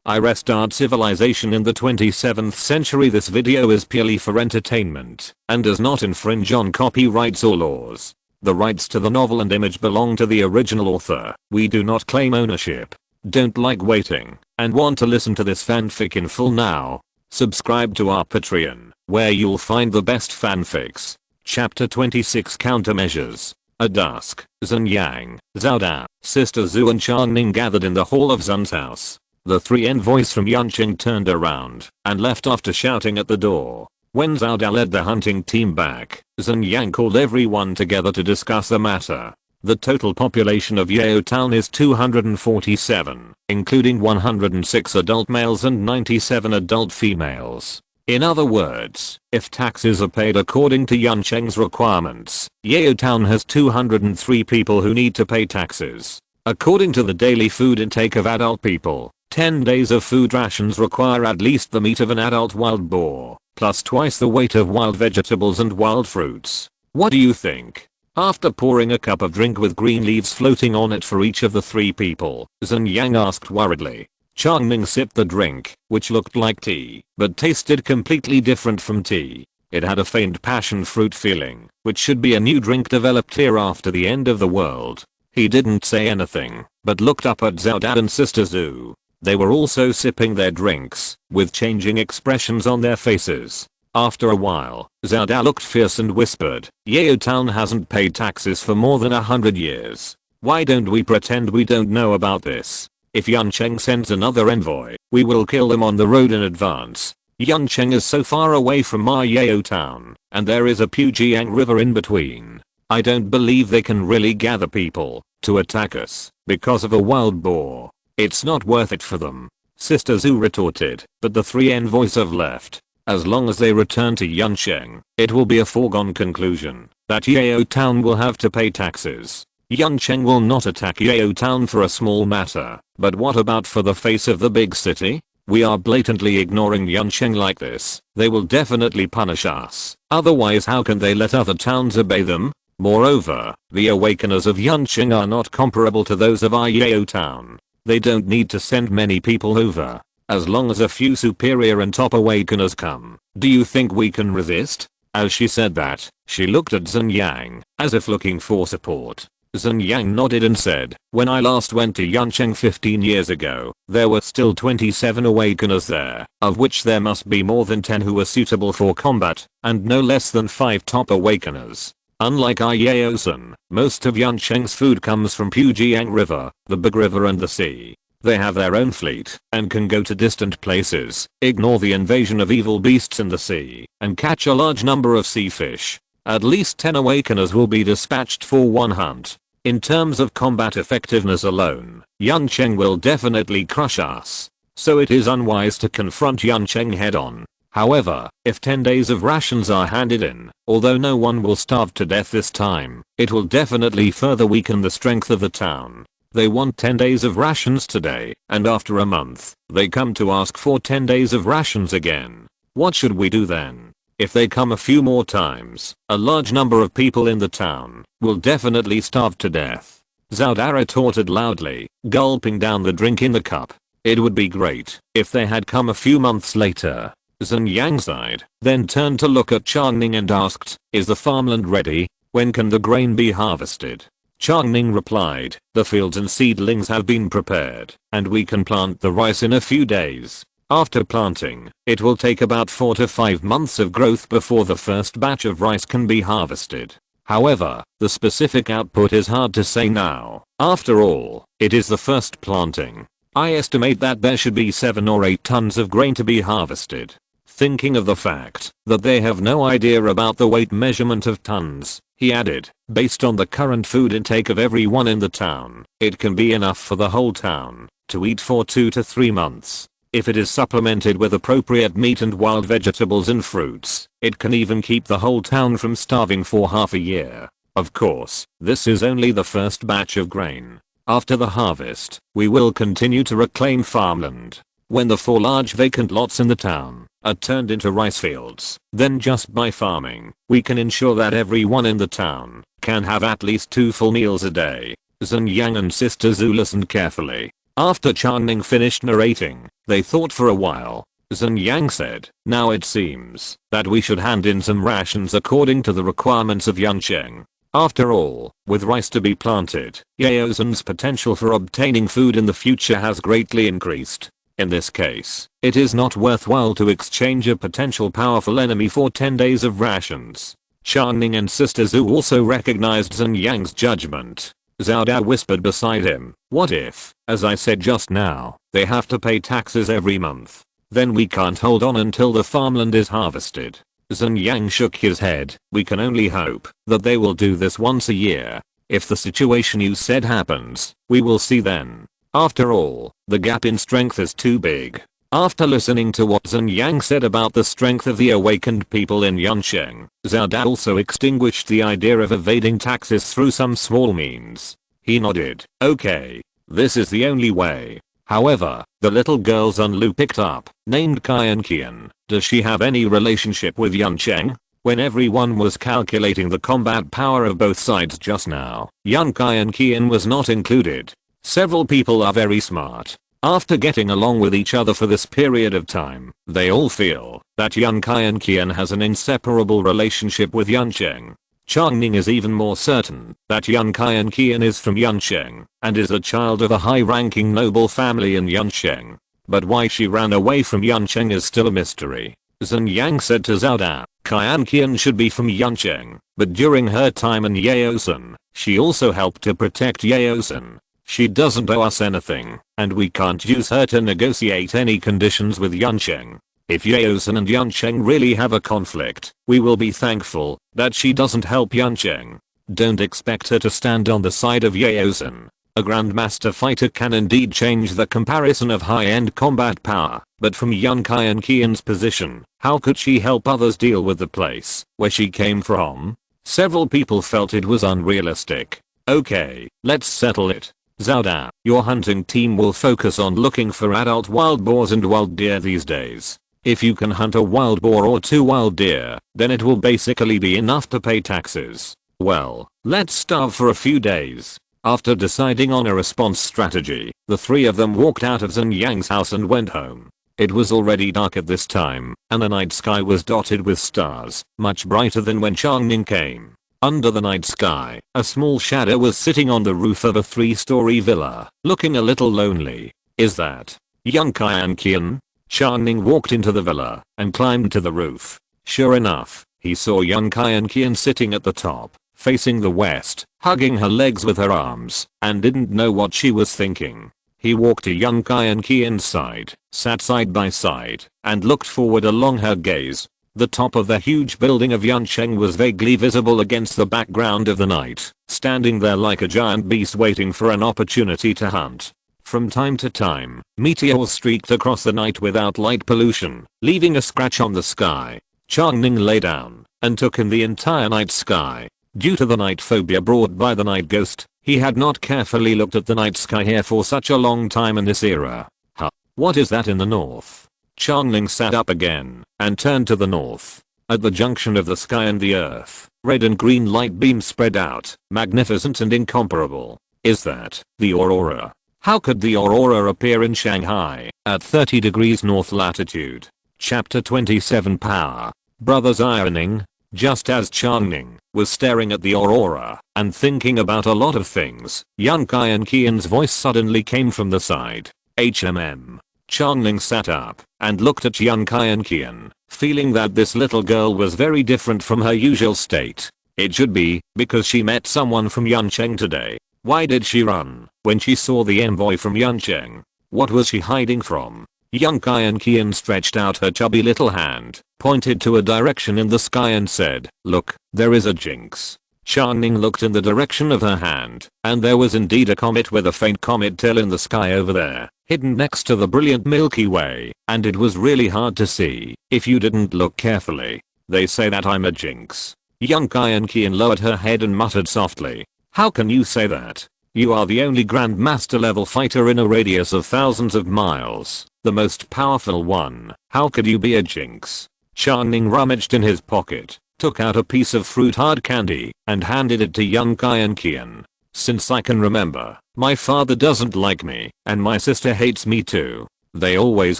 I restored civilization in the 27th century. This video is purely for entertainment and does not infringe on copyrights or laws. The rights to the novel and image belong to the original author. We do not claim ownership. Don't like waiting and want to listen to this fanfic in full now? Subscribe to our Patreon, where you'll find the best fanfics. Chapter 26 Countermeasures. At dusk, Zhen Yang, Xiao Dao, Sister Zhu and Chang Ning gathered in the hall of Zhen's house. The three envoys from Yanqing turned around and left after shouting at the door. When Xiao Dao led the hunting team back, Zhen Yang called everyone together to discuss the matter. The total population of Yao Town is 247, including 106 adult males and 97 adult females. In other words, if taxes are paid according to Yanqing's requirements, Yao Town has 203 people who need to pay taxes. According to the daily food intake of adult people, 10 days of food rations require at least the meat of an adult wild boar, plus twice the weight of wild vegetables and wild fruits. What do you think? After pouring a cup of drink with green leaves floating on it for each of the three people, Zhen Yang asked worriedly. Chang Ning sipped the drink, which looked like tea, but tasted completely different from tea. It had a faint passion fruit feeling, which should be a new drink developed here after the end of the world. He didn't say anything, but looked up at Xiao Dao and Sister Zhu. They were also sipping their drinks, with changing expressions on their faces. After a while, Xiao Dao looked fierce and whispered, Yao Town hasn't paid taxes for more than 100 years. Why don't we pretend we don't know about this? If Yanqing sends another envoy, we will kill them on the road in advance. Yanqing is so far away from our Yao Town, and there is a Pujiang river in between. I don't believe they can really gather people to attack us because of a wild boar. It's not worth it for them. Sister Zhu retorted, but the three envoys have left. As long as they return to Yanqing, it will be a foregone conclusion that Yao Town will have to pay taxes. Yanqing will not attack Yao Town for a small matter, but what about for the face of the big city? We are blatantly ignoring Yanqing like this. They will definitely punish us. Otherwise, how can they let other towns obey them? Moreover, the awakeners of Yanqing are not comparable to those of our Yao Town. They don't need to send many people over. As long as a few superior and top awakeners come, do you think we can resist? As she said that, she looked at Zhen Yang, as if looking for support. Zhen Yang nodded and said, when I last went to Yanqing 15 years ago, there were still 27 awakeners there, of which there must be more than 10 who were suitable for combat, and no less than 5 top awakeners. Unlike our Yao Town, most of Yanqing's food comes from Pujiang River, the big river and the sea. They have their own fleet and can go to distant places, ignore the invasion of evil beasts in the sea, and catch a large number of sea fish. At least 10 awakeners will be dispatched for one hunt. In terms of combat effectiveness alone, Yanqing will definitely crush us. So it is unwise to confront Yanqing head on. However, if 10 days of rations are handed in, although no one will starve to death this time, it will definitely further weaken the strength of the town. They want 10 days of rations today, and after a month, they come to ask for 10 days of rations again. What should we do then? If they come a few more times, a large number of people in the town will definitely starve to death. Xiao Dao retorted loudly, gulping down the drink in the cup. It would be great if they had come a few months later. Zhen Yang sighed, then turned to look at Chang Ning and asked, is the farmland ready? When can the grain be harvested? Chang Ning replied, the fields and seedlings have been prepared, and we can plant the rice in a few days. After planting, it will take about 4 to 5 months of growth before the first batch of rice can be harvested. However, the specific output is hard to say now. After all, it is the first planting. I estimate that there should be 7 or 8 tons of grain to be harvested. Thinking of the fact that they have no idea about the weight measurement of tons, he added, based on the current food intake of everyone in the town, it can be enough for the whole town to eat for 2 to 3 months. If it is supplemented with appropriate meat and wild vegetables and fruits, it can even keep the whole town from starving for half a year. Of course, this is only the first batch of grain. After the harvest, we will continue to reclaim farmland. When the 4 large vacant lots in the town are turned into rice fields, then just by farming, we can ensure that everyone in the town can have at least 2 full meals a day. Zhen Yang and Sister Zhu listened carefully. After Chang Ning finished narrating, they thought for a while. Chen Yang said, now it seems that we should hand in some rations according to the requirements of Yancheng. After all, with rice to be planted, Yao Zhen's potential for obtaining food in the future has greatly increased. In this case, it is not worthwhile to exchange a potential powerful enemy for 10 days of rations. Chang Ning and Sister Zhu also recognized Chen Yang's judgment. Xiao Dao whispered beside him, what if, as I said just now, they have to pay taxes every month? Then we can't hold on until the farmland is harvested. Chen Yang shook his head, we can only hope that they will do this once a year. If the situation you said happens, we will see then. After all, the gap in strength is too big. After listening to what Chen Yang said about the strength of the awakened people in Yancheng, Xiao Dao also extinguished the idea of evading taxes through some small means. He nodded, okay, this is the only way. However, the little girl Zunlu picked up, named Qian Qian, does she have any relationship with Yancheng? When everyone was calculating the combat power of both sides just now, young Qian Qian was not included. Several people are very smart. After getting along with each other for this period of time, they all feel that young Qian Qian has an inseparable relationship with Yancheng. Chang Ning is even more certain that young Qian Qian is from Yancheng and is a child of a high-ranking noble family in Yancheng. But why she ran away from Yancheng is still a mystery. Chen Yang said to Xiao Dao, Qian Qian should be from Yancheng, but during her time in Yaosun, she also helped to protect Yaosun. She doesn't owe us anything, and we can't use her to negotiate any conditions with Yancheng. If Yaosun and Yancheng really have a conflict, we will be thankful that she doesn't help Yancheng. Don't expect her to stand on the side of Yaosun. A grandmaster fighter can indeed change the comparison of high-end combat power, but from young Qian Qian's position, how could she help others deal with the place where she came from? Several people felt it was unrealistic. Okay, let's settle it. Xiao Dao, your hunting team will focus on looking for adult wild boars and wild deer these days. If you can hunt a wild boar or 2 wild deer, then it will basically be enough to pay taxes. Well, let's starve for a few days. After deciding on a response strategy, the 3 of them walked out of Chen Yang's house and went home. It was already dark at this time, and the night sky was dotted with stars, much brighter than when Chang Ning came. Under the night sky, a small shadow was sitting on the roof of a 3-story villa, looking a little lonely. Is that young Qian Qian? Chang Ning walked into the villa and climbed to the roof. Sure enough, he saw young Qian Qian sitting at the top, facing the west, hugging her legs with her arms, and didn't know what she was thinking. He walked to young Qian Qian's side, sat side by side, and looked forward along her gaze. The top of the huge building of Yancheng was vaguely visible against the background of the night, standing there like a giant beast waiting for an opportunity to hunt. From time to time, meteors streaked across the night without light pollution, leaving a scratch on the sky. Chang Ning lay down and took in the entire night sky. Due to the night phobia brought by the night ghost, he had not carefully looked at the night sky here for such a long time in this era. Huh? What is that in the north? Chang Ning sat up again and turned to the north. At the junction of the sky and the earth, red and green light beams spread out, magnificent and incomparable. Is that the aurora? How could the aurora appear in Shanghai at 30 degrees north latitude? Chapter 27 Power. Brothers ironing. Just as Chang Ning was staring at the aurora and thinking about a lot of things, young Qian Qian's voice suddenly came from the side. HMM. Chang Ning sat up and looked at young Qian Qian, feeling that this little girl was very different from her usual state. It should be because she met someone from Yancheng today. Why did she run when she saw the envoy from Yancheng? What was she hiding from? Young Qian Qian stretched out her chubby little hand, pointed to a direction in the sky and said, look, there is a jinx. Chang Ning looked in the direction of her hand, and there was indeed a comet with a faint comet tail in the sky over there, hidden next to the brilliant Milky Way, and it was really hard to see if you didn't look carefully. They say that I'm a jinx. Young Qian Qian lowered her head and muttered softly. How can you say that? You are the only Grandmaster level fighter in a radius of thousands of miles, the most powerful one. How could you be a jinx? Chang Ning rummaged in his pocket, took out a piece of fruit hard candy, and handed it to young Qian Qian. Since I can remember, my father doesn't like me, and my sister hates me too. They always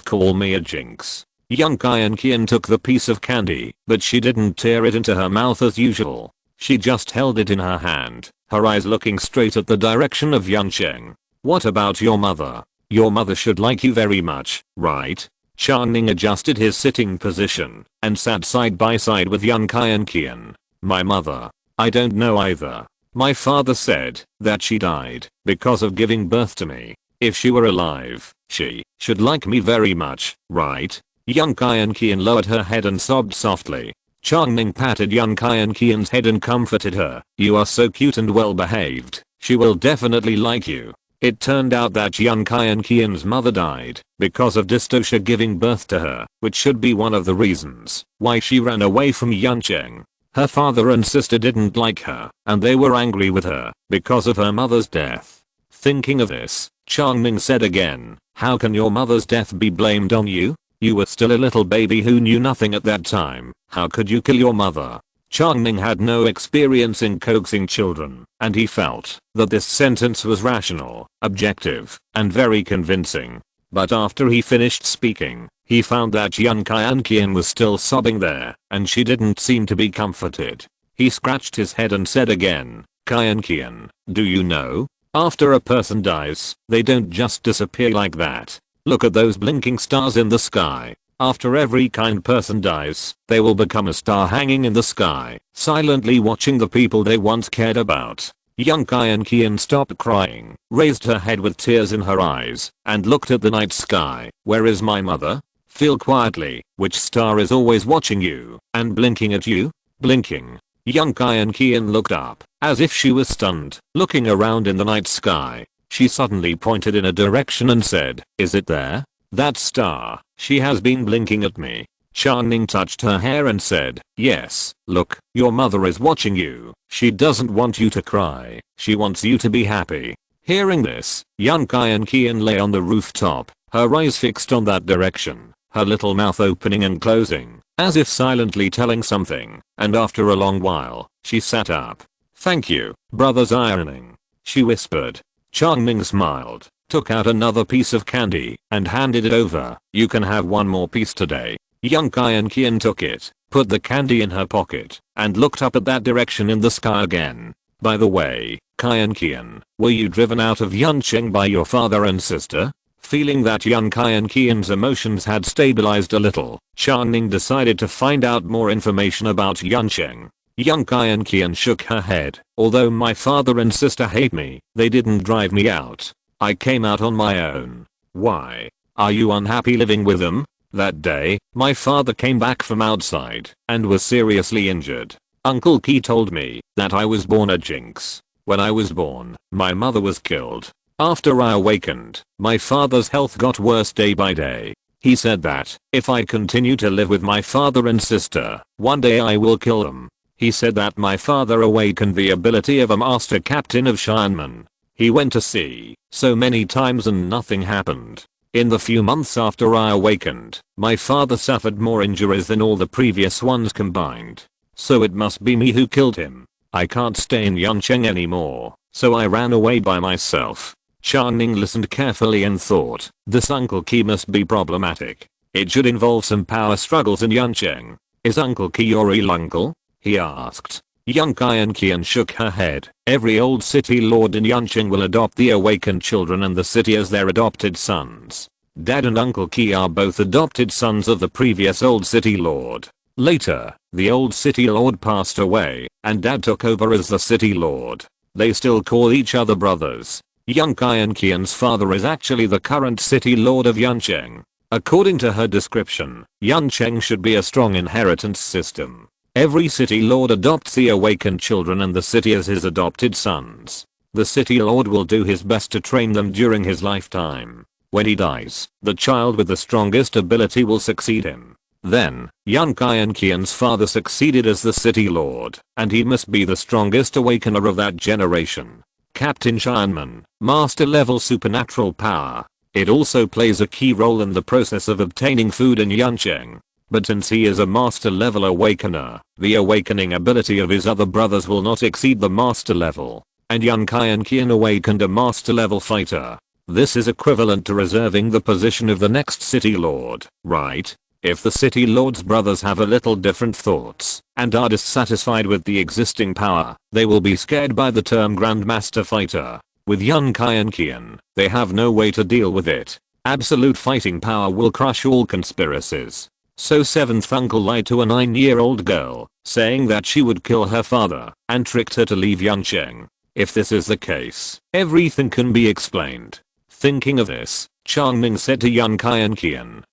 call me a jinx. Young Kian took the piece of candy, but she didn't tear it into her mouth as usual. She just held it in her hand, her eyes looking straight at the direction of Yancheng. What about your mother? Your mother should like you very much, right? Chang Ning adjusted his sitting position and sat side by side with young Kian. My mother? I don't know either. My father said that she died because of giving birth to me. If she were alive, she should like me very much, right? Young Kian lowered her head and sobbed softly. Chang Ning patted young Kian's head and comforted her. You are so cute and well behaved. She will definitely like you. It turned out that young Kian's mother died because of dystocia giving birth to her, which should be one of the reasons why she ran away from Yancheng. Her father and sister didn't like her, and they were angry with her because of her mother's death. Thinking of this, Chang Ning said again, how can your mother's death be blamed on you? You were still a little baby who knew nothing at that time. How could you kill your mother? Chang Ning had no experience in coaxing children, and he felt that this sentence was rational, objective, and very convincing. But after he finished speaking, he found that young Kian was still sobbing there, and she didn't seem to be comforted. He scratched his head and said again, Kian, do you know? After a person dies, they don't just disappear like that. Look at those blinking stars in the sky. After every kind person dies, they will become a star hanging in the sky, silently watching the people they once cared about. Young Kian stopped crying, raised her head with tears in her eyes, and looked at the night sky. Where is my mother? Feel quietly, which star is always watching you, and blinking at you? Blinking. Young Kian looked up, as if she was stunned, looking around in the night sky. She suddenly pointed in a direction and said, is it there? That star, she has been blinking at me. Chang Ning touched her hair and said, yes, look, your mother is watching you. She doesn't want you to cry, she wants you to be happy. Hearing this, young Kian lay on the rooftop, her eyes fixed on that direction, her little mouth opening and closing, as if silently telling something, and after a long while, she sat up. Thank you, brothers ironing, she whispered. Chang Ning smiled, took out another piece of candy, and handed it over. You can have one more piece today. Young Kian took it, put the candy in her pocket, and looked up at that direction in the sky again. By the way, Kian, were you driven out of Yancheng by your father and sister? Feeling that young Kian's emotions had stabilized a little, Chang Ning decided to find out more information about Yancheng. Young Kian shook her head. Although my father and sister hate me, they didn't drive me out. I came out on my own. Why? Are you unhappy living with them? That day, my father came back from outside and was seriously injured. Uncle Ki told me that I was born a jinx. When I was born, my mother was killed. After I awakened, my father's health got worse day by day. He said that if I continue to live with my father and sister, one day I will kill them. He said that my father awakened the ability of a master captain of Shaman. He went to sea so many times and nothing happened. In the few months after I awakened, my father suffered more injuries than all the previous ones combined. So it must be me who killed him. I can't stay in Yancheng anymore, so I ran away by myself. Chang Ning listened carefully and thought, this Uncle Ki must be problematic. It should involve some power struggles in Yancheng. Is Uncle Ki your real uncle? He asked. Young Kian shook her head. Every old city lord in Yancheng will adopt the awakened children in the city as their adopted sons. Dad and Uncle Ki are both adopted sons of the previous old city lord. Later, the old city lord passed away, and Dad took over as the city lord. They still call each other brothers. Young Kian's father is actually the current city lord of Yancheng. According to her description, Yancheng should be a strong inheritance system. Every city lord adopts the awakened children in the city as his adopted sons. The city lord will do his best to train them during his lifetime. When he dies, the child with the strongest ability will succeed him. Then, young Kian's father succeeded as the city lord, and he must be the strongest awakener of that generation. Captain Shanman, master level supernatural power. It also plays a key role in the process of obtaining food in Yancheng. But since he is a master level awakener, the awakening ability of his other brothers will not exceed the master level. and Yan Qian awakened a master level fighter. This is equivalent to reserving the position of the next city lord, right? If the city lord's brothers have a little different thoughts and are dissatisfied with the existing power, they will be scared by the term Grandmaster Fighter. With Yan Qian, they have no way to deal with it. Absolute fighting power will crush all conspiracies. So 7th uncle lied to a 9-year-old girl, saying that she would kill her father, and tricked her to leave Yancheng. If this is the case, everything can be explained. Thinking of this, Chang Ning said to Yan Qian,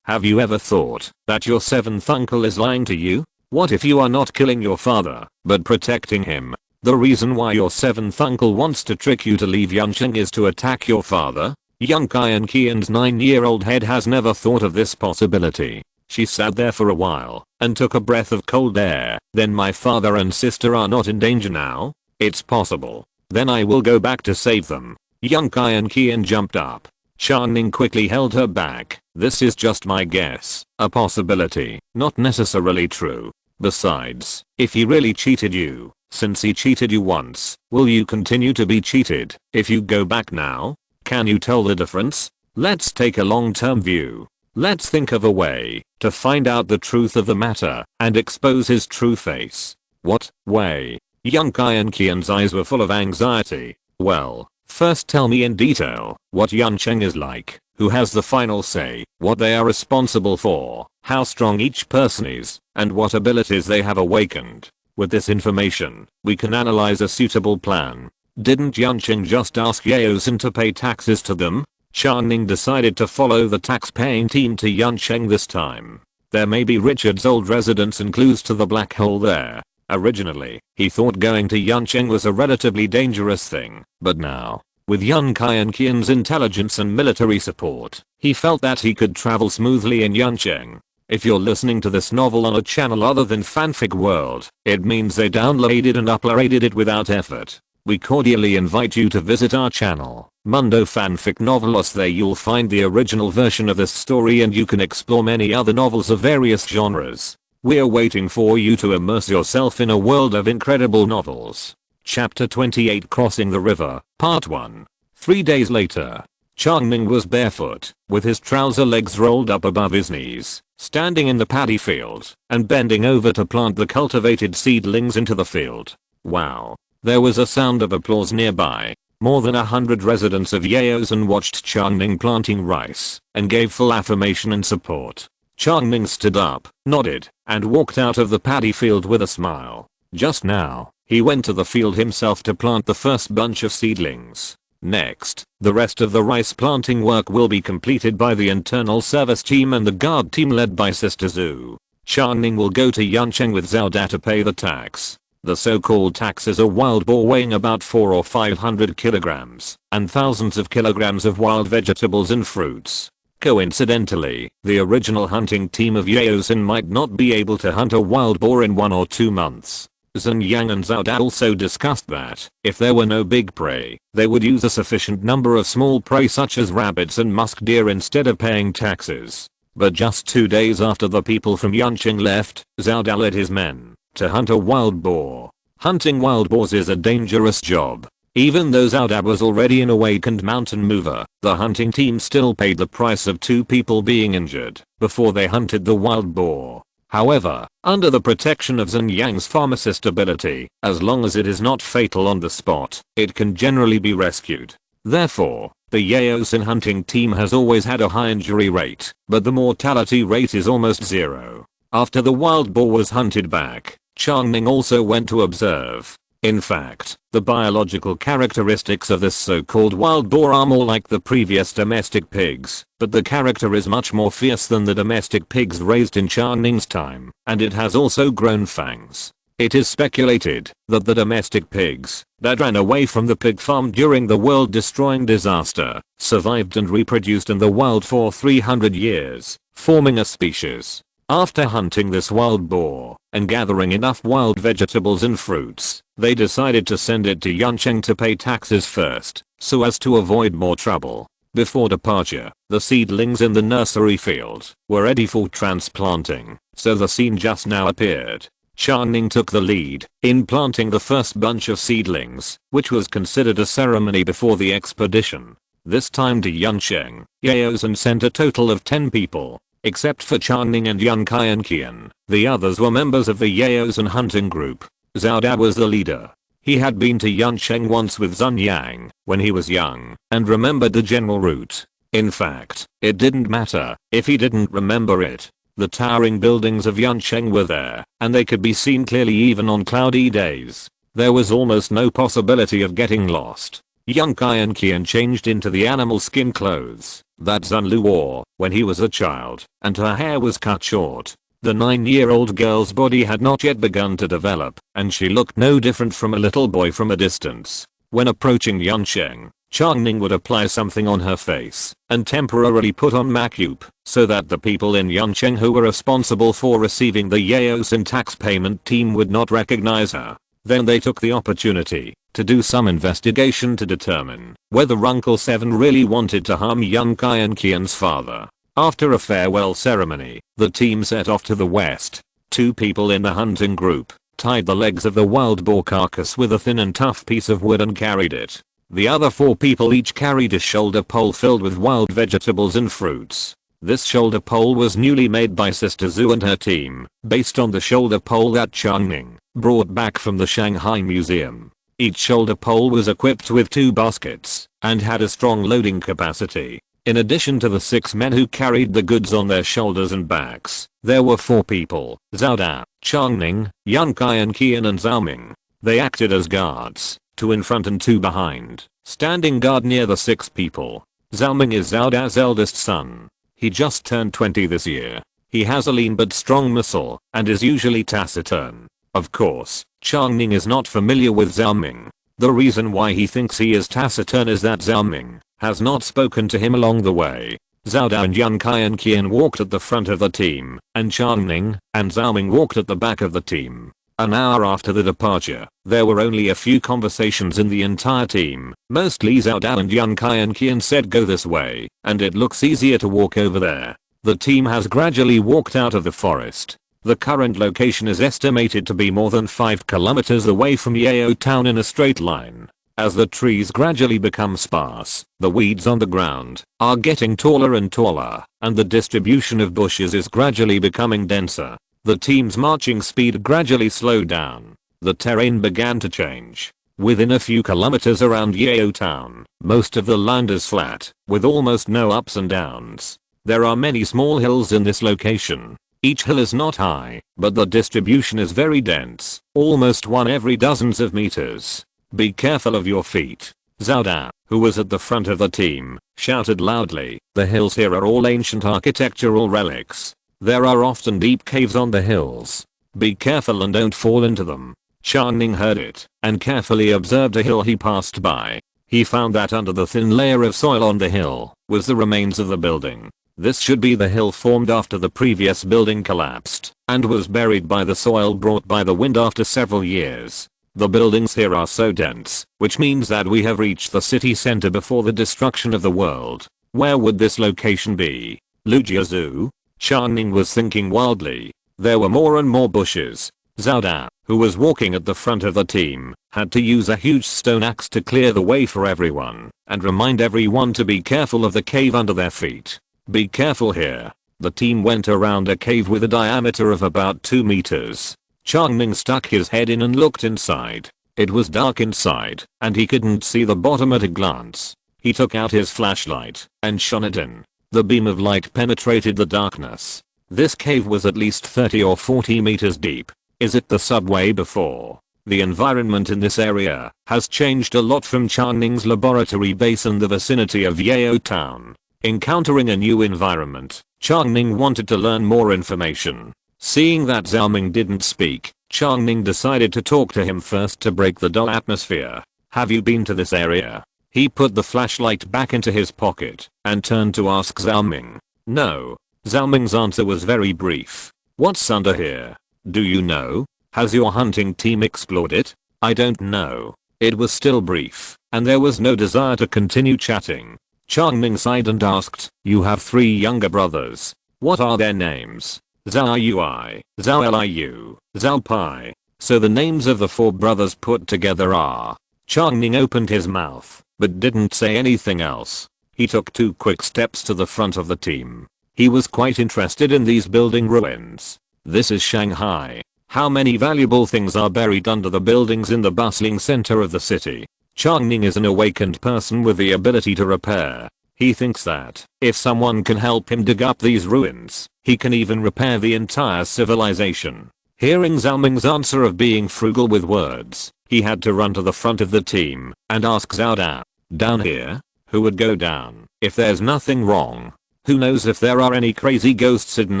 have you ever thought that your 7th uncle is lying to you? What if you are not killing your father, but protecting him? The reason why your 7th uncle wants to trick you to leave Yancheng is to attack your father? Yan Qian's 9-year-old head has never thought of this possibility. She sat there for a while and took a breath of cold air. Then my father and sister are not in danger now? It's possible. Then I will go back to save them. Yan Qian jumped up. Chang Ning quickly held her back. This is just my guess. A possibility, not necessarily true. Besides, if he really cheated you, since he cheated you once, will you continue to be cheated if you go back now? Can you tell the difference? Let's take a long-term view. Let's think of a way to find out the truth of the matter and expose his true face. What way? Yan Qian's eyes were full of anxiety. Well, first tell me in detail what Yancheng is like, who has the final say, what they are responsible for, how strong each person is, and what abilities they have awakened. With this information, we can analyze a suitable plan. Didn't Yancheng just ask Yaosin to pay taxes to them? Chang Ning decided to follow the tax-paying team to Yancheng this time. There may be Richard's old residence and clues to the black hole there. Originally, he thought going to Yancheng was a relatively dangerous thing, but now, with Yan Qian's intelligence and military support, he felt that he could travel smoothly in Yancheng. If you're listening to this novel on a channel other than Fanfic World, it means they downloaded and uploaded it without effort. We cordially invite you to visit our channel, Mundo Fanfic Novelos. There you'll find the original version of this story and you can explore many other novels of various genres. We're waiting for you to immerse yourself in a world of incredible novels. Chapter 28 Crossing the River, Part 1. 3 days later, Chang Ning was barefoot, with his trouser legs rolled up above his knees, standing in the paddy field, and bending over to plant the cultivated seedlings into the field. Wow. There was a sound of applause nearby. More than 100 residents of Yaosin watched Chang Ning planting rice, and gave full affirmation and support. Chang Ning stood up, nodded, and walked out of the paddy field with a smile. Just now, he went to the field himself to plant the first bunch of seedlings. Next, the rest of the rice planting work will be completed by the internal service team and the guard team led by Sister Zhu. Chang Ning will go to Yancheng with Xiao Da to pay the tax. The so-called tax is a wild boar weighing about 400 or 500 kilograms, and thousands of kilograms of wild vegetables and fruits. Coincidentally, the original hunting team of Yaosin might not be able to hunt a wild boar in 1 or 2 months. Zhen Yang and Xiao Da also discussed that, if there were no big prey, they would use a sufficient number of small prey such as rabbits and musk deer instead of paying taxes. But just 2 days after the people from Yancheng left, Xiao Da led his men to hunt a wild boar. Hunting wild boars is a dangerous job. Even though Xiao Da was already an awakened mountain mover, the hunting team still paid the price of 2 people being injured before they hunted the wild boar. However, under the protection of Zhen Yang's pharmacist ability, as long as it is not fatal on the spot, it can generally be rescued. Therefore, the Yaosin hunting team has always had a high injury rate, but the mortality rate is almost zero. After the wild boar was hunted back, Chang Ning also went to observe. In fact, the biological characteristics of this so-called wild boar are more like the previous domestic pigs, but the character is much more fierce than the domestic pigs raised in Chang Ning's time, and it has also grown fangs. It is speculated that the domestic pigs that ran away from the pig farm during the world-destroying disaster survived and reproduced in the wild for 300 years, forming a species. After hunting this wild boar and gathering enough wild vegetables and fruits, they decided to send it to Yancheng to pay taxes first, so as to avoid more trouble. Before departure, the seedlings in the nursery field were ready for transplanting, so the scene just now appeared. Chang Ning took the lead in planting the first bunch of seedlings, which was considered a ceremony before the expedition. This time to Yuncheng, Yaos and sent a total of 10 people. Except for Chang Ning and Yun Kai and Qian, the others were members of the Yaos and hunting group. Xiao Da was the leader. He had been to Yuncheng once with Zun Yang when he was young and remembered the general route. In fact, it didn't matter if he didn't remember it. The towering buildings of Yuncheng were there, and they could be seen clearly even on cloudy days. There was almost no possibility of getting lost. Yun Kai and Qian changed into the animal skin clothes that Zunlu wore when he was a child, and her hair was cut short. The 9-year-old girl's body had not yet begun to develop, and she looked no different from a little boy from a distance. When approaching Yuncheng, Chang Ning would apply something on her face and temporarily put on makeup so that the people in Yuncheng who were responsible for receiving the Yaos and tax payment team would not recognize her. Then they took the opportunity to do some investigation to determine whether Uncle Seven really wanted to harm Yun Kai and Qian's father. After a farewell ceremony, the team set off to the west. 2 people in the hunting group tied the legs of the wild boar carcass with a thin and tough piece of wood and carried it. The other 4 people each carried a shoulder pole filled with wild vegetables and fruits. This shoulder pole was newly made by Sister Zhu and her team, based on the shoulder pole that Chang Ning brought back from the Shanghai Museum. Each shoulder pole was equipped with 2 baskets and had a strong loading capacity. In addition to the 6 men who carried the goods on their shoulders and backs, there were 4 people: Xiao Da, Chang Ning, Yun Kai and Qian and Xiao Ming. They acted as guards, 2 in front and 2 behind, standing guard near the 6 people. Xiao Ming is Xiao Da's eldest son. He just turned 20 this year. He has a lean but strong muscle and is usually taciturn. Of course, Chang Ning is not familiar with Xiao Ming. The reason why he thinks he is taciturn is that Xiao Ming has not spoken to him along the way. Xiao Da and Yun Kai and Qian walked at the front of the team, and Chang Ning and Xiao Ming walked at the back of the team. An hour after the departure, there were only a few conversations in the entire team. Mostly Xiao Da and Yun Kai and Qian said go this way, and it looks easier to walk over there. The team has gradually walked out of the forest. The current location is estimated to be more than 5 kilometers away from Yao town in a straight line. As the trees gradually become sparse, the weeds on the ground are getting taller and taller, and the distribution of bushes is gradually becoming denser. The team's marching speed gradually slowed down. The terrain began to change. Within a few kilometers around Yao town, most of the land is flat, with almost no ups and downs. There are many small hills in this location. Each hill is not high, but the distribution is very dense, almost one every dozens of meters. Be careful of your feet. Xiao Da, who was at the front of the team, shouted loudly. The hills here are all ancient architectural relics. There are often deep caves on the hills. Be careful and don't fall into them. Chang Ning heard it and carefully observed a hill he passed by. He found that under the thin layer of soil on the hill was the remains of the building. This should be the hill formed after the previous building collapsed and was buried by the soil brought by the wind after several years. The buildings here are so dense, which means that we have reached the city center before the destruction of the world. Where would this location be? Lujiazhu? Chang Ning was thinking wildly. There were more and more bushes. Xiao Da, who was walking at the front of the team, had to use a huge stone axe to clear the way for everyone and remind everyone to be careful of the cave under their feet. Be careful here. The team went around a cave with a diameter of about 2 meters. Chang Ning stuck his head in and looked inside. It was dark inside, and he couldn't see the bottom at a glance. He took out his flashlight and shone it in. The beam of light penetrated the darkness. This cave was at least 30 or 40 meters deep. Is it the subway before? The environment in this area has changed a lot from Chang Ning's laboratory base in the vicinity of Yao town. Encountering a new environment, Chang Ning wanted to learn more information. Seeing that Xiao Ming didn't speak, Chang Ning decided to talk to him first to break the dull atmosphere. Have you been to this area? He put the flashlight back into his pocket and turned to ask Xiao Ming. No. Xiao Ming's answer was very brief. What's under here? Do you know? Has your hunting team explored it? I don't know. It was still brief, and there was no desire to continue chatting. Chang Ning sighed and asked, you have 3 younger brothers. What are their names? Xiao Yui, Xiao Liu, Xiao Pai. So the names of the 4 brothers put together are. Chang Ning opened his mouth, but didn't say anything else. He took 2 quick steps to the front of the team. He was quite interested in these building ruins. This is Shanghai. How many valuable things are buried under the buildings in the bustling center of the city? Chang Ning is an awakened person with the ability to repair. He thinks that, if someone can help him dig up these ruins, he can even repair the entire civilization. Hearing Xiao Ming's answer of being frugal with words, he had to run to the front of the team and ask Xiao Da, "Down here? Who would go down if there's nothing wrong? Who knows if there are any crazy ghosts hidden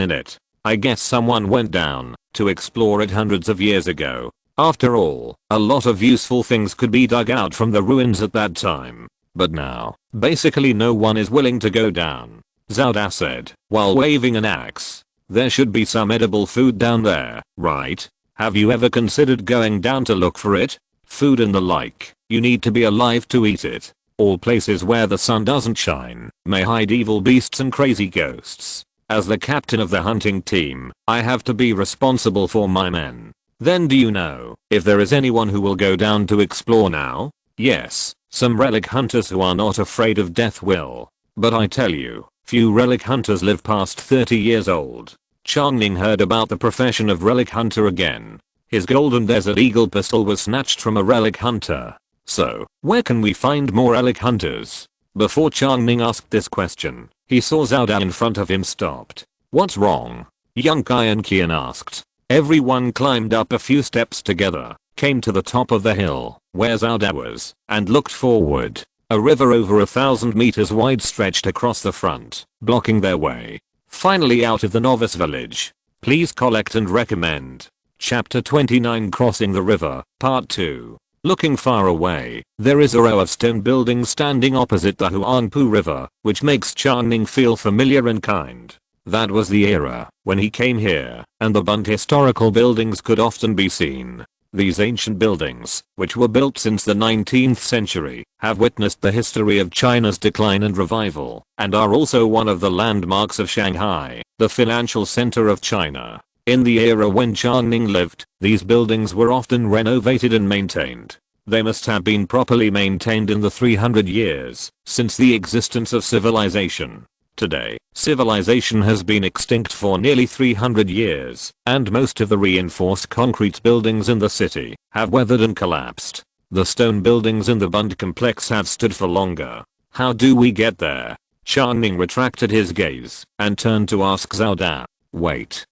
in it? I guess someone went down to explore it hundreds of years ago. After all, a lot of useful things could be dug out from the ruins at that time. But now, basically no one is willing to go down," Xiao Da said, while waving an axe. "There should be some edible food down there, right? Have you ever considered going down to look for it? Food and the like, you need to be alive to eat it. All places where the sun doesn't shine may hide evil beasts and crazy ghosts. As the captain of the hunting team, I have to be responsible for my men. Then do you know if there is anyone who will go down to explore now? Yes, some relic hunters who are not afraid of death will. But I tell you, few relic hunters live past 30 years old." Chang Ning heard about the profession of relic hunter again. His golden desert eagle pistol was snatched from a relic hunter. So, where can we find more relic hunters? Before Chang Ning asked this question, he saw Xiao Da in front of him stopped. "What's wrong?" Young Kai and Qian asked. Everyone climbed up a few steps together, came to the top of the hill, where Xiao Da was, and looked forward. A river over 1,000 meters wide stretched across the front, blocking their way. Finally out of the novice village. Please collect and recommend. Chapter 29 Crossing the River, Part 2. Looking far away, there is a row of stone buildings standing opposite the Huangpu River, which makes Chang Ning feel familiar and kind. That was the era when he came here, and the burnt historical buildings could often be seen. These ancient buildings, which were built since the 19th century, have witnessed the history of China's decline and revival, and are also one of the landmarks of Shanghai, the financial center of China. In the era when Chang Ning lived, these buildings were often renovated and maintained. They must have been properly maintained in the 300 years since the existence of civilization. Today, civilization has been extinct for nearly 300 years, and most of the reinforced concrete buildings in the city have weathered and collapsed. The stone buildings in the Bund complex have stood for longer. How do we get there? Chang Ning retracted his gaze and turned to ask Xiao Da. Wait.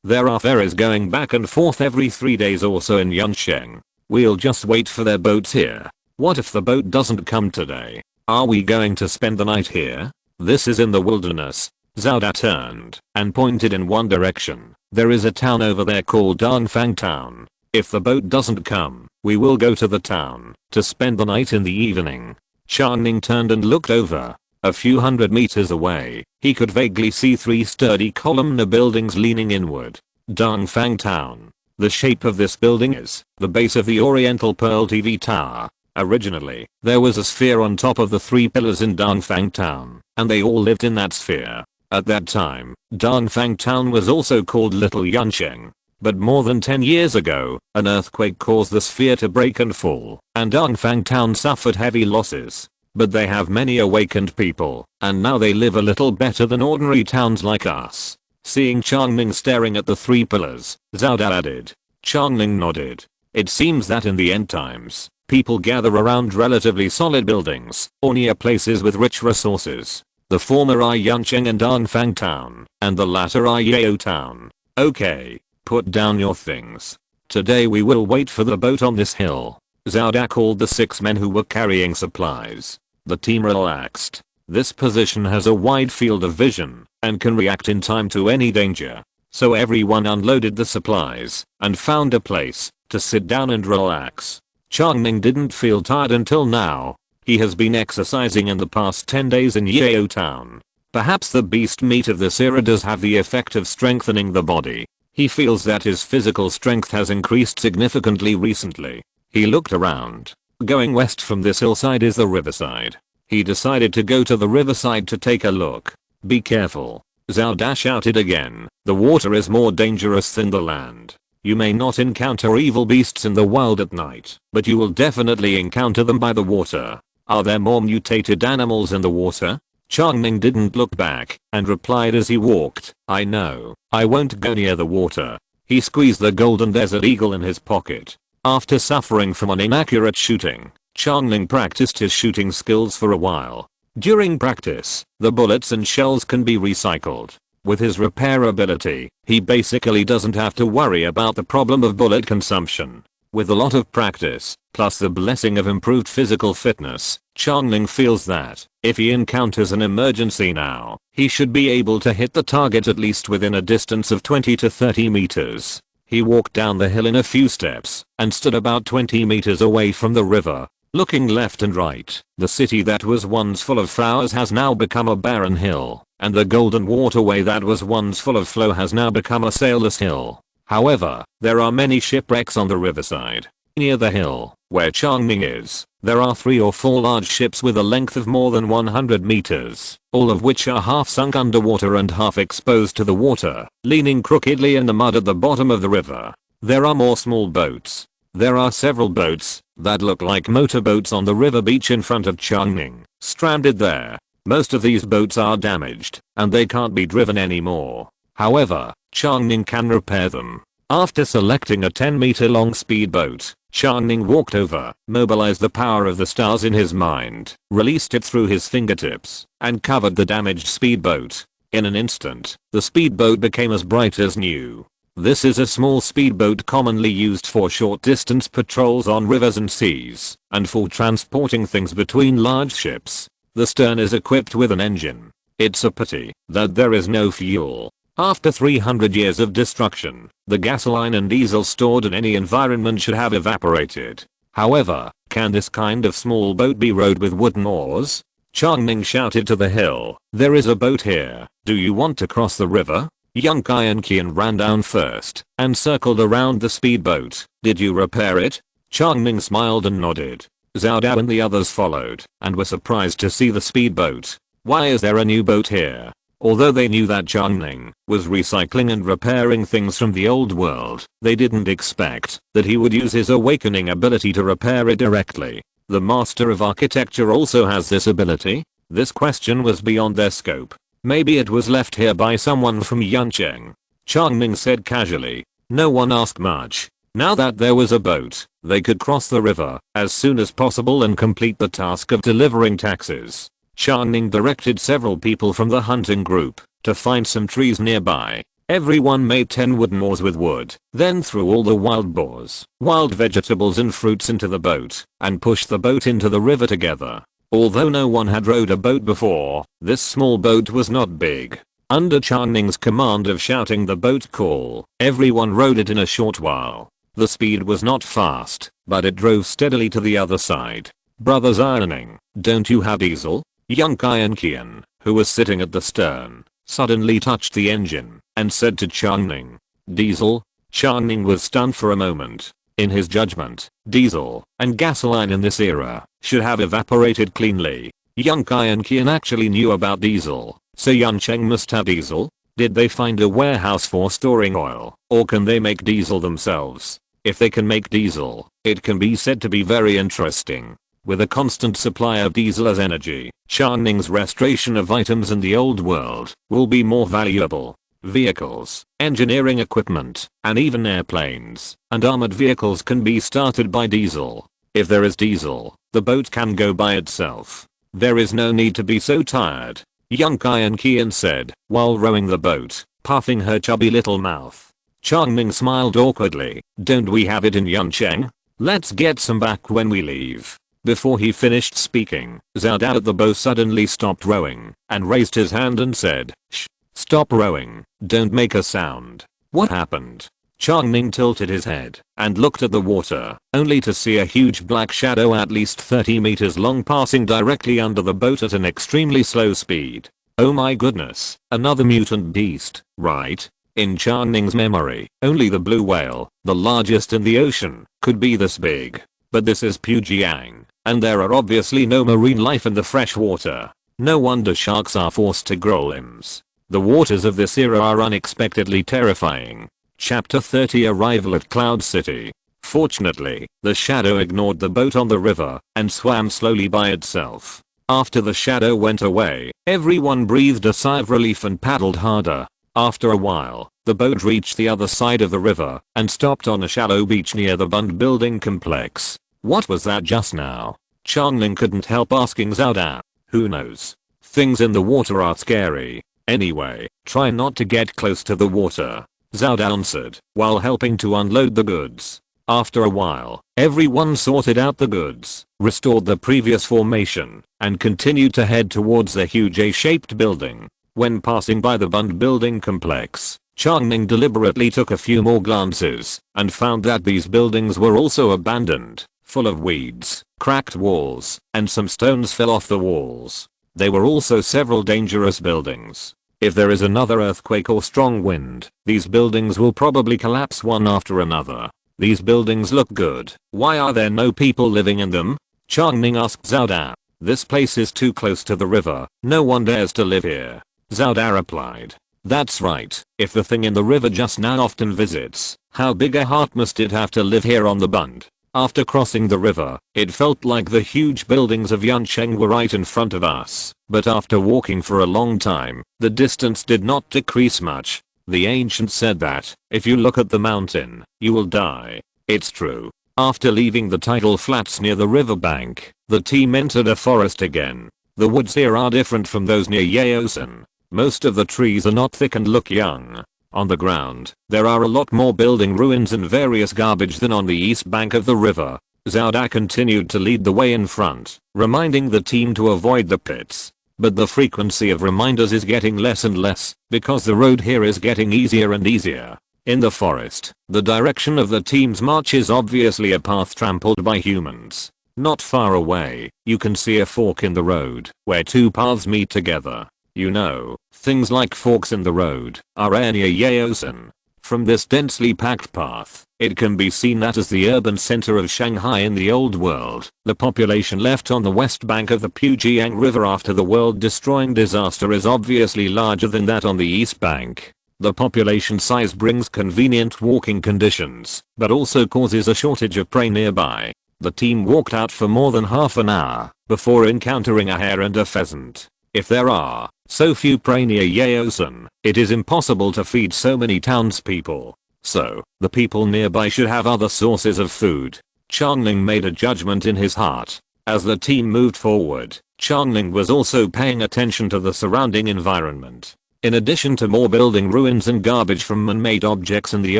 There are ferries going back and forth every 3 days or so in Yansheng. We'll just wait for their boats here. What if the boat doesn't come today? Are we going to spend the night here? This is in the wilderness. Xiao Da turned and pointed in one direction. There is a town over there called Dongfang Town. If the boat doesn't come, we will go to the town to spend the night in the evening. Chang Ning turned and looked over. A few hundred meters away, he could vaguely see 3 sturdy columnar buildings leaning inward. Dongfang Town. The shape of this building is the base of the Oriental Pearl TV Tower. Originally, there was a sphere on top of the 3 pillars in Dongfang Town, and they all lived in that sphere. At that time, Dongfang Town was also called Little Yansheng. But more than 10 years ago, an earthquake caused the sphere to break and fall, and Dongfang Town suffered heavy losses. But they have many awakened people, and now they live a little better than ordinary towns like us. Seeing Chang Ning staring at the 3 pillars, Xiao Da added. Chang Ning nodded. It seems that in the end times, people gather around relatively solid buildings, or near places with rich resources. The former are Yansheng and Dongfang Town, and the latter are Yao Town. Okay, put down your things. Today we will wait for the boat on this hill. Xiao Da called the 6 men who were carrying supplies. The team relaxed. This position has a wide field of vision and can react in time to any danger. So everyone unloaded the supplies and found a place to sit down and relax. Chang Ning didn't feel tired until now. He has been exercising in the past 10 days in Yao Town. Perhaps the beast meat of this era does have the effect of strengthening the body. He feels that his physical strength has increased significantly recently. He looked around. Going west from this hillside is the riverside. He decided to go to the riverside to take a look. Be careful. Xiao shouted again. The water is more dangerous than the land. You may not encounter evil beasts in the wild at night, but you will definitely encounter them by the water. Are there more mutated animals in the water? Chang Ning didn't look back and replied as he walked, I know, I won't go near the water. He squeezed the golden desert eagle in his pocket. After suffering from an inaccurate shooting, Chang Ning practiced his shooting skills for a while. During practice, the bullets and shells can be recycled. With his repair ability, he basically doesn't have to worry about the problem of bullet consumption. With a lot of practice, plus the blessing of improved physical fitness, Chang Ning feels that, if he encounters an emergency now, he should be able to hit the target at least within a distance of 20 to 30 meters. He walked down the hill in a few steps, and stood about 20 meters away from the river. Looking left and right, the city that was once full of flowers has now become a barren hill, and the golden waterway that was once full of flow has now become a sailless hill. However, there are many shipwrecks on the riverside. Near the hill, where Chang Ning is, there are 3 or 4 large ships with a length of more than 100 meters, all of which are half sunk underwater and half exposed to the water, leaning crookedly in the mud at the bottom of the river. There are more small boats. There are several boats that look like motorboats on the river beach in front of Chang Ning, stranded there. Most of these boats are damaged, and they can't be driven anymore. However, Chang Ning can repair them. After selecting a 10-meter long speedboat, Chang Ning walked over, mobilized the power of the stars in his mind, released it through his fingertips, and covered the damaged speedboat. In an instant, the speedboat became as bright as new. This is a small speedboat commonly used for short-distance patrols on rivers and seas, and for transporting things between large ships. The stern is equipped with an engine. It's a pity that there is no fuel. After 300 years of destruction, the gasoline and diesel stored in any environment should have evaporated. However, can this kind of small boat be rowed with wooden oars? Chang Ning shouted to the hill, there is a boat here. Do you want to cross the river? Young Kai and Qian ran down first and circled around the speedboat. Did you repair it? Chang Ning smiled and nodded. Xiao and the others followed and were surprised to see the speedboat. Why is there a new boat here? Although they knew that Chang Ning was recycling and repairing things from the old world, they didn't expect that he would use his awakening ability to repair it directly. The master of architecture also has this ability? This question was beyond their scope. Maybe it was left here by someone from Yancheng. Chang Ning said casually. No one asked much. Now that there was a boat, they could cross the river as soon as possible and complete the task of delivering taxes. Chang Ning directed several people from the hunting group to find some trees nearby. Everyone made 10 wooden oars with wood, then threw all the wild boars, wild vegetables and fruits into the boat, and pushed the boat into the river together. Although no one had rowed a boat before, this small boat was not big. Under Chang Ning's command of shouting the boat call, everyone rowed it in a short while. The speed was not fast, but it drove steadily to the other side. Brothers ironing, don't you have diesel? Young Kai and Qian, who was sitting at the stern, suddenly touched the engine and said to Chang Ning, diesel? Chang Ning was stunned for a moment. In his judgment, diesel and gasoline in this era should have evaporated cleanly. Young Kai and Qian actually knew about diesel, so Yancheng must have diesel? Did they find a warehouse for storing oil, or can they make diesel themselves? If they can make diesel, it can be said to be very interesting. With a constant supply of diesel as energy, Chang Ning's restoration of items in the old world will be more valuable. Vehicles, engineering equipment, and even airplanes and armored vehicles can be started by diesel. If there is diesel, the boat can go by itself. There is no need to be so tired, Young Kai and Qian said, while rowing the boat, puffing her chubby little mouth. Chang Ning smiled awkwardly. Don't we have it in Yancheng? Let's get some back when we leave. Before he finished speaking, Xiao at the bow suddenly stopped rowing and raised his hand and said, shh. Stop rowing, don't make a sound. What happened? Chang Ning tilted his head and looked at the water, only to see a huge black shadow at least 30 meters long passing directly under the boat at an extremely slow speed. Oh my goodness, another mutant beast, right? In Chang Ning's memory, only the blue whale, the largest in the ocean, could be this big. But this is Pujiang, and there are obviously no marine life in the fresh water. No wonder sharks are forced to grow limbs. The waters of this era are unexpectedly terrifying. Chapter 30 Arrival at Cloud City. Fortunately, the shadow ignored the boat on the river and swam slowly by itself. After the shadow went away, everyone breathed a sigh of relief and paddled harder. After a while, the boat reached the other side of the river and stopped on a shallow beach near the Bund building complex. What was that just now? Chang Ning couldn't help asking Xiao. Who knows? Things in the water are scary. Anyway, try not to get close to the water, Xiao answered while helping to unload the goods. After a while, everyone sorted out the goods, restored the previous formation, and continued to head towards the huge A-shaped building. When passing by the Bund building complex, Chang Ning deliberately took a few more glances and found that these buildings were also abandoned, full of weeds, cracked walls, and some stones fell off the walls. There were also several dangerous buildings. If there is another earthquake or strong wind, these buildings will probably collapse one after another. These buildings look good. Why are there no people living in them? Chang Ning asked Xiao. This place is too close to the river. No one dares to live here, Xiao replied. That's right. If the thing in the river just now often visits, how big a heart must it have to live here on the Bund? After crossing the river, it felt like the huge buildings of Yancheng were right in front of us. But after walking for a long time, the distance did not decrease much. The ancient said that, if you look at the mountain, you will die. It's true. After leaving the tidal flats near the riverbank, the team entered a forest again. The woods here are different from those near Yaosan. Most of the trees are not thick and look young. On the ground, there are a lot more building ruins and various garbage than on the east bank of the river. Xiao continued to lead the way in front, reminding the team to avoid the pits. But the frequency of reminders is getting less and less, because the road here is getting easier and easier. In the forest, the direction of the team's march is obviously a path trampled by humans. Not far away, you can see a fork in the road, where two paths meet together. You know, things like forks in the road are rare near Yaosan. From this densely packed path, it can be seen that as the urban center of Shanghai in the old world, the population left on the west bank of the Pujiang River after the world-destroying disaster is obviously larger than that on the east bank. The population size brings convenient walking conditions, but also causes a shortage of prey nearby. The team walked out for more than half an hour before encountering a hare and a pheasant. If there are so few prey near Yaosan, it is impossible to feed so many townspeople. So, the people nearby should have other sources of food. Chang Ning made a judgment in his heart. As the team moved forward, Chang Ning was also paying attention to the surrounding environment. In addition to more building ruins and garbage from man-made objects in the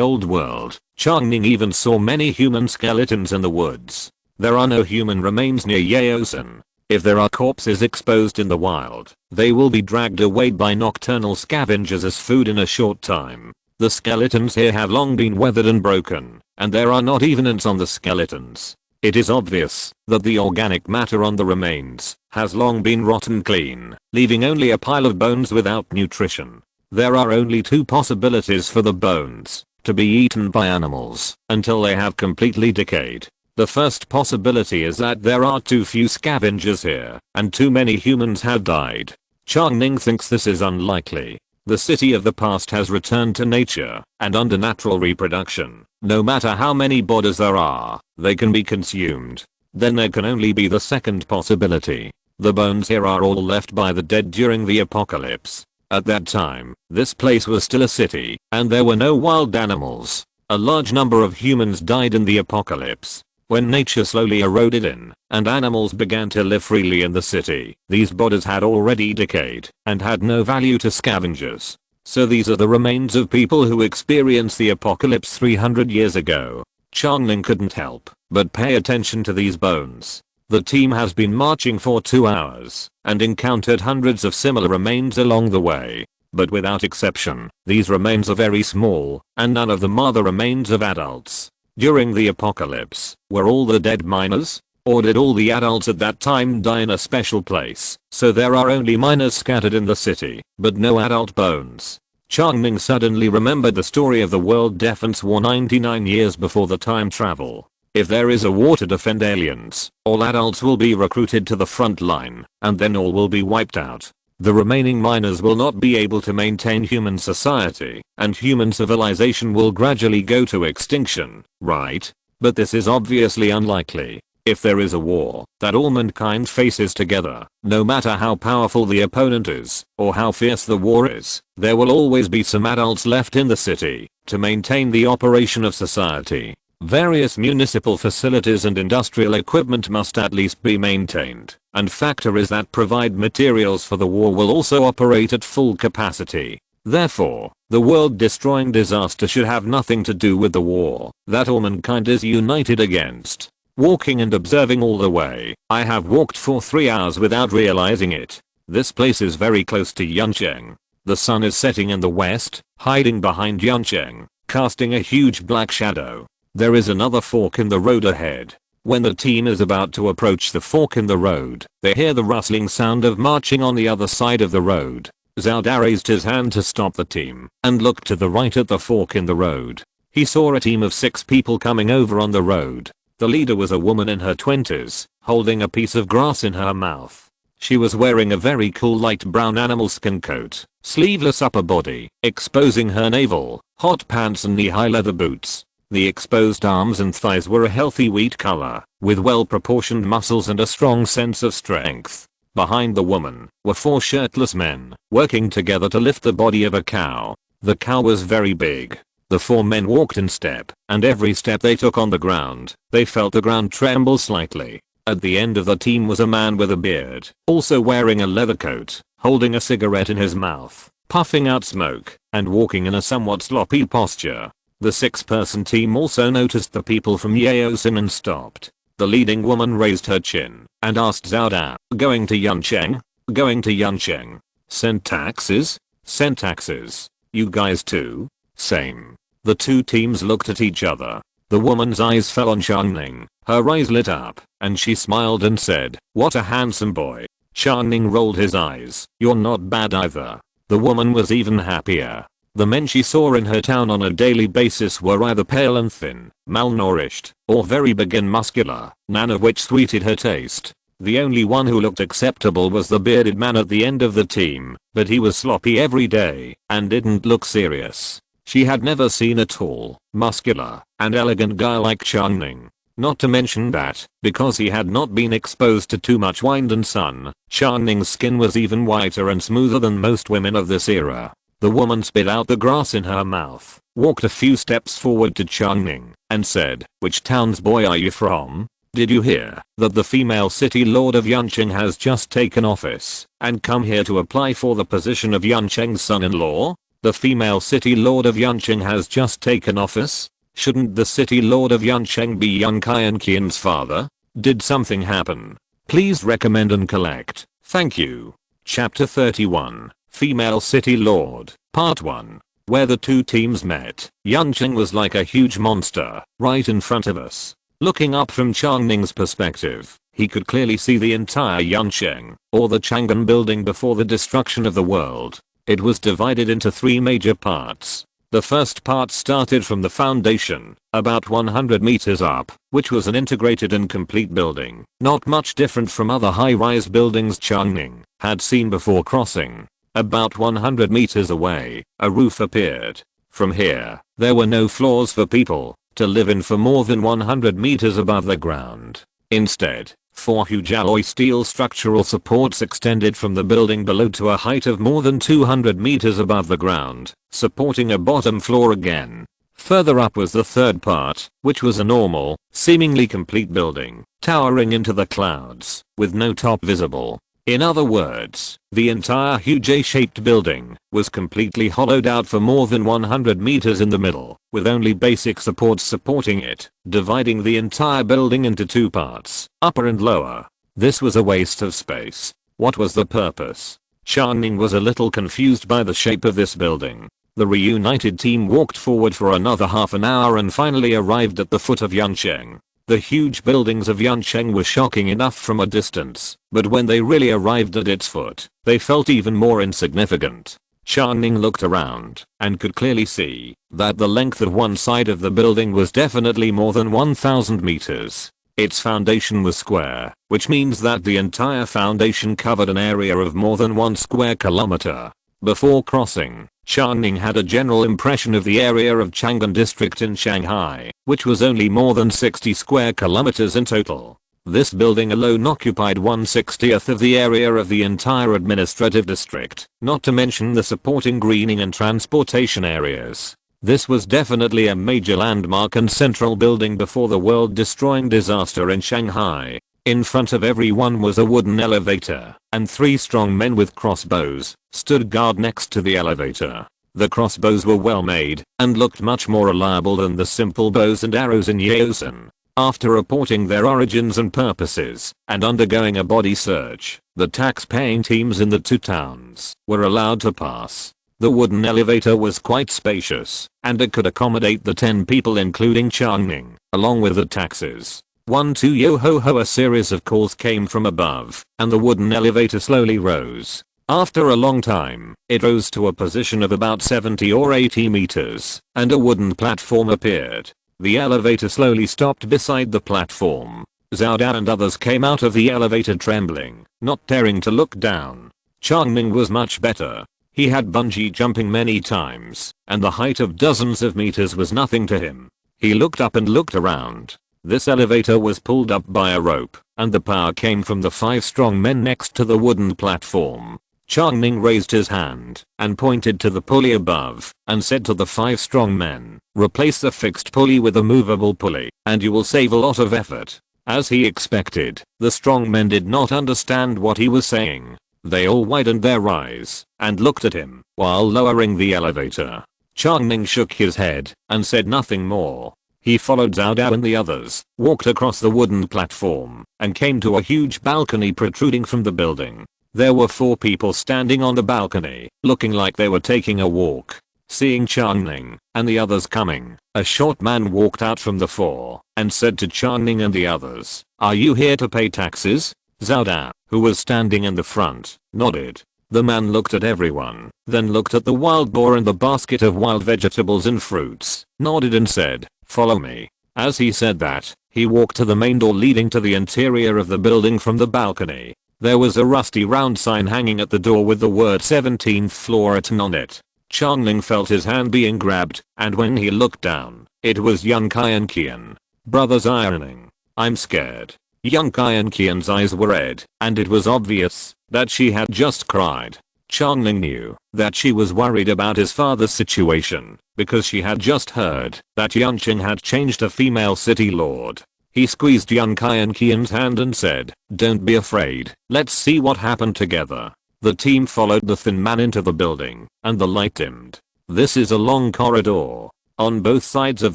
old world, Chang Ning even saw many human skeletons in the woods. There are no human remains near Yaosan. If there are corpses exposed in the wild, they will be dragged away by nocturnal scavengers as food in a short time. The skeletons here have long been weathered and broken, and there are not even ants on the skeletons. It is obvious that the organic matter on the remains has long been rotten clean, leaving only a pile of bones without nutrition. There are only two possibilities for the bones: to be eaten by animals until they have completely decayed. The first possibility is that there are too few scavengers here, and too many humans have died. Chang Ning thinks this is unlikely. The city of the past has returned to nature, and under natural reproduction, no matter how many bodies there are, they can be consumed. Then there can only be the second possibility. The bones here are all left by the dead during the apocalypse. At that time, this place was still a city, and there were no wild animals. A large number of humans died in the apocalypse. When nature slowly eroded in, and animals began to live freely in the city, these bodies had already decayed, and had no value to scavengers. So these are the remains of people who experienced the apocalypse 300 years ago. Chang Ning couldn't help but pay attention to these bones. The team has been marching for 2 hours, and encountered hundreds of similar remains along the way. But without exception, these remains are very small, and none of them are the remains of adults. During the apocalypse, were all the dead minors? Or did all the adults at that time die in a special place, so there are only minors scattered in the city, but no adult bones? Chang Ning suddenly remembered the story of the World Defense War 99 years before the time travel. If there is a war to defend aliens, all adults will be recruited to the front line, and then all will be wiped out. The remaining miners will not be able to maintain human society, and human civilization will gradually go to extinction, right? But this is obviously unlikely. If there is a war that all mankind faces together, no matter how powerful the opponent is, or how fierce the war is, there will always be some adults left in the city to maintain the operation of society. Various municipal facilities and industrial equipment must at least be maintained, and factories that provide materials for the war will also operate at full capacity. Therefore, the world-destroying disaster should have nothing to do with the war that all mankind is united against. Walking and observing all the way, I have walked for 3 hours without realizing it. This place is very close to Yancheng. The sun is setting in the west, hiding behind Yancheng, casting a huge black shadow. There is another fork in the road ahead. When the team is about to approach the fork in the road, they hear the rustling sound of marching on the other side of the road. Xiao raised his hand to stop the team and looked to the right at the fork in the road. He saw a team of 6 people coming over on the road. The leader was a woman in her 20s, holding a piece of grass in her mouth. She was wearing a very cool light brown animal skin coat, sleeveless upper body, exposing her navel, hot pants and knee-high leather boots. The exposed arms and thighs were a healthy wheat color, with well-proportioned muscles and a strong sense of strength. Behind the woman were 4 shirtless men, working together to lift the body of a cow. The cow was very big. The 4 men walked in step, and every step they took on the ground, they felt the ground tremble slightly. At the end of the team was a man with a beard, also wearing a leather coat, holding a cigarette in his mouth, puffing out smoke, and walking in a somewhat sloppy posture. The 6-person team also noticed the people from Yaosin and stopped. The leading woman raised her chin and asked Xiao, "Going to Yancheng? Going to Yancheng? Syntaxes? Syntaxes. You guys too?" "Same." The 2 teams looked at each other. The woman's eyes fell on Chang Ning. Her eyes lit up, and she smiled and said, "What a handsome boy." Chang Ning rolled his eyes. "You're not bad either." The woman was even happier. The men she saw in her town on a daily basis were either pale and thin, malnourished, or very big and muscular, none of which sweetened her taste. The only one who looked acceptable was the bearded man at the end of the team, but he was sloppy every day and didn't look serious. She had never seen a tall, muscular, and elegant guy like Chang Ning. Not to mention that, because he had not been exposed to too much wind and sun, Chang Ning's skin was even whiter and smoother than most women of this era. The woman spit out the grass in her mouth, walked a few steps forward to Chang Ning, and said, "Which town's boy are you from? Did you hear that the female city lord of Yancheng has just taken office and come here to apply for the position of Yancheng's son-in-law? The female city lord of Yancheng has just taken office? Shouldn't the city lord of Yancheng be Yan Qianqian's father? Did something happen? Please recommend and collect. Thank you." Chapter 31. Female City Lord, Part 1. Where the 2 teams met, Yancheng was like a huge monster, right in front of us. Looking up from Chang Ning's perspective, he could clearly see the entire Yancheng, or the Chang'an building before the destruction of the world. It was divided into 3 major parts. The first part started from the foundation, about 100 meters up, which was an integrated and complete building, not much different from other high-rise buildings Chang Ning had seen before crossing. About 100 meters away, a roof appeared. From here, there were no floors for people to live in for more than 100 meters above the ground. Instead, 4 huge alloy steel structural supports extended from the building below to a height of more than 200 meters above the ground, supporting a bottom floor again. Further up was the third part, which was a normal, seemingly complete building, towering into the clouds, with no top visible. In other words, the entire huge A-shaped building was completely hollowed out for more than 100 meters in the middle, with only basic supports supporting it, dividing the entire building into 2 parts, upper and lower. This was a waste of space. What was the purpose? Chang Ning was a little confused by the shape of this building. The reunited team walked forward for another half an hour and finally arrived at the foot of Yancheng. The huge buildings of Yancheng were shocking enough from a distance, but when they really arrived at its foot, they felt even more insignificant. Chang Ning looked around and could clearly see that the length of one side of the building was definitely more than 1,000 meters. Its foundation was square, which means that the entire foundation covered an area of more than 1 square kilometer. Before crossing, Chang Ning had a general impression of the area of Chang'an district in Shanghai, which was only more than 60 square kilometers in total. This building alone occupied 1/60th of the area of the entire administrative district, not to mention the supporting greening and transportation areas. This was definitely a major landmark and central building before the world-destroying disaster in Shanghai. In front of everyone was a wooden elevator, and 3 strong men with crossbows stood guard next to the elevator. The crossbows were well made and looked much more reliable than the simple bows and arrows in Yaosan. After reporting their origins and purposes and undergoing a body search, the tax-paying teams in the 2 towns were allowed to pass. The wooden elevator was quite spacious, and it could accommodate the 10 people including Chang Ning, along with the taxis. 1 2 yo ho ho, a series of calls came from above, and the wooden elevator slowly rose. After a long time, it rose to a position of about 70 or 80 meters, and a wooden platform appeared. The elevator slowly stopped beside the platform. Xiao and others came out of the elevator trembling, not daring to look down. Chang Ning was much better. He had bungee jumping many times, and the height of dozens of meters was nothing to him. He looked up and looked around. This elevator was pulled up by a rope, and the power came from the 5 strong men next to the wooden platform. Chang Ning raised his hand and pointed to the pulley above and said to the 5 strong men, "Replace the fixed pulley with a movable pulley, and you will save a lot of effort." As he expected, the strong men did not understand what he was saying. They all widened their eyes and looked at him while lowering the elevator. Chang Ning shook his head and said nothing more. He followed Xiao and the others, walked across the wooden platform, and came to a huge balcony protruding from the building. There were 4 people standing on the balcony, looking like they were taking a walk. Seeing Chang Ning and the others coming, a short man walked out from the 4 and said to Chang Ning and the others, "Are you here to pay taxes?" Xiao, who was standing in the front, nodded. The man looked at everyone, then looked at the wild boar and the basket of wild vegetables and fruits, nodded and said, "Follow me." As he said that, he walked to the main door leading to the interior of the building from the balcony. There was a rusty round sign hanging at the door with the word 17th floor written on it. Chang Ning felt his hand being grabbed, and when he looked down, it was Yun Kai and Qian. Brothers ironing. "I'm scared." Yun Kai and Qian's eyes were red, and it was obvious that she had just cried. Chang Ning knew that she was worried about his father's situation, because she had just heard that Yunqing had changed to female city lord. He squeezed Yun Kai and Qian's hand and said, "Don't be afraid, let's see what happened together." The team followed the thin man into the building, and the light dimmed. This is a long corridor. On both sides of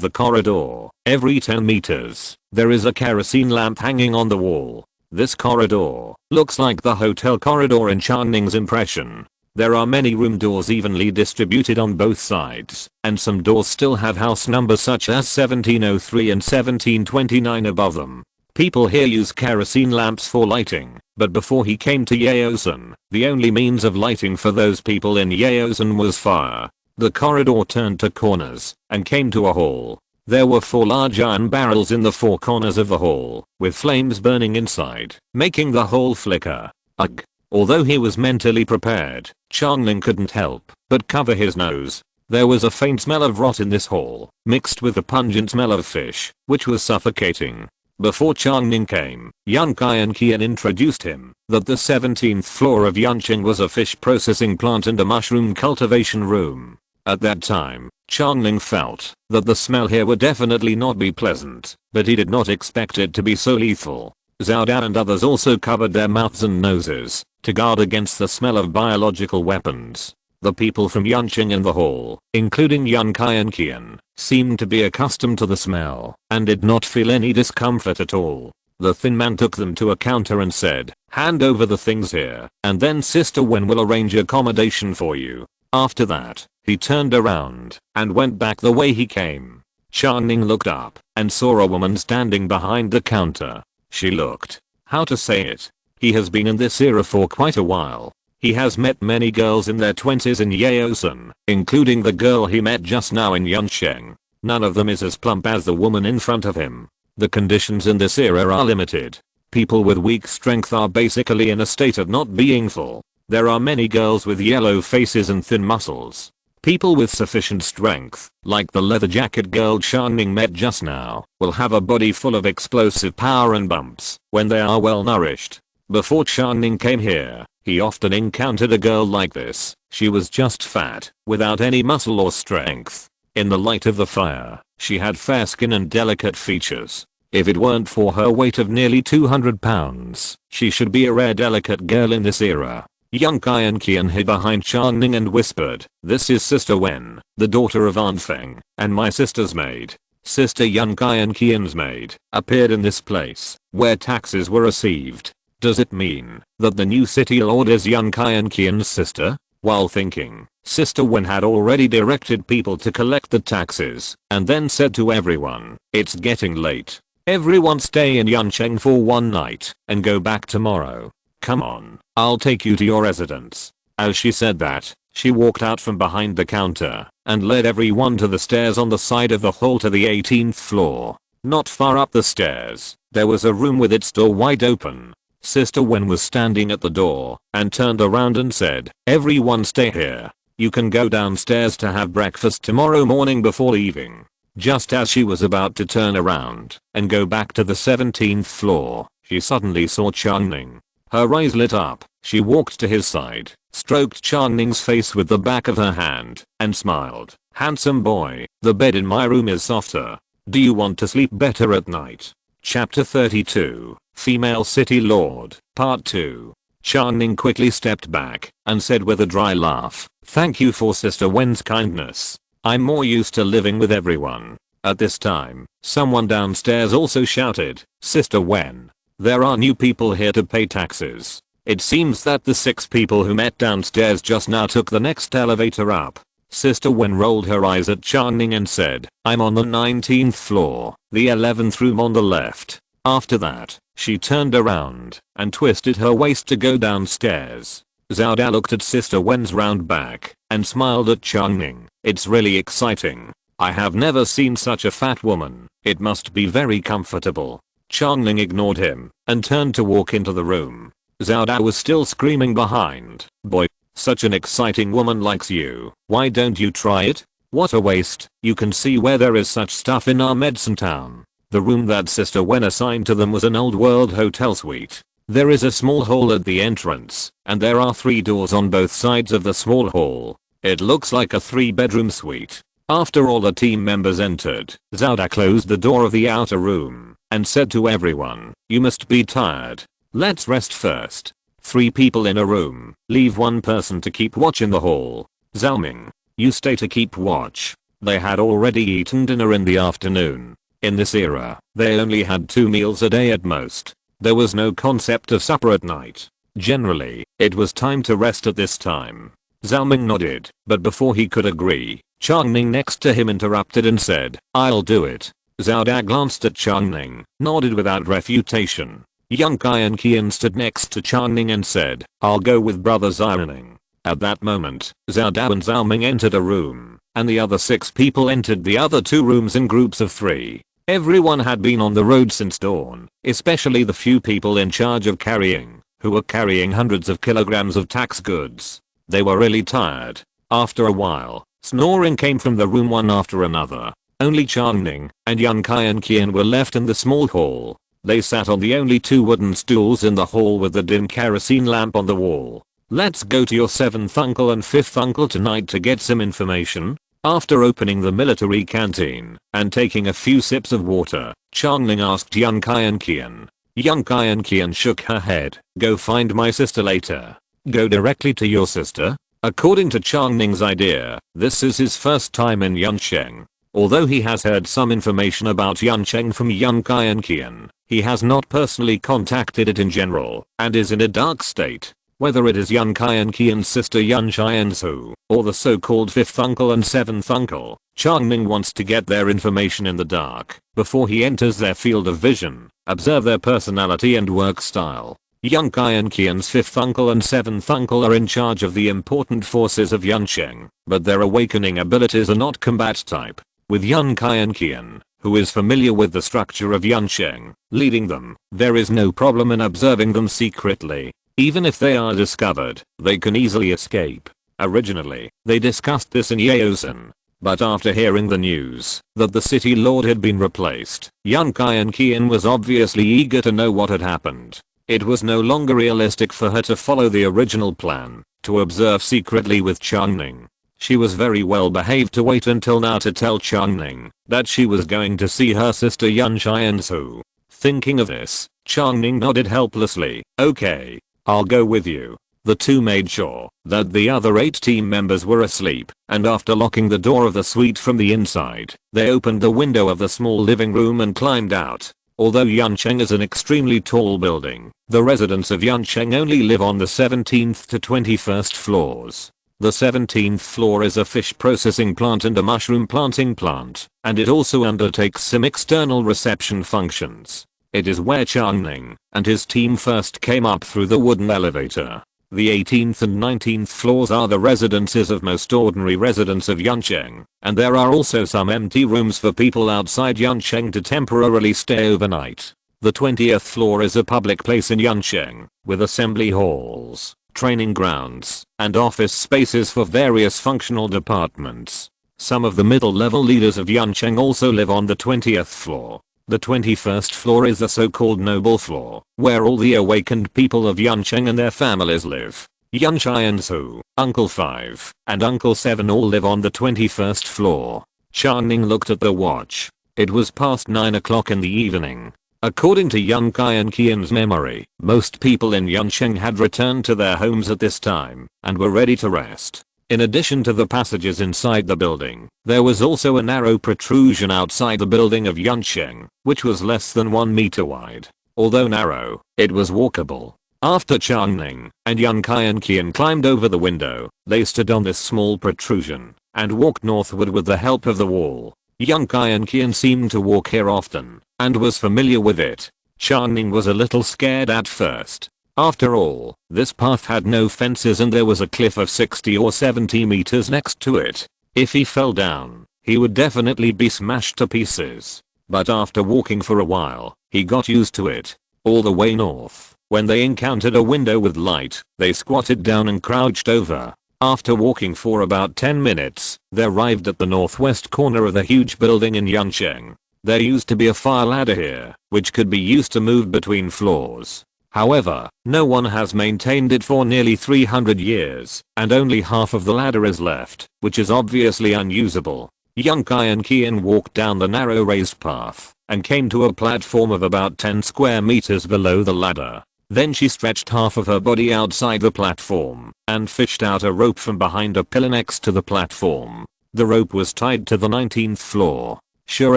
the corridor, every 10 meters, there is a kerosene lamp hanging on the wall. This corridor looks like the hotel corridor in Chang Ning's impression. There are many room doors evenly distributed on both sides, and some doors still have house numbers such as 1703 and 1729 above them. People here use kerosene lamps for lighting, but before he came to Yaosan, the only means of lighting for those people in Yaosan was fire. The corridor turned to corners and came to a hall. There were 4 large iron barrels in the 4 corners of the hall, with flames burning inside, making the hall flicker. Ugh. Although he was mentally prepared, Chang Ning couldn't help but cover his nose. There was a faint smell of rot in this hall, mixed with the pungent smell of fish, which was suffocating. Before Chang Ning came, Yun Kai and Qian introduced him that the 17th floor of Yunqing was a fish processing plant and a mushroom cultivation room. At that time, Chang Ning felt that the smell here would definitely not be pleasant, but he did not expect it to be so lethal. Xiao and others also covered their mouths and noses to guard against the smell of biological weapons. The people from Yunqing in the hall, including Yun Kai and Qian, seemed to be accustomed to the smell and did not feel any discomfort at all. The thin man took them to a counter and said, "Hand over the things here, and then Sister Wen will arrange accommodation for you." After that, he turned around and went back the way he came. Chang Ning looked up and saw a woman standing behind the counter. She looked, how to say it? He has been in this era for quite a while. He has met many girls in their 20s in Yaosan, including the girl he met just now in Yunqing. None of them is as plump as the woman in front of him. The conditions in this era are limited. People with weak strength are basically in a state of not being full. There are many girls with yellow faces and thin muscles. People with sufficient strength, like the leather jacket girl Chang Ning met just now, will have a body full of explosive power and bumps when they are well nourished. Before Chang Ning came here, he often encountered a girl like this. She was just fat, without any muscle or strength. In the light of the fire, she had fair skin and delicate features. If it weren't for her weight of nearly 200 pounds, she should be a rare delicate girl in this era. Young Kai and Qian hid behind Chang Ning and whispered, "This is Sister Wen, the daughter of Aunt Feng, and my sister's maid." Sister Yun Kai and Qian's maid appeared in this place, where taxes were received. Does it mean that the new city lord is Yun Kai and Qian's sister? While thinking, Sister Wen had already directed people to collect the taxes, and then said to everyone, "It's getting late. Everyone stay in Yuncheng for one night, and go back tomorrow. Come on, I'll take you to your residence." As she said that, she walked out from behind the counter, and led everyone to the stairs on the side of the hall to the 18th floor. Not far up the stairs, there was a room with its door wide open. Sister Wen was standing at the door, and turned around and said, "Everyone stay here. You can go downstairs to have breakfast tomorrow morning before leaving." Just as she was about to turn around and go back to the 17th floor, she suddenly saw Chang Ning. Her eyes lit up. She walked to his side, stroked Chang Ning's face with the back of her hand, and smiled. "Handsome boy, the bed in my room is softer. Do you want to sleep better at night?" Chapter 32, Female City Lord, Part 2. Chang Ning quickly stepped back and said with a dry laugh, "Thank you for Sister Wen's kindness. I'm more used to living with everyone." At this time, someone downstairs also shouted, "Sister Wen, there are new people here to pay taxes." It seems that the 6 people who met downstairs just now took the next elevator up. Sister Wen rolled her eyes at Chang Ning and said, "I'm on the 19th floor, the 11th room on the left." After that, she turned around and twisted her waist to go downstairs. Xiao Da looked at Sister Wen's round back and smiled at Chang Ning. "It's really exciting. I have never seen such a fat woman. It must be very comfortable." Chang Ning ignored him and turned to walk into the room. Xiao Da was still screaming behind. "Boy, such an exciting woman likes you. Why don't you try it? What a waste. You can see where there is such stuff in our medicine town." The room that Sister Wen assigned to them was an old world hotel suite. There is a small hall at the entrance, and there are 3 doors on both sides of the small hall. It looks like a 3-bedroom suite. After all the team members entered, Xiao Da closed the door of the outer room and said to everyone, "You must be tired. Let's rest first. 3 people in a room. Leave 1 person to keep watch in the hall. Xiao Ming, you stay to keep watch." They had already eaten dinner in the afternoon. In this era, they only had 2 meals a day at most. There was no concept of supper at night. Generally, it was time to rest at this time. Xiao Ming nodded, but before he could agree, Chang Ning next to him interrupted and said, "I'll do it." Xiao Da glanced at Chang Ning, nodded without refutation. Young Kai and Qian stood next to Chang Ning and said, "I'll go with brothers ironing." At that moment, Xiao Da and Xiao Ming entered a room, and the other 6 people entered the other 2 rooms in groups of 3. Everyone had been on the road since dawn, especially the few people in charge of carrying, who were carrying hundreds of kilograms of tax goods. They were really tired. After a while, snoring came from the room one after another. Only Chang Ning and Yun Kai and Qian were left in the small hall. They sat on the only 2 wooden stools in the hall with the dim kerosene lamp on the wall. "Let's go to your 7th uncle and 5th uncle tonight to get some information." After opening the military canteen and taking a few sips of water, Chang Ning asked Yun Kai and Qian. Yun Kai and Qian shook her head. "Go find my sister later." "Go directly to your sister?" According to Chang Ning's idea, this is his first time in Yuncheng. Although he has heard some information about Yuncheng from Yun Kai and Qian, he has not personally contacted it in general, and is in a dark state. Whether it is Yun Kai and Qian's sister Yun Xianzu, or the so-called 5th uncle and 7th uncle, Chang Ning wants to get their information in the dark, before he enters their field of vision, observe their personality and work style. Yun Kai and Qian's 5th uncle and 7th uncle are in charge of the important forces of Yuncheng, but their awakening abilities are not combat type. With Yun Kai and Qian, who is familiar with the structure of Yuncheng, leading them. There is no problem in observing them secretly. Even if they are discovered, they can easily escape. Originally, they discussed this in Yaosan. But after hearing the news that the city lord had been replaced, Yun Kai and Qian was obviously eager to know what had happened. It was no longer realistic for her to follow the original plan, to observe secretly with Chang Ning. She was very well behaved to wait until now to tell Chang Ning that she was going to see her sister Yun Xiansu. Thinking of this, Chang Ning nodded helplessly. Okay, I'll go with you. The two made sure that the other 8 team members were asleep, and after locking the door of the suite from the inside, they opened the window of the small living room and climbed out. Although Yuncheng is an extremely tall building, the residents of Yuncheng only live on the 17th to 21st floors. The 17th floor is a fish processing plant and a mushroom planting plant, and it also undertakes some external reception functions. It is where Chang Ning and his team first came up through the wooden elevator. The 18th and 19th floors are the residences of most ordinary residents of Yuncheng, and there are also some empty rooms for people outside Yuncheng to temporarily stay overnight. The 20th floor is a public place in Yuncheng, with assembly halls, training grounds, and office spaces for various functional departments. Some of the middle-level leaders of Yuncheng also live on the 20th floor. The 21st floor is the so-called noble floor, where all the awakened people of Yuncheng and their families live. Yun Xiansu, Uncle 5, and Uncle 7 all live on the 21st floor. Chang Ning looked at the watch. It was past 9 o'clock in the evening. According to Yun Kai and Qian's memory, most people in Yuncheng had returned to their homes at this time, and were ready to rest. In addition to the passages inside the building, there was also a narrow protrusion outside the building of Yuncheng, which was less than 1 meter wide. Although narrow, it was walkable. After Chang Ning and Yun Kai and Qian climbed over the window, they stood on this small protrusion and walked northward with the help of the wall. Yun Kai and Qian seemed to walk here often and was familiar with it. Chang Ning was a little scared at first. After all, this path had no fences and there was a cliff of 60 or 70 meters next to it. If he fell down, he would definitely be smashed to pieces. But after walking for a while, he got used to it. All the way north, when they encountered a window with light, they squatted down and crouched over. After walking for about 10 minutes, they arrived at the northwest corner of the huge building in Yuncheng. There used to be a fire ladder here, which could be used to move between floors. However, no one has maintained it for nearly 300 years, and only half of the ladder is left, which is obviously unusable. Yun Kai and Qian walked down the narrow raised path, and came to a platform of about 10 square meters below the ladder. Then she stretched half of her body outside the platform, and fished out a rope from behind a pillar next to the platform. The rope was tied to the 19th floor. Sure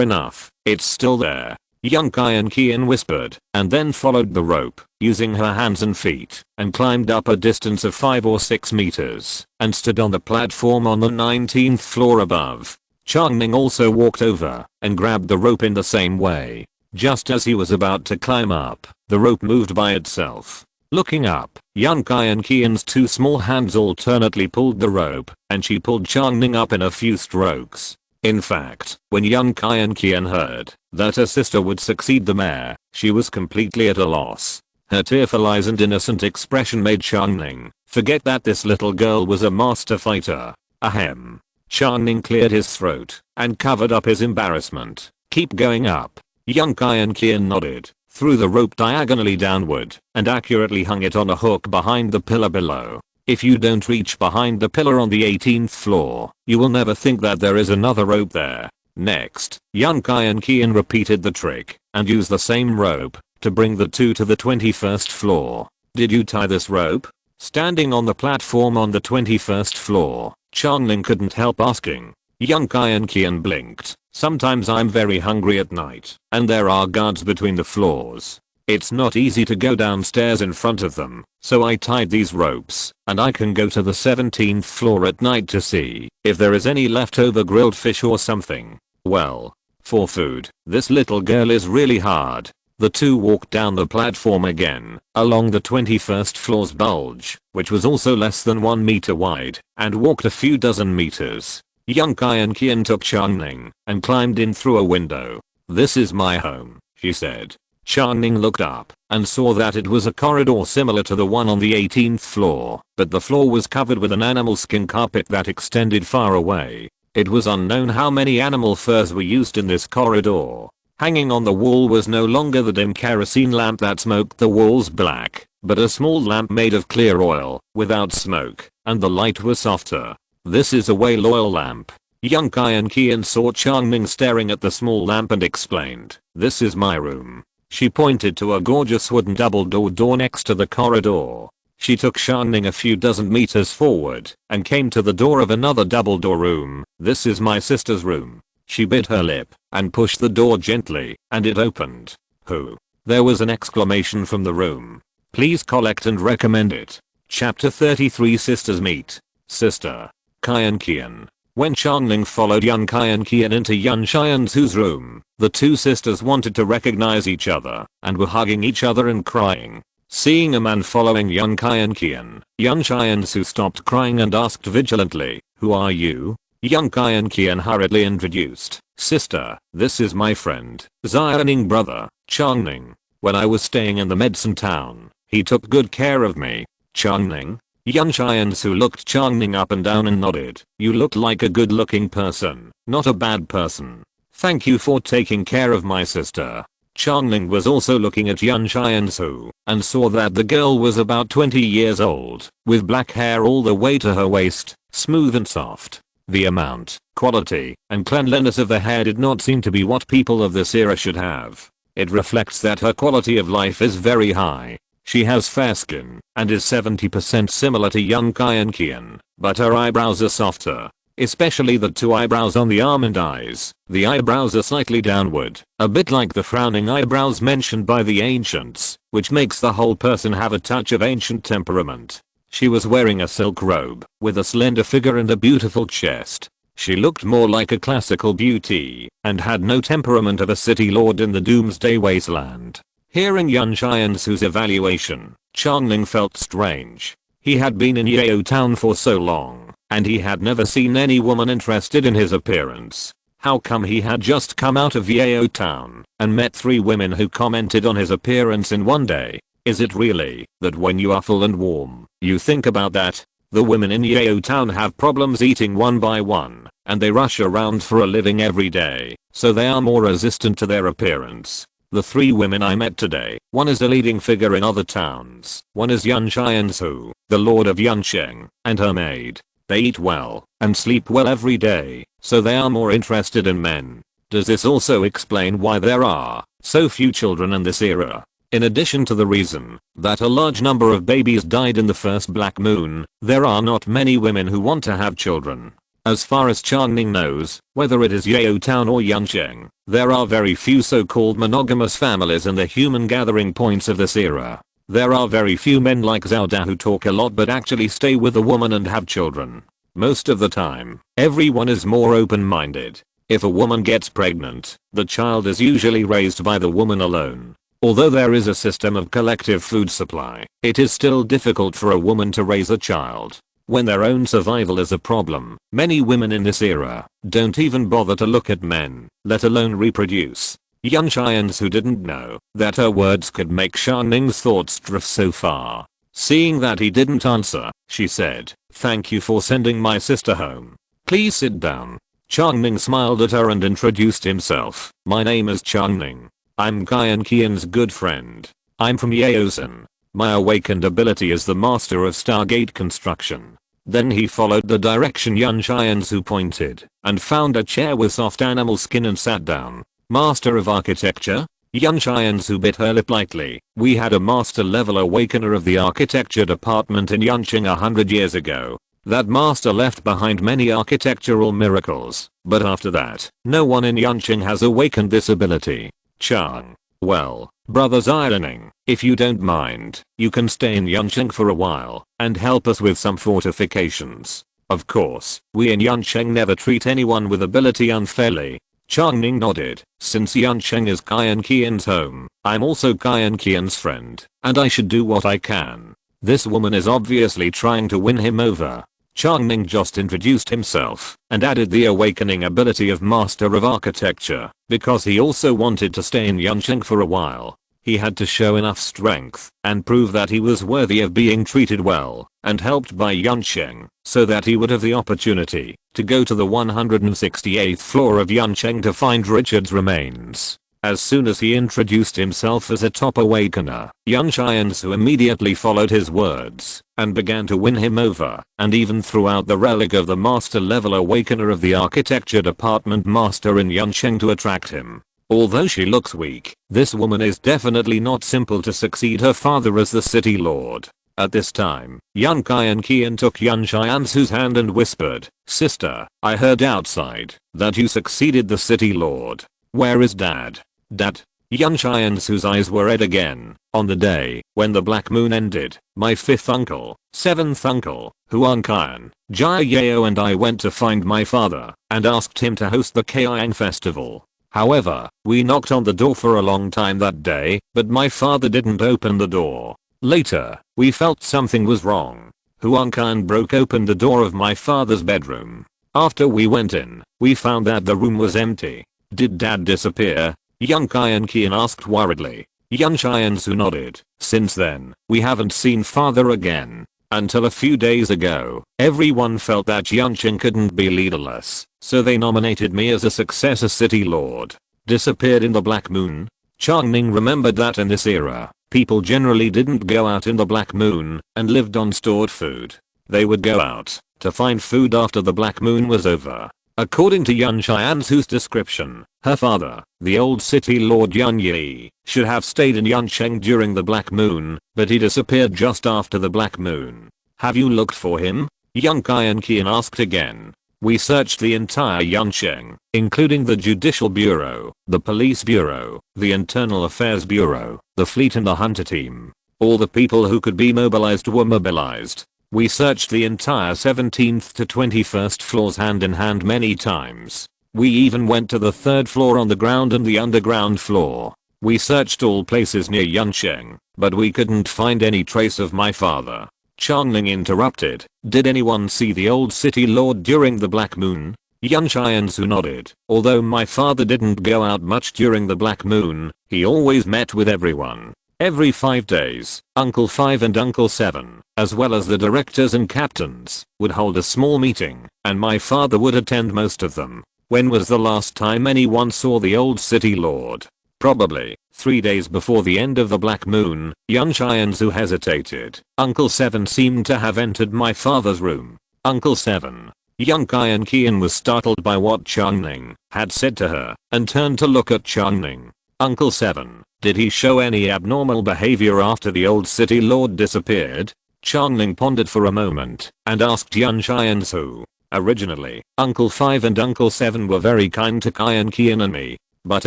enough, it's still there. Yun Kai and Qian whispered, and then followed the rope, using her hands and feet, and climbed up a distance of 5 or 6 meters, and stood on the platform on the 19th floor above. Chang Ning also walked over, and grabbed the rope in the same way. Just as he was about to climb up, the rope moved by itself. Looking up, Yun Kai and Qian's 2 small hands alternately pulled the rope, and she pulled Chang Ning up in a few strokes. In fact, when Yun Kai and Qian heard that her sister would succeed the mayor, she was completely at a loss. Her tearful eyes and innocent expression made Chang Ning forget that this little girl was a master fighter. Ahem. Chang Ning cleared his throat and covered up his embarrassment. Keep going up. Yun Kai and Qian nodded, threw the rope diagonally downward, and accurately hung it on a hook behind the pillar below. If you don't reach behind the pillar on the 18th floor, you will never think that there is another rope there. Next, Yun Kai and Qian repeated the trick, and used the same rope to bring the 2 to the 21st floor. Did you tie this rope? Standing on the platform on the 21st floor, Chang Ning couldn't help asking. Yun Kai and Qian blinked. Sometimes I'm very hungry at night, and there are guards between the floors. It's not easy to go downstairs in front of them, so I tied these ropes, and I can go to the 17th floor at night to see if there is any leftover grilled fish or something. Well, for food, this little girl is really hard. The two walked down the platform again, along the 21st floor's bulge, which was also less than 1 meter wide, and walked a few dozen meters. Yun Kai and Qian took Chang Ning and climbed in through a window. "This is my home," she said. Chang Ning looked up and saw that it was a corridor similar to the one on the 18th floor, but the floor was covered with an animal skin carpet that extended far away. It was unknown how many animal furs were used in this corridor. Hanging on the wall was no longer the dim kerosene lamp that smoked the walls black, but a small lamp made of clear oil, without smoke, and the light was softer. "This is a whale oil lamp." Young Kian saw Chang Ning staring at the small lamp and explained, "This is my room." She pointed to a gorgeous wooden double-door door next to the corridor. She took Chang Ning a few dozen meters forward and came to the door of another double-door room. "This is my sister's room." She bit her lip and pushed the door gently, and it opened. "Who?" There was an exclamation from the room. "Please collect and recommend it." Chapter 33 Sisters Meet. Sister. Kian. When Chang Ning followed young Kian into Yun Xianzu's room, the two sisters wanted to recognize each other and were hugging each other and crying. Seeing a man following young Kian, Yun Xianzu stopped crying and asked vigilantly, "Who are you?" Young Kian hurriedly introduced, "Sister, this is my friend, Xiao brother, Chang Ning. When I was staying in the medicine town, he took good care of me." Chang Ning? Yun Xianzu looked Chang Ning up and down and nodded. "You look like a good looking person, not a bad person. Thank you for taking care of my sister." Chang Ning was also looking at Yun Xianzu and saw that the girl was about 20 years old, with black hair all the way to her waist, smooth and soft. The amount, quality, and cleanliness of the hair did not seem to be what people of this era should have. It reflects that her quality of life is very high. She has fair skin and is 70% similar to young Kian, but her eyebrows are softer, especially the two eyebrows on the almond eyes. The eyebrows are slightly downward, a bit like the frowning eyebrows mentioned by the ancients, which makes the whole person have a touch of ancient temperament. She was wearing a silk robe with a slender figure and a beautiful chest. She looked more like a classical beauty and had no temperament of a city lord in the doomsday wasteland. Hearing Yun Xianzu's evaluation, Chang Ning felt strange. He had been in Yao town for so long, and he had never seen any woman interested in his appearance. How come he had just come out of Yao town and met 3 women who commented on his appearance in one day? Is it really that when you are full and warm, you think about that? The women in Yao town have problems eating one by one, and they rush around for a living every day, so they are more resistant to their appearance. The 3 women I met today, one is a leading figure in other towns, one is Yun Xianzu, the lord of Yuncheng, and her maid. They eat well and sleep well every day, so they are more interested in men. Does this also explain why there are so few children in this era? In addition to the reason that a large number of babies died in the first Black Moon, there are not many women who want to have children. As far as Chang Ning knows, whether it is Yao Town or Yuncheng, there are very few so-called monogamous families in the human gathering points of this era. There are very few men like Xiao Da who talk a lot but actually stay with a woman and have children. Most of the time, everyone is more open-minded. If a woman gets pregnant, the child is usually raised by the woman alone. Although there is a system of collective food supply, it is still difficult for a woman to raise a child. When their own survival is a problem, many women in this era don't even bother to look at men, let alone reproduce. Yun Xianzu didn't know that her words could make Chang Ning's thoughts drift so far. Seeing that he didn't answer, she said, "Thank you for sending my sister home. Please sit down." Chang Ning smiled at her and introduced himself. "My name is Chang Ning. I'm Kian's good friend. I'm from Yaozen. My awakened ability is the master of Stargate construction." Then he followed the direction Yun Xianzu pointed and found a chair with soft animal skin and sat down. "Master of architecture?" Yun Xianzu bit her lip lightly. "We had a master level awakener of the architecture department in Yuncheng 100 years ago. That master left behind many architectural miracles, but after that, no one in Yuncheng has awakened this ability." Chang. "Well, brother Xiao, if you don't mind, you can stay in Yuncheng for a while and help us with some fortifications. Of course, we in Yuncheng never treat anyone with ability unfairly." Chang Ning nodded. "Since Yuncheng is Kian's home, I'm also Kian's friend, and I should do what I can." This woman is obviously trying to win him over. Chang Ning just introduced himself and added the awakening ability of Master of Architecture because he also wanted to stay in Yancheng for a while. He had to show enough strength and prove that he was worthy of being treated well and helped by Yancheng so that he would have the opportunity to go to the 168th floor of Yancheng to find Richard's remains. As soon as he introduced himself as a top awakener, Yanxiansu immediately followed his words and began to win him over and even threw out the relic of the master level awakener of the architecture department master in Yancheng to attract him. Although she looks weak, this woman is definitely not simple to succeed her father as the city lord. At this time, Yan Qian took Yan Xiansu's hand and whispered, "Sister, I heard outside that you succeeded the city lord. Where is dad?" Dad? Yan Xiansu's eyes were red again. On the day when the black moon ended, my 5th uncle, 7th uncle, Huan Qian, Jia Yao and I went to find my father and asked him to host the Qiang festival. However, we knocked on the door for a long time that day, but my father didn't open the door. Later, we felt something was wrong. Huan Qian broke open the door of my father's bedroom. After we went in, we found that the room was empty. Did dad disappear? Yan Qian asked worriedly. Yan Xiansu nodded. Since then, we haven't seen father again. Until a few days ago, everyone felt that Yancheng couldn't be leaderless, so they nominated me as a successor city lord. Disappeared in the black moon? Chang Ning remembered that in this era, people generally didn't go out in the black moon and lived on stored food. They would go out to find food after the black moon was over. According to Yan Xiansu's description, her father, the old city lord Yan Yi, should have stayed in Yancheng during the black moon, but he disappeared just after the black moon. Have you looked for him? Yan Qian asked again. We searched the entire Yancheng, including the Judicial Bureau, the Police Bureau, the Internal Affairs Bureau, the fleet and the hunter team. All the people who could be mobilized were mobilized. We searched the entire 17th to 21st floors hand in hand many times. We even went to the 3rd floor on the ground and the underground floor. We searched all places near Yancheng, but we couldn't find any trace of my father. Chang Ning interrupted. Did anyone see the old city lord during the black moon? Yan Xiansu nodded. Although my father didn't go out much during the black moon, he always met with everyone. Every 5 days, Uncle 5 and Uncle 7, as well as the directors and captains, would hold a small meeting, and my father would attend most of them. When was the last time anyone saw the old city lord? Probably 3 days before the end of the black moon. Yan Xiansu hesitated. Uncle 7 seemed to have entered my father's room. Uncle 7. Yan Qian was startled by what Chang Ning had said to her and turned to look at Chang Ning. Uncle 7. Did he show any abnormal behavior after the old city lord disappeared? Chang Ning pondered for a moment and asked Yan Xiansu. Originally, Uncle 5 and Uncle 7 were very kind to Qian and me. But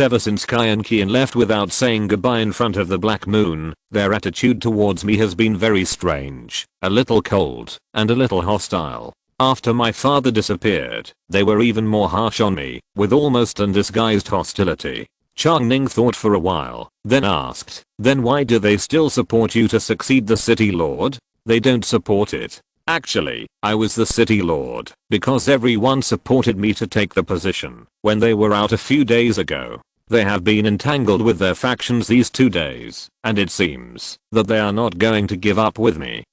ever since Qian left without saying goodbye in front of the black moon, their attitude towards me has been very strange, a little cold, and a little hostile. After my father disappeared, they were even more harsh on me, with almost undisguised hostility. Chang Ning thought for a while, then asked, then why do they still support you to succeed the city lord? They don't support it. Actually, I was the city lord because everyone supported me to take the position when they were out a few days ago. They have been entangled with their factions these 2 days, and it seems that they are not going to give up with me.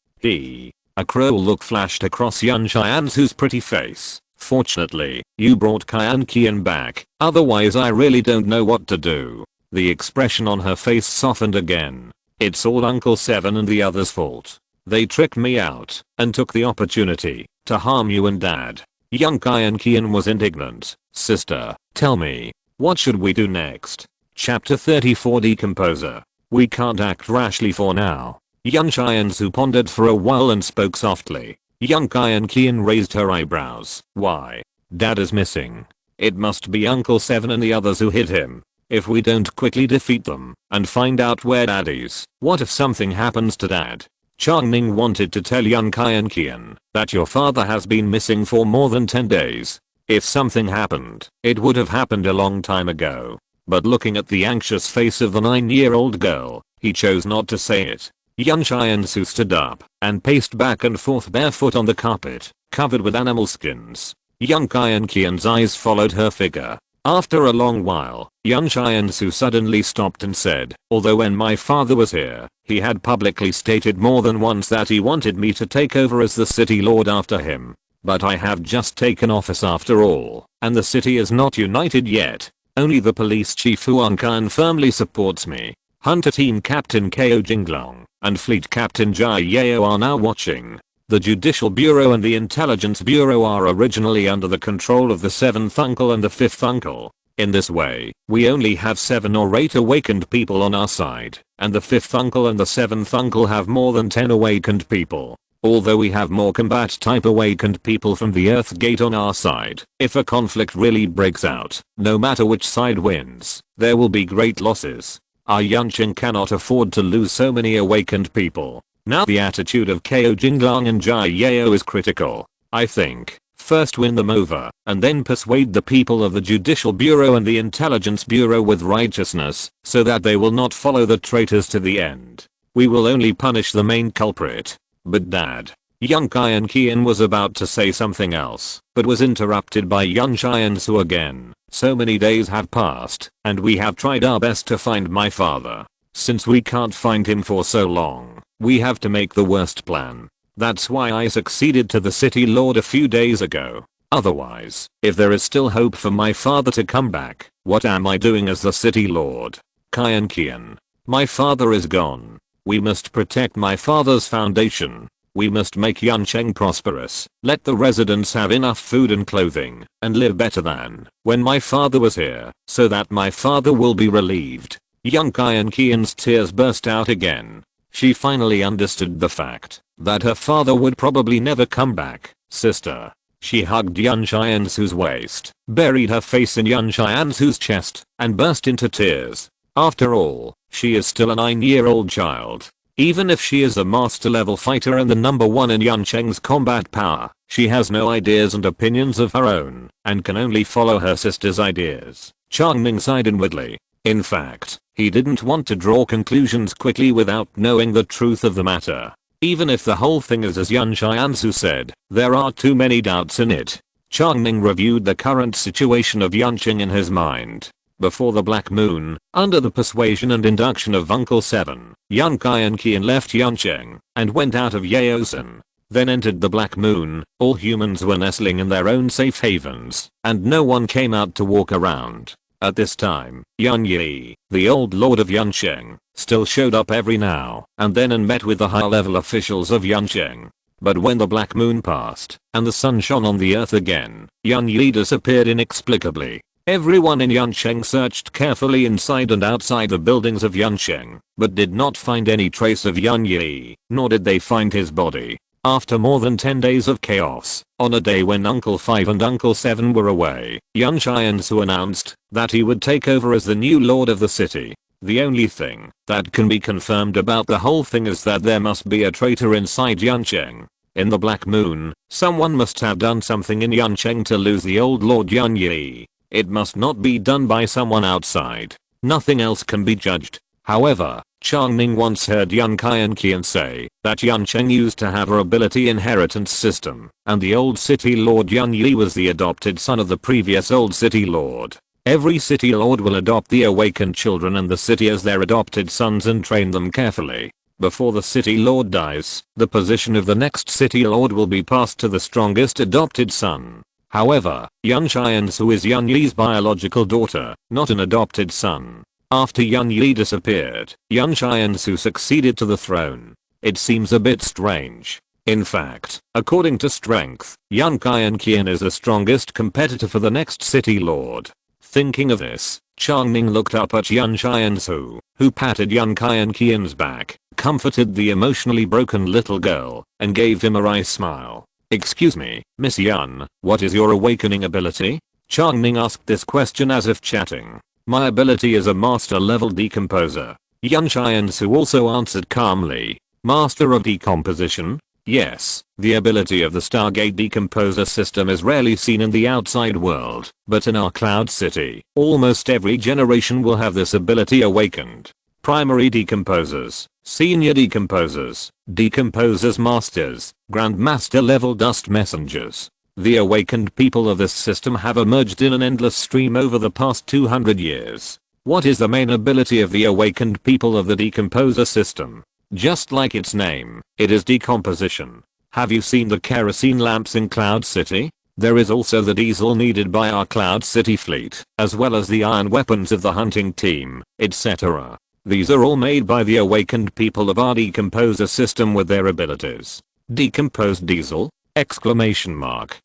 A cruel look flashed across Yan Xiansu's pretty face. Fortunately, you brought Qian back, otherwise I really don't know what to do. The expression on her face softened again. It's all Uncle 7 and the others' fault. They tricked me out and took the opportunity to harm you and dad. Young Qian was indignant. Sister, tell me, what should we do next? Chapter 34 Decomposer. We can't act rashly for now. Yan Xiansu pondered for a while and spoke softly. Young Qian raised her eyebrows. Why? Dad is missing. It must be Uncle 7 and the others who hit him. If we don't quickly defeat them and find out where dad is, what if something happens to dad? Chang Ning wanted to tell Yan Qian that your father has been missing for more than 10 days. If something happened, it would have happened a long time ago. But looking at the anxious face of the 9-year-old girl, he chose not to say it. Yan Xiansu stood up and paced back and forth barefoot on the carpet. covered with animal skins. Young Kai and Qian's eyes followed her figure. After a long while, Yan Xiansu suddenly stopped and said, although when my father was here, he had publicly stated more than once that he wanted me to take over as the city lord after him. But I have just taken office after all, and the city is not united yet. Only the police chief Huang Kan firmly supports me. Hunter team captain Ko Jinglong and fleet captain Jai Yao are now watching. The Judicial Bureau and the Intelligence Bureau are originally under the control of the 7th uncle and the 5th uncle. In this way, we only have 7 or 8 awakened people on our side, and the 5th uncle and the 7th uncle have more than 10 awakened people. Although we have more combat type awakened people from the Earth Gate on our side, if a conflict really breaks out, no matter which side wins, there will be great losses. Our Yanqing cannot afford to lose so many awakened people. Now the attitude of Ko Jinglong and Jai Yao is critical. I think, first win them over, and then persuade the people of the Judicial Bureau and the Intelligence Bureau with righteousness, so that they will not follow the traitors to the end. We will only punish the main culprit. But Dad. Young Kai and Qian was about to say something else, but was interrupted by Yan Xiansu again. So many days have passed, and we have tried our best to find my father. Since we can't find him for so long, we have to make the worst plan. That's why I succeeded to the city lord a few days ago. Otherwise, if there is still hope for my father to come back, what am I doing as the city lord? Kai and Qian. My father is gone. We must protect my father's foundation. We must make Yancheng prosperous, let the residents have enough food and clothing, and live better than when my father was here, so that my father will be relieved. Young Kai and Qian's tears burst out again. She finally understood the fact that her father would probably never come back. Sister. She hugged Yan Xiansu's waist, buried her face in Yan Xiansu's chest, and burst into tears. After all, she is still a 9-year-old child. Even if she is a master level fighter and the number 1 in Yancheng's combat power, she has no ideas and opinions of her own, and can only follow her sister's ideas. Chang Ning sighed inwardly. In fact, he didn't want to draw conclusions quickly without knowing the truth of the matter. Even if the whole thing is as Yan Xiansu said, there are too many doubts in it. Chang Ning reviewed the current situation of Yanqing in his mind. Before the Black Moon, under the persuasion and induction of Uncle 7, Yan Kai and Qian left Yanqing and went out of Yaosan. Then entered the Black Moon. All humans were nestling in their own safe havens, and no one came out to walk around. At this time, Yan Yi, the old lord of Yanqing, still showed up every now and then and met with the high-level officials of Yanqing. But when the Black Moon passed and the sun shone on the earth again, Yan Yi disappeared inexplicably. Everyone in Yanqing searched carefully inside and outside the buildings of Yanqing, but did not find any trace of Yan Yi, nor did they find his body. After more than 10 days of chaos, on a day when Uncle 5 and Uncle 7 were away, Yan Xiansu announced that he would take over as the new lord of the city. The only thing that can be confirmed about the whole thing is that there must be a traitor inside Yanqing. In the Black Moon, someone must have done something in Yanqing to lose the old lord Yan Yi. It must not be done by someone outside. Nothing else can be judged. However, Chang Ning once heard Yan Kai and Qian say that Yanqing used to have a ability inheritance system, and the old city lord Yan Yi was the adopted son of the previous old city lord. Every city lord will adopt the awakened children in the city as their adopted sons and train them carefully. Before the city lord dies, the position of the next city lord will be passed to the strongest adopted son. However, Yan Xiansu is Yan Yi's biological daughter, not an adopted son. After Yan Yi disappeared, Yan Xiansu succeeded to the throne. It seems a bit strange. In fact, according to strength, Yan Kai and Qian is the strongest competitor for the next city lord. Thinking of this, Chang Ning looked up at Yan Xiansu, who patted Yan Kai and Qian's back, comforted the emotionally broken little girl, and gave him a wry smile. Excuse me, Miss Yan, what is your awakening ability? Chang Ning asked this question as if chatting. My ability is a master level decomposer. Yan Xiansu also answered calmly. Master of decomposition? Yes, the ability of the Stargate decomposer system is rarely seen in the outside world, but in our cloud city, almost every generation will have this ability awakened. Primary decomposers, Senior decomposers, decomposers masters, grandmaster level dust messengers. The awakened people of this system have emerged in an endless stream over the past 200 years. What is the main ability of the awakened people of the decomposer system? Just like its name, it is decomposition. Have you seen the kerosene lamps in Cloud City? There is also the diesel needed by our Cloud City fleet, as well as the iron weapons of the hunting team, etc. These are all made by the awakened people of our decomposer system with their abilities. Decomposed diesel? Exclamation mark.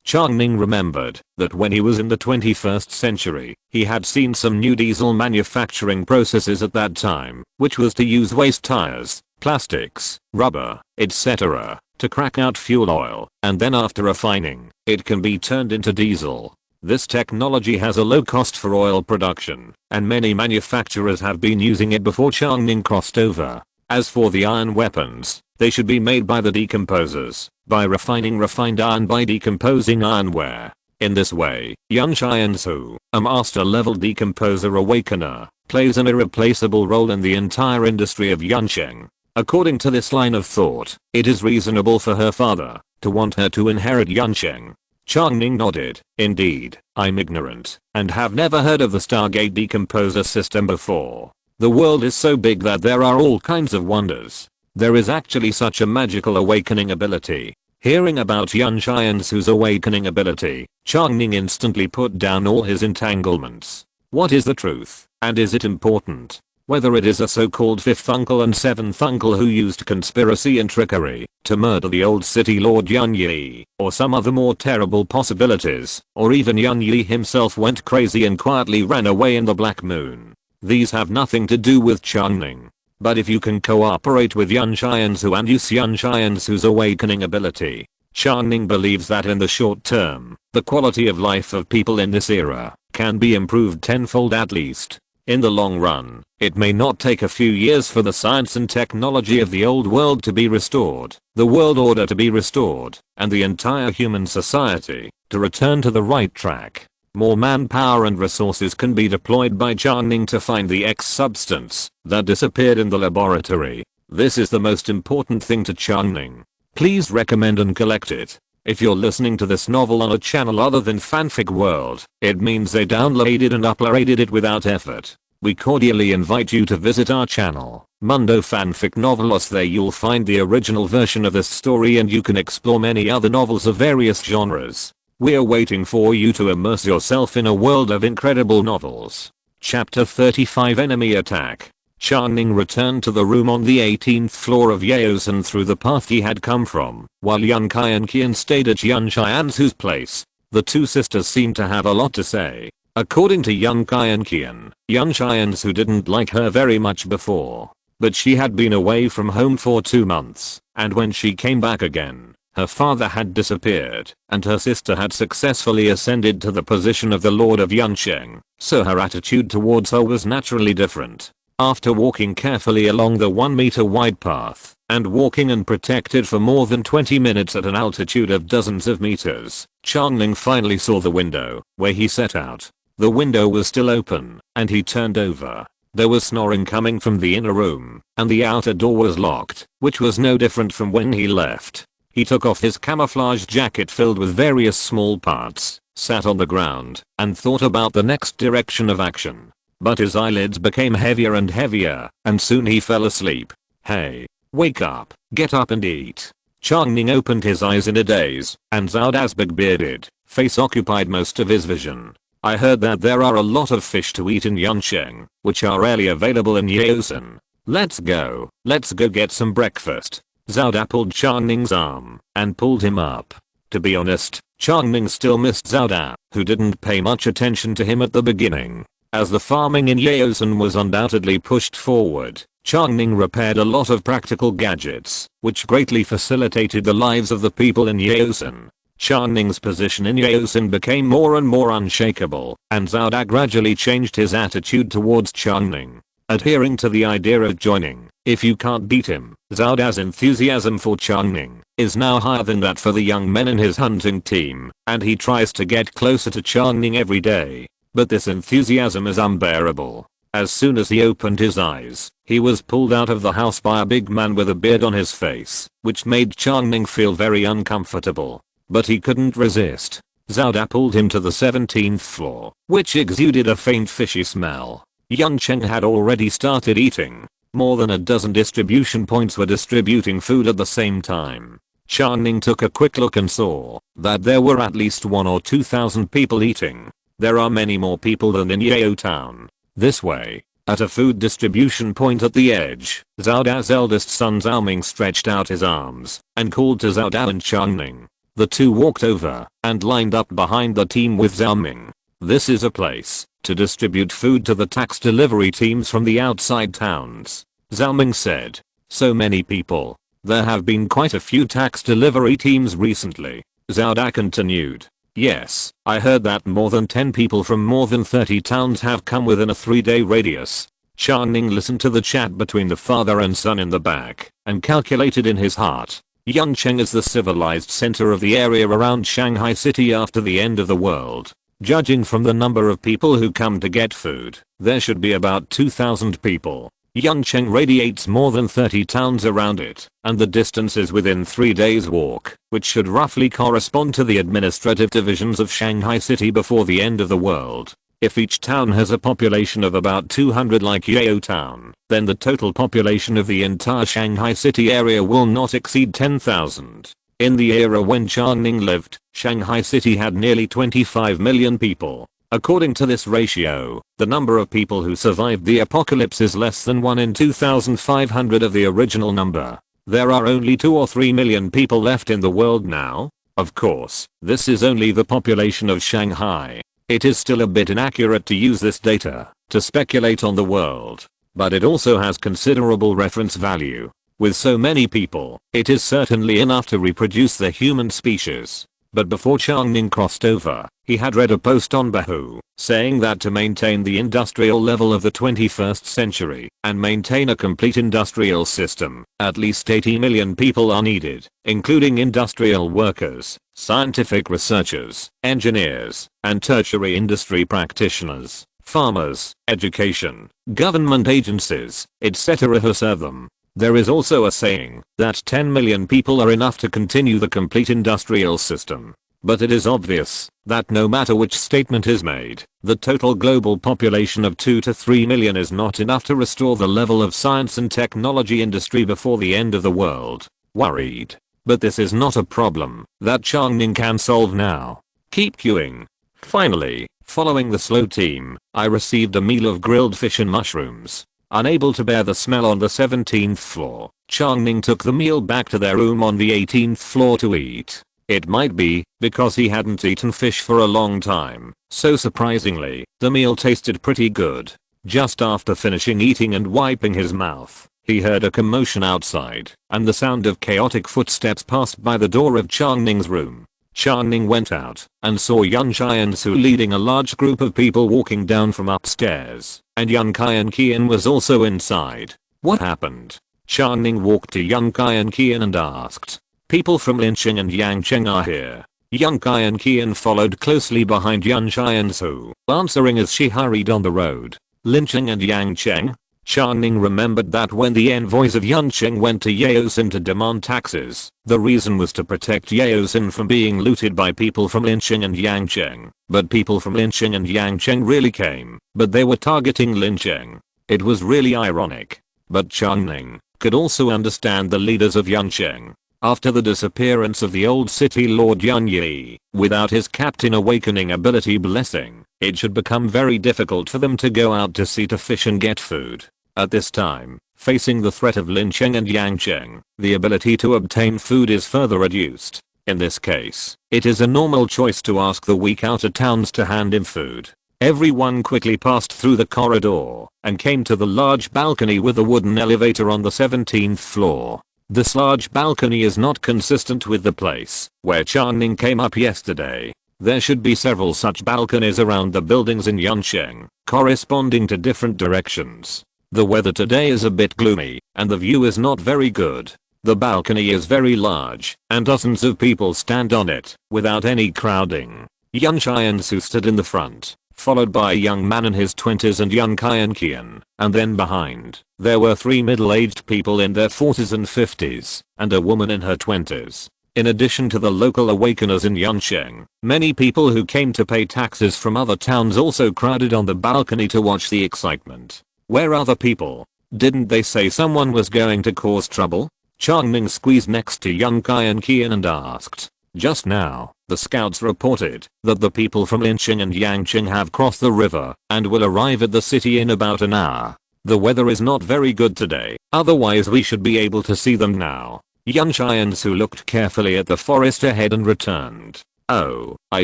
Chang Ning remembered that when he was in the 21st century, he had seen some new diesel manufacturing processes at that time, which was to use waste tires, plastics, rubber, etc. to crack out fuel oil, and then after refining, it can be turned into diesel. This technology has a low cost for oil production, and many manufacturers have been using it before Chang Ning crossed over. As for the iron weapons, they should be made by the decomposers, by refining refined iron by decomposing ironware. In this way, Yan Xiansu, a master level decomposer awakener, plays an irreplaceable role in the entire industry of Yansheng. According to this line of thought, it is reasonable for her father to want her to inherit Yansheng. Chang Ning nodded. Indeed, I'm ignorant, and have never heard of the Stargate decomposer system before. The world is so big that there are all kinds of wonders. There is actually such a magical awakening ability. Hearing about Yan Xiansu's awakening ability, Chang Ning instantly put down all his entanglements. What is the truth, and is it important? Whether it is a so-called fifth uncle and seventh uncle who used conspiracy and trickery to murder the old city lord Yan Yi, or some other more terrible possibilities, or even Yan Yi himself went crazy and quietly ran away in the Black Moon. These have nothing to do with Chang Ning. But if you can cooperate with Yan Xiansu and use Yan Xiansu's awakening ability, Chang Ning believes that in the short term, the quality of life of people in this era can be improved tenfold at least. In the long run, it may not take a few years for the science and technology of the old world to be restored, the world order to be restored, and the entire human society to return to the right track. More manpower and resources can be deployed by Chang Ning to find the X substance that disappeared in the laboratory. This is the most important thing to Chang Ning. Please recommend and collect it. If you're listening to this novel on a channel other than Fanfic World, it means they downloaded and uploaded it without effort. We cordially invite you to visit our channel, Mundo Fanfic Novelos. There you'll find the original version of this story and you can explore many other novels of various genres. We're waiting for you to immerse yourself in a world of incredible novels. Chapter 35 Enemy Attack. Chang Ning returned to the room on the 18th floor of Yaosan through the path he had come from, while Yan Kai and Qian stayed at Yan Xiansu's place. The two sisters seemed to have a lot to say. According to Yan Kai and Qian, Yan Xiansu didn't like her very much before, but she had been away from home for 2 months, and when she came back again, her father had disappeared, and her sister had successfully ascended to the position of the Lord of Yansheng, so her attitude towards her was naturally different. After walking carefully along the 1-meter wide path, and walking unprotected for more than 20 minutes at an altitude of dozens of meters, Chang Ning finally saw the window, where he set out. The window was still open, and he turned over. There was snoring coming from the inner room, and the outer door was locked, which was no different from when he left. He took off his camouflage jacket filled with various small parts, sat on the ground, and thought about the next direction of action. But his eyelids became heavier and heavier, and soon he fell asleep. Hey, wake up, get up and eat. Chang Ning opened his eyes in a daze, and Zhaoda's big-bearded face occupied most of his vision. I heard that there are a lot of fish to eat in Yansheng, which are rarely available in Yaosan. Let's go get some breakfast. Zhaoda pulled Chang Ning's arm and pulled him up. To be honest, Chang Ning still missed Zhaoda, who didn't pay much attention to him at the beginning. As the farming in Yaosan was undoubtedly pushed forward, Chang Ning repaired a lot of practical gadgets, which greatly facilitated the lives of the people in Yaosan. Chang Ning's position in Yaosan became more and more unshakable, and Zhaoda gradually changed his attitude towards Chang Ning, adhering to the idea of joining. If you can't beat him, Zhaoda's enthusiasm for Chang Ning is now higher than that for the young men in his hunting team, and he tries to get closer to Chang Ning every day. But this enthusiasm is unbearable. As soon as he opened his eyes, he was pulled out of the house by a big man with a beard on his face, which made Chang Ning feel very uncomfortable. But he couldn't resist. Xiao pulled him to the 17th floor, which exuded a faint fishy smell. Chen had already started eating. More than a dozen distribution points were distributing food at the same time. Chang Ning took a quick look and saw that there were at least 1 or 2,000 people eating. There are many more people than in Yao town. This way, at a food distribution point at the edge, Xiao's eldest son Xiao Ming stretched out his arms and called to Xiao and Chang Ning. The two walked over and lined up behind the team with Xiao Ming. This is a place to distribute food to the tax delivery teams from the outside towns, Xiao Ming said. So many people. There have been quite a few tax delivery teams recently, Xiao continued. Yes, I heard that more than 10 people from more than 30 towns have come within a 3-day radius. Chang Ning listened to the chat between the father and son in the back and calculated in his heart. Yancheng is the civilized center of the area around Shanghai City after the end of the world. Judging from the number of people who come to get food, there should be about 2,000 people. Yancheng radiates more than 30 towns around it, and the distance is within 3 days walk, which should roughly correspond to the administrative divisions of Shanghai City before the end of the world. If each town has a population of about 200 like Yao town, then the total population of the entire Shanghai City area will not exceed 10,000. In the era when Chang Ning lived, Shanghai City had nearly 25 million people. According to this ratio, the number of people who survived the apocalypse is less than 1 in 2,500 of the original number. There are only 2 or 3 million people left in the world now. Of course, this is only the population of Shanghai. It is still a bit inaccurate to use this data to speculate on the world, but it also has considerable reference value. With so many people, it is certainly enough to reproduce the human species. But before Chang Ning crossed over, he had read a post on Baihu saying that to maintain the industrial level of the 21st century and maintain a complete industrial system, at least 80 million people are needed, including industrial workers, scientific researchers, engineers, and tertiary industry practitioners, farmers, education, government agencies, etc. who serve them. There is also a saying that 10 million people are enough to continue the complete industrial system. But it is obvious that no matter which statement is made, the total global population of 2 to 3 million is not enough to restore the level of science and technology industry before the end of the world. Worried. But this is not a problem that Chang Ning can solve now. Keep queuing. Finally, following the slow team, I received a meal of grilled fish and mushrooms. Unable to bear the smell on the 17th floor, Chang Ning took the meal back to their room on the 18th floor to eat. It might be because he hadn't eaten fish for a long time, so surprisingly, the meal tasted pretty good. Just after finishing eating and wiping his mouth, he heard a commotion outside, and the sound of chaotic footsteps passed by the door of Chang Ning's room. Chang Ning went out and saw Yun Qiansu leading a large group of people walking down from upstairs, and Yun Qian was also inside. What happened? Chang Ning walked to Yun Qian and asked. People from Lincheng and Yangcheng are here. Yun Qian followed closely behind Yun Qiansu, answering as she hurried on the road. Lincheng and Yangcheng? Chang Ning remembered that when the envoys of Yuncheng went to Yaosin to demand taxes, the reason was to protect Yaosin from being looted by people from Lincheng and Yangcheng. But people from Lincheng and Yangcheng really came, but they were targeting Lincheng. It was really ironic. But Chang Ning could also understand the leaders of Yuncheng. After the disappearance of the old city lord Yun Yi, without his captain awakening ability blessing, it should become very difficult for them to go out to sea to fish and get food. At this time, facing the threat of Lincheng and Yangcheng, the ability to obtain food is further reduced. In this case, it is a normal choice to ask the weak outer towns to hand him food. Everyone quickly passed through the corridor and came to the large balcony with a wooden elevator on the 17th floor. This large balcony is not consistent with the place where Chang Ning came up yesterday. There should be several such balconies around the buildings in Yuncheng, corresponding to different directions. The weather today is a bit gloomy, and the view is not very good. The balcony is very large, and dozens of people stand on it, without any crowding. Yun Qiansu stood in the front, followed by a young man in his 20s and young Kian, and then behind, there were 3 middle-aged people in their 40s and 50s, and a woman in her 20s. In addition to the local awakeners in Yancheng, many people who came to pay taxes from other towns also crowded on the balcony to watch the excitement. Where are the people? Didn't they say someone was going to cause trouble? Chang Ning squeezed next to young Kian and asked. Just now, the scouts reported that the people from Linqing and Yangqing have crossed the river and will arrive at the city in about an hour. The weather is not very good today, otherwise we should be able to see them now. Yan Xiansu looked carefully at the forest ahead and returned. Oh, I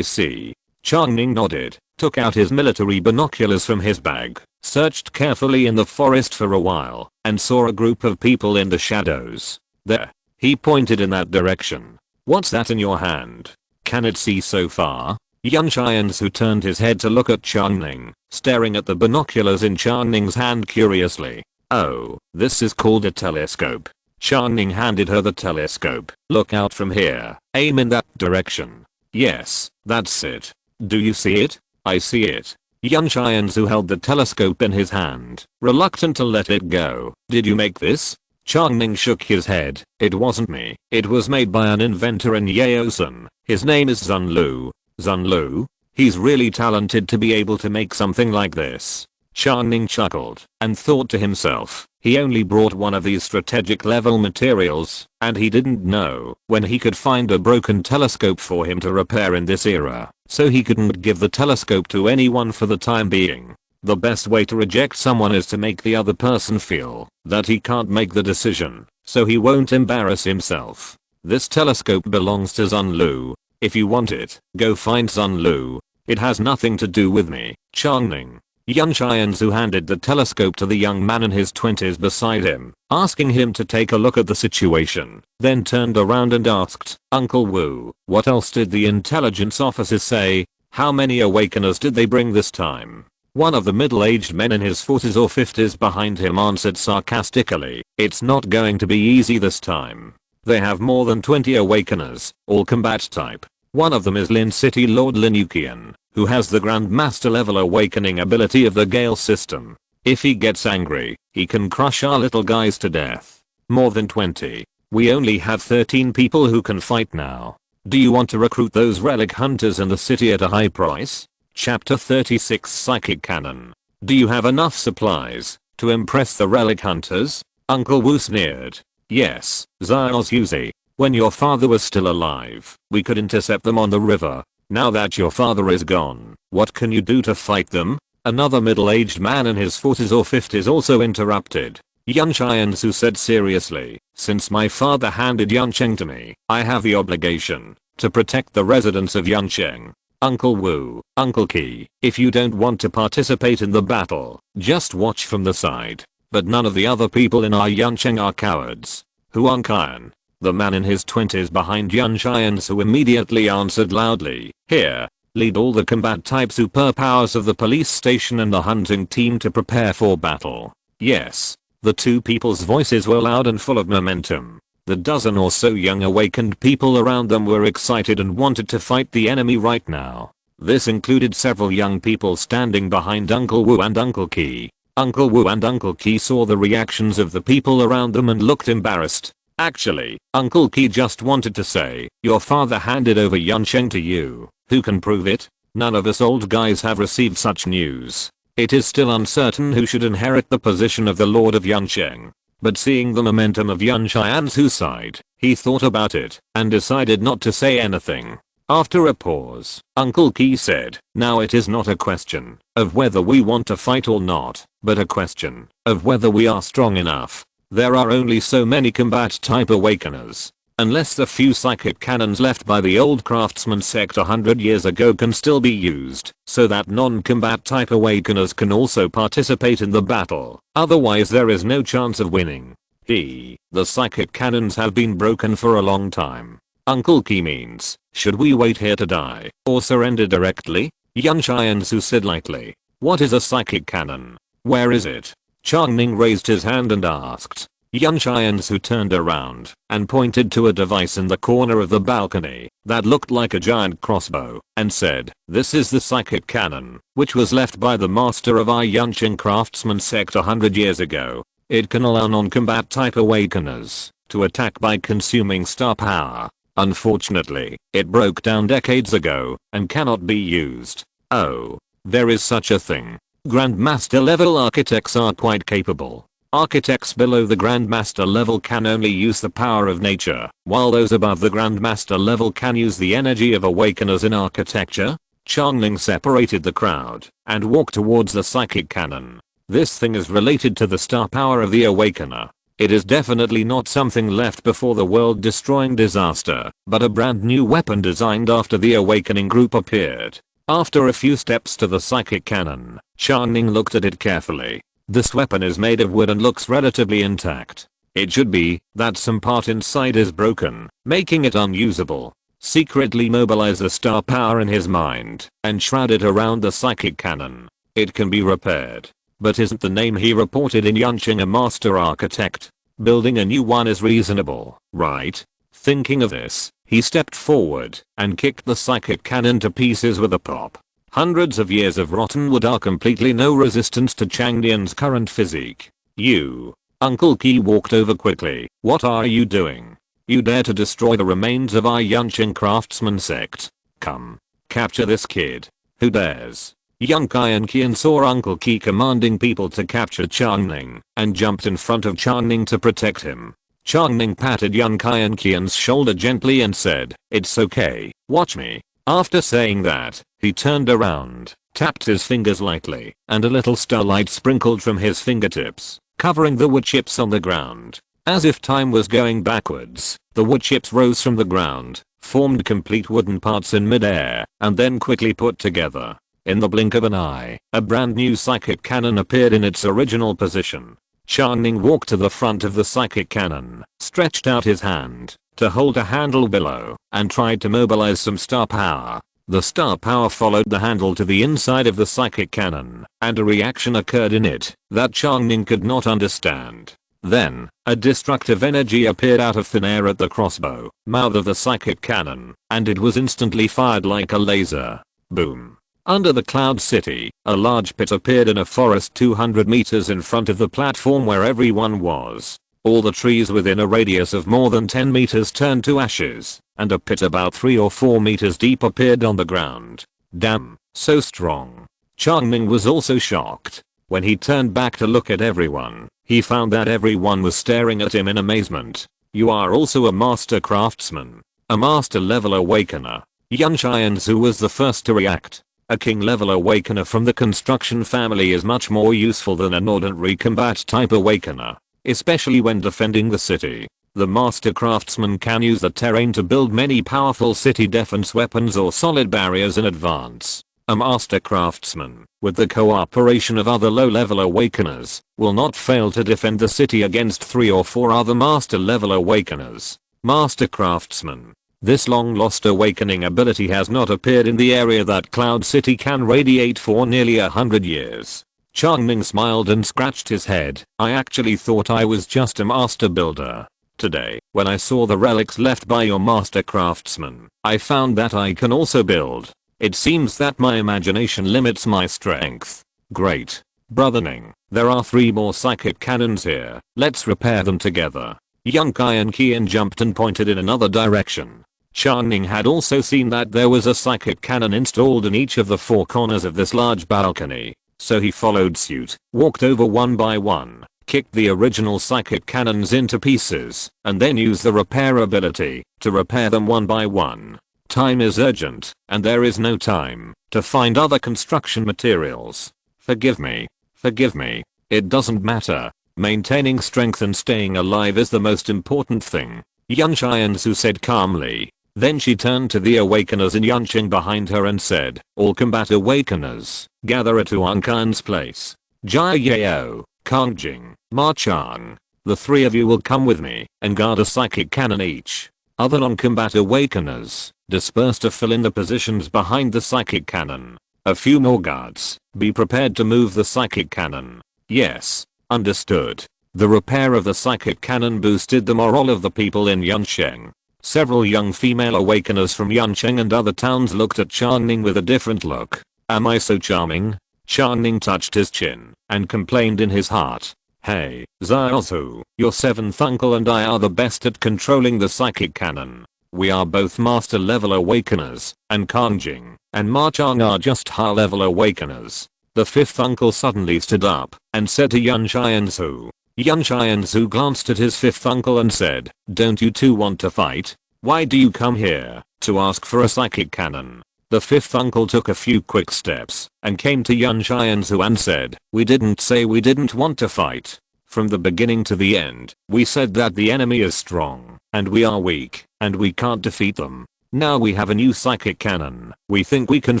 see. Chang Ning nodded, took out his military binoculars from his bag, searched carefully in the forest for a while, and saw a group of people in the shadows. There. He pointed in that direction. What's that in your hand? Can it see so far? Yan Xiansu turned his head to look at Chang Ning, staring at the binoculars in Chang Ning's hand curiously. Oh, this is called a telescope. Chang Ning handed her the telescope. Look out from here. Aim in that direction. Yes, that's it. Do you see it? I see it. Yan Xiansu held the telescope in his hand, reluctant to let it go. Did you make this? Chang Ning shook his head. It wasn't me. It was made by an inventor in Yaosun. His name is Zun Lu. Zun Lu? He's really talented to be able to make something like this. Chang Ning chuckled and thought to himself, he only brought one of these strategic level materials, and he didn't know when he could find a broken telescope for him to repair in this era, so he couldn't give the telescope to anyone for the time being. The best way to reject someone is to make the other person feel that he can't make the decision, so he won't embarrass himself. This telescope belongs to Zun Lu. If you want it, go find Zun Lu. It has nothing to do with me. Chang Ning. Yan Xiansu handed the telescope to the young man in his 20s beside him, asking him to take a look at the situation, then turned around and asked, Uncle Wu, what else did the intelligence officers say? How many awakeners did they bring this time? One of the middle-aged men in his 40s or 50s behind him answered sarcastically, it's not going to be easy this time. They have more than 20 awakeners, all combat type. One of them is Lin City Lord Lin Yuqian, who has the Grandmaster level awakening ability of the Gale system. If he gets angry, he can crush our little guys to death. More than 20. We only have 13 people who can fight now. Do you want to recruit those relic hunters in the city at a high price? Chapter 36 Psychic Cannon. Do you have enough supplies to impress the relic hunters? Uncle Wu sneered. Yes, Xiao's Yuzi. When your father was still alive, we could intercept them on the river. Now that your father is gone, what can you do to fight them? Another middle-aged man in his 40s or 50s also interrupted. Yan Xiansu said seriously, since my father handed Yancheng to me, I have the obligation to protect the residents of Yancheng. Uncle Wu, Uncle Qi, if you don't want to participate in the battle, just watch from the side. But none of the other people in our Yancheng are cowards. Huang Qian, the man in his 20s behind Yan Xiansu immediately answered loudly, here, lead all the combat type superpowers of the police station and the hunting team to prepare for battle. Yes, the two people's voices were loud and full of momentum. The dozen or so young awakened people around them were excited and wanted to fight the enemy right now. This included several young people standing behind Uncle Wu and Uncle Qi. Uncle Wu and Uncle Qi saw the reactions of the people around them and looked embarrassed. Actually, Uncle Qi just wanted to say, your father handed over Yancheng to you. Who can prove it? None of us old guys have received such news. It is still uncertain who should inherit the position of the Lord of Yancheng. But seeing the momentum of Yan Xiansu's side, he thought about it and decided not to say anything. After a pause, Uncle Qi said, now it is not a question of whether we want to fight or not, but a question of whether we are strong enough. There are only so many combat type awakeners. Unless the few psychic cannons left by the old craftsman sect 100 years ago can still be used, so that non-combat type awakeners can also participate in the battle. Otherwise there is no chance of winning. The psychic cannons have been broken for a long time. Uncle Qi means, should we wait here to die, or surrender directly? Yan Xiansu said lightly. What is a psychic cannon? Where is it? Chang Ning raised his hand and asked. Yan Xianzu turned around and pointed to a device in the corner of the balcony that looked like a giant crossbow and said, "This is the psychic cannon, which was left by the master of our Yunqing craftsman sect 100 years ago. It can allow non-combat type awakeners to attack by consuming star power. Unfortunately, it broke down decades ago and cannot be used." Oh, there is such a thing. Grandmaster level architects are quite capable. Architects below the Grandmaster level can only use the power of nature, while those above the Grandmaster level can use the energy of awakeners in architecture. Chang Ning separated the crowd and walked towards the psychic cannon. This thing is related to the star power of the awakener. It is definitely not something left before the world-destroying disaster, but a brand new weapon designed after the awakening group appeared. After a few steps to the psychic cannon, Chang Ning looked at it carefully. This weapon is made of wood and looks relatively intact. It should be that some part inside is broken, making it unusable. Secretly mobilize the star power in his mind and shroud it around the psychic cannon. It can be repaired. But isn't the name he reported in Yunqing a master architect? Building a new one is reasonable, right? Thinking of this, he stepped forward and kicked the psychic cannon to pieces with a pop. Hundreds of years of rotten wood are completely no resistance to Chang Ning's current physique. You. Uncle Qi walked over quickly. What are you doing? You dare to destroy the remains of our Yunqing craftsman sect? Come. Capture this kid. Who dares? Young Qian Qian saw Uncle Qi commanding people to capture Chang Ning and jumped in front of Chang Ning to protect him. Chang Ning patted young Qian Qian's shoulder gently and said, "It's okay, watch me." After saying that, he turned around, tapped his fingers lightly, and a little starlight sprinkled from his fingertips, covering the wood chips on the ground. As if time was going backwards, the wood chips rose from the ground, formed complete wooden parts in midair, and then quickly put together. In the blink of an eye, a brand new psychic cannon appeared in its original position. Chang Ning walked to the front of the psychic cannon, stretched out his hand to hold a handle below, and tried to mobilize some star power. The star power followed the handle to the inside of the psychic cannon, and a reaction occurred in it that Chang Ning could not understand. Then, a destructive energy appeared out of thin air at the crossbow mouth of the psychic cannon, and it was instantly fired like a laser. Boom. Under the Cloud City, a large pit appeared in a forest 200 meters in front of the platform where everyone was. All the trees within a radius of more than 10 meters turned to ashes, and a pit about 3 or 4 meters deep appeared on the ground. Damn, so strong. Chang Ning was also shocked. When he turned back to look at everyone, he found that everyone was staring at him in amazement. You are also a master craftsman. A master level awakener. Yan Xianzu was the first to react. A king level awakener from the construction family is much more useful than an ordinary combat type awakener. Especially when defending the city. The master craftsman can use the terrain to build many powerful city defense weapons or solid barriers in advance. A master craftsman, with the cooperation of other low-level awakeners, will not fail to defend the city against 3 or 4 other master level awakeners. Master craftsman. This long-lost awakening ability has not appeared in the area that Cloud City can radiate for nearly 100 years. Chang Ning smiled and scratched his head. I actually thought I was just a master builder. Today, when I saw the relics left by your master craftsman, I found that I can also build. It seems that my imagination limits my strength. Great. Brother Ning, there are 3 more psychic cannons here. Let's repair them together. Young Qian Qian jumped and pointed in another direction. Chang Ning had also seen that there was a psychic cannon installed in each of the 4 corners of this large balcony. So he followed suit, walked over one by one, kicked the original psychic cannons into pieces, and then used the repair ability to repair them one by one. Time is urgent, and there is no time to find other construction materials. Forgive me. Forgive me. It doesn't matter. Maintaining strength and staying alive is the most important thing. Yan Xianzu said calmly. Then she turned to the awakeners in Yunqing behind her and said, all combat awakeners, gather at Huang Kan's place. Jia Yao, Kang Jing, Ma Chang. The 3 of you will come with me and guard a psychic cannon each. Other non-combat awakeners, disperse to fill in the positions behind the psychic cannon. A few more guards, be prepared to move the psychic cannon. Yes, understood. The repair of the psychic cannon boosted the morale of the people in Yuncheng. Several young female awakeners from Yuncheng and other towns looked at Chang Ning with a different look. Am I so charming? Chang Ning touched his chin and complained in his heart. Hey, Xiao, your 7th uncle and I are the best at controlling the psychic cannon. We are both master level awakeners, and Kanjing and Ma Chang are just high level awakeners. The 5th uncle suddenly stood up and said to Yun Xianzu. Yun Xianzu glanced at his 5th uncle and said, don't you two want to fight? Why do you come here to ask for a psychic cannon? The 5th uncle took a few quick steps and came to Yun Xianzu and said, we didn't say we didn't want to fight. From the beginning to the end, we said that the enemy is strong and we are weak and we can't defeat them. Now we have a new psychic cannon. We think we can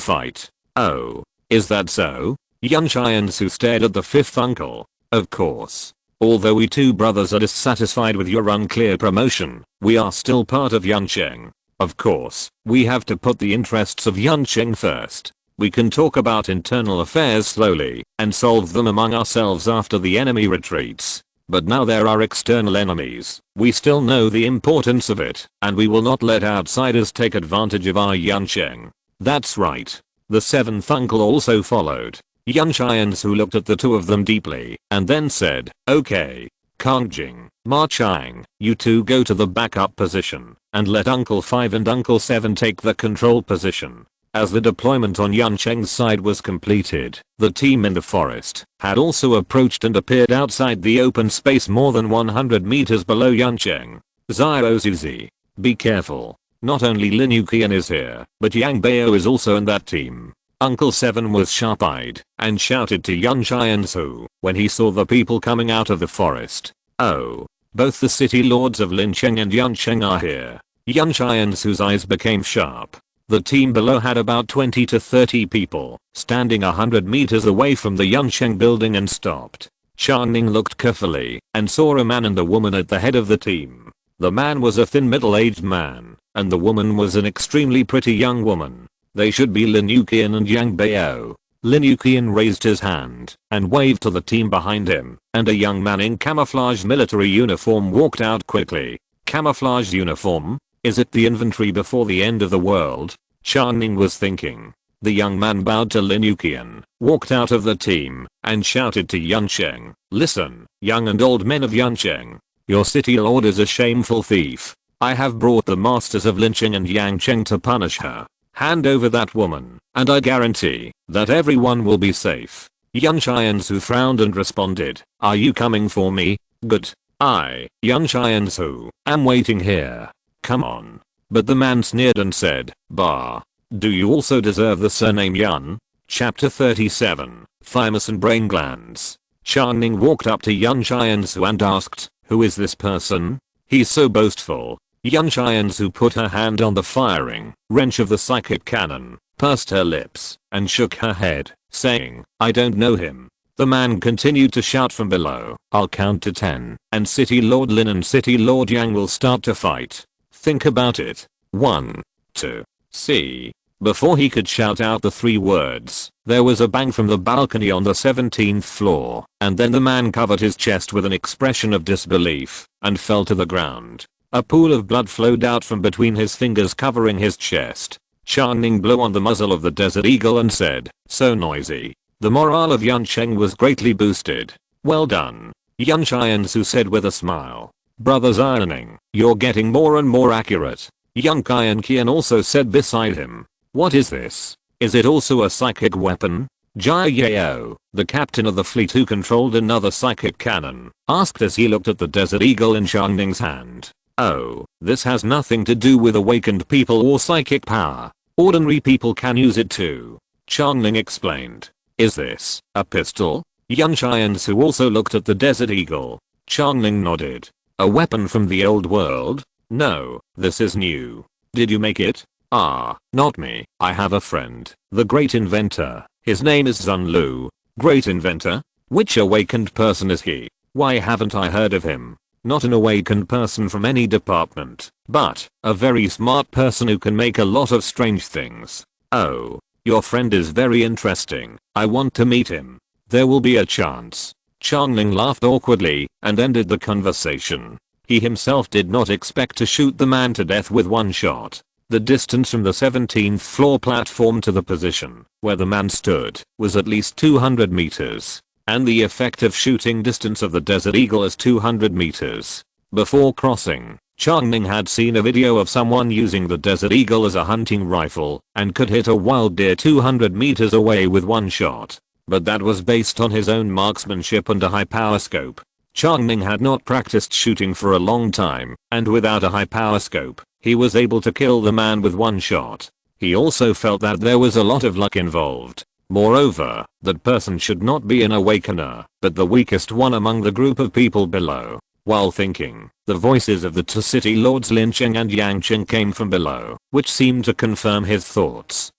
fight. Oh, is that so? Yun Xianzu stared at the 5th uncle. Of course. Although we two brothers are dissatisfied with your unclear promotion, we are still part of Yuncheng. Of course, we have to put the interests of Yuncheng first. We can talk about internal affairs slowly and solve them among ourselves after the enemy retreats. But now there are external enemies. We still know the importance of it, and we will not let outsiders take advantage of our Yuncheng. That's right. The 7th uncle also followed. Yun Xianzu looked at the two of them deeply and then said, okay, Kangjing, Ma Chang, you two go to the backup position and let Uncle 5 and Uncle 7 take the control position. As the deployment on Yuncheng's side was completed, the team in the forest had also approached and appeared outside the open space more than 100 meters below Yuncheng. Xiao, be careful. Not only Lin Yuqian is here, but Yang Bao is also in that team. Uncle 7 was sharp-eyed and shouted to Yun Xianzu when he saw the people coming out of the forest. Oh, both the city lords of Lincheng and Yuncheng are here. Yun Xianzu's eyes became sharp. The team below had about 20 to 30 people standing 100 meters away from the Yuncheng building and stopped. Chang Ning looked carefully and saw a man and a woman at the head of the team. The man was a thin middle-aged man and the woman was an extremely pretty young woman. They should be Lin Yuqian and Yang Bao. Lin Yuqian raised his hand and waved to the team behind him, and a young man in camouflage military uniform walked out quickly. Camouflage uniform? Is it the inventory before the end of the world? Chang Ning was thinking. The young man bowed to Lin Yuqian, walked out of the team, and shouted to Yuncheng, listen, young and old men of Yuncheng. Your city lord is a shameful thief. I have brought the masters of Lincheng and Yangcheng to punish her. Hand over that woman, and I guarantee that everyone will be safe. Yun Xianzu frowned and responded, are you coming for me? Good. Yun Xianzu, am waiting here. Come on. But the man sneered and said, bah. Do you also deserve the surname Yun? Chapter 37, Thymus and Brain Glands. Chang Ning walked up to Yun Xianzu and asked, who is this person? He's so boastful. Yun Xianzu put her hand on the firing wrench of the psychic cannon, pursed her lips, and shook her head, saying, I don't know him. The man continued to shout from below, I'll count to 10, and City Lord Lin and City Lord Yang will start to fight. Think about it. 1, 2, see. Before he could shout out the 3 words, there was a bang from the balcony on the 17th floor, and then the man covered his chest with an expression of disbelief, and fell to the ground. A pool of blood flowed out from between his fingers covering his chest. Chang Ning blew on the muzzle of the Desert Eagle and said, so noisy. The morale of Yuncheng was greatly boosted. Well done. Yun Xianzu said with a smile. Brothers ironing, you're getting more and more accurate. Yun Qian also said beside him. What is this? Is it also a psychic weapon? Jia Yao, the captain of the fleet who controlled another psychic cannon, asked as he looked at the Desert Eagle in Chang Ning's hand. Oh, this has nothing to do with awakened people or psychic power. Ordinary people can use it too. Chang Ning explained. Is this a pistol? Yun Xianzu also looked at the Desert Eagle. Chang Ning nodded. A weapon from the old world? No, this is new. Did you make it? Ah, not me. I have a friend, the great inventor. His name is Zun Lu. Great inventor? Which awakened person is he? Why haven't I heard of him? Not an awakened person from any department, but a very smart person who can make a lot of strange things. Oh, your friend is very interesting. I want to meet him. There will be a chance. Chang Ning laughed awkwardly and ended the conversation. He himself did not expect to shoot the man to death with one shot. The distance from the 17th floor platform to the position where the man stood was at least 200 meters. And the effective shooting distance of the Desert Eagle is 200 meters. Before crossing, Chang Ning had seen a video of someone using the Desert Eagle as a hunting rifle and could hit a wild deer 200 meters away with one shot. But that was based on his own marksmanship and a high power scope. Chang Ning had not practiced shooting for a long time, and without a high power scope, he was able to kill the man with one shot. He also felt that there was a lot of luck involved. Moreover, that person should not be an awakener, but the weakest one among the group of people below. While thinking, the voices of the two city lords Lin Cheng and Yang Cheng came from below, which seemed to confirm his thoughts.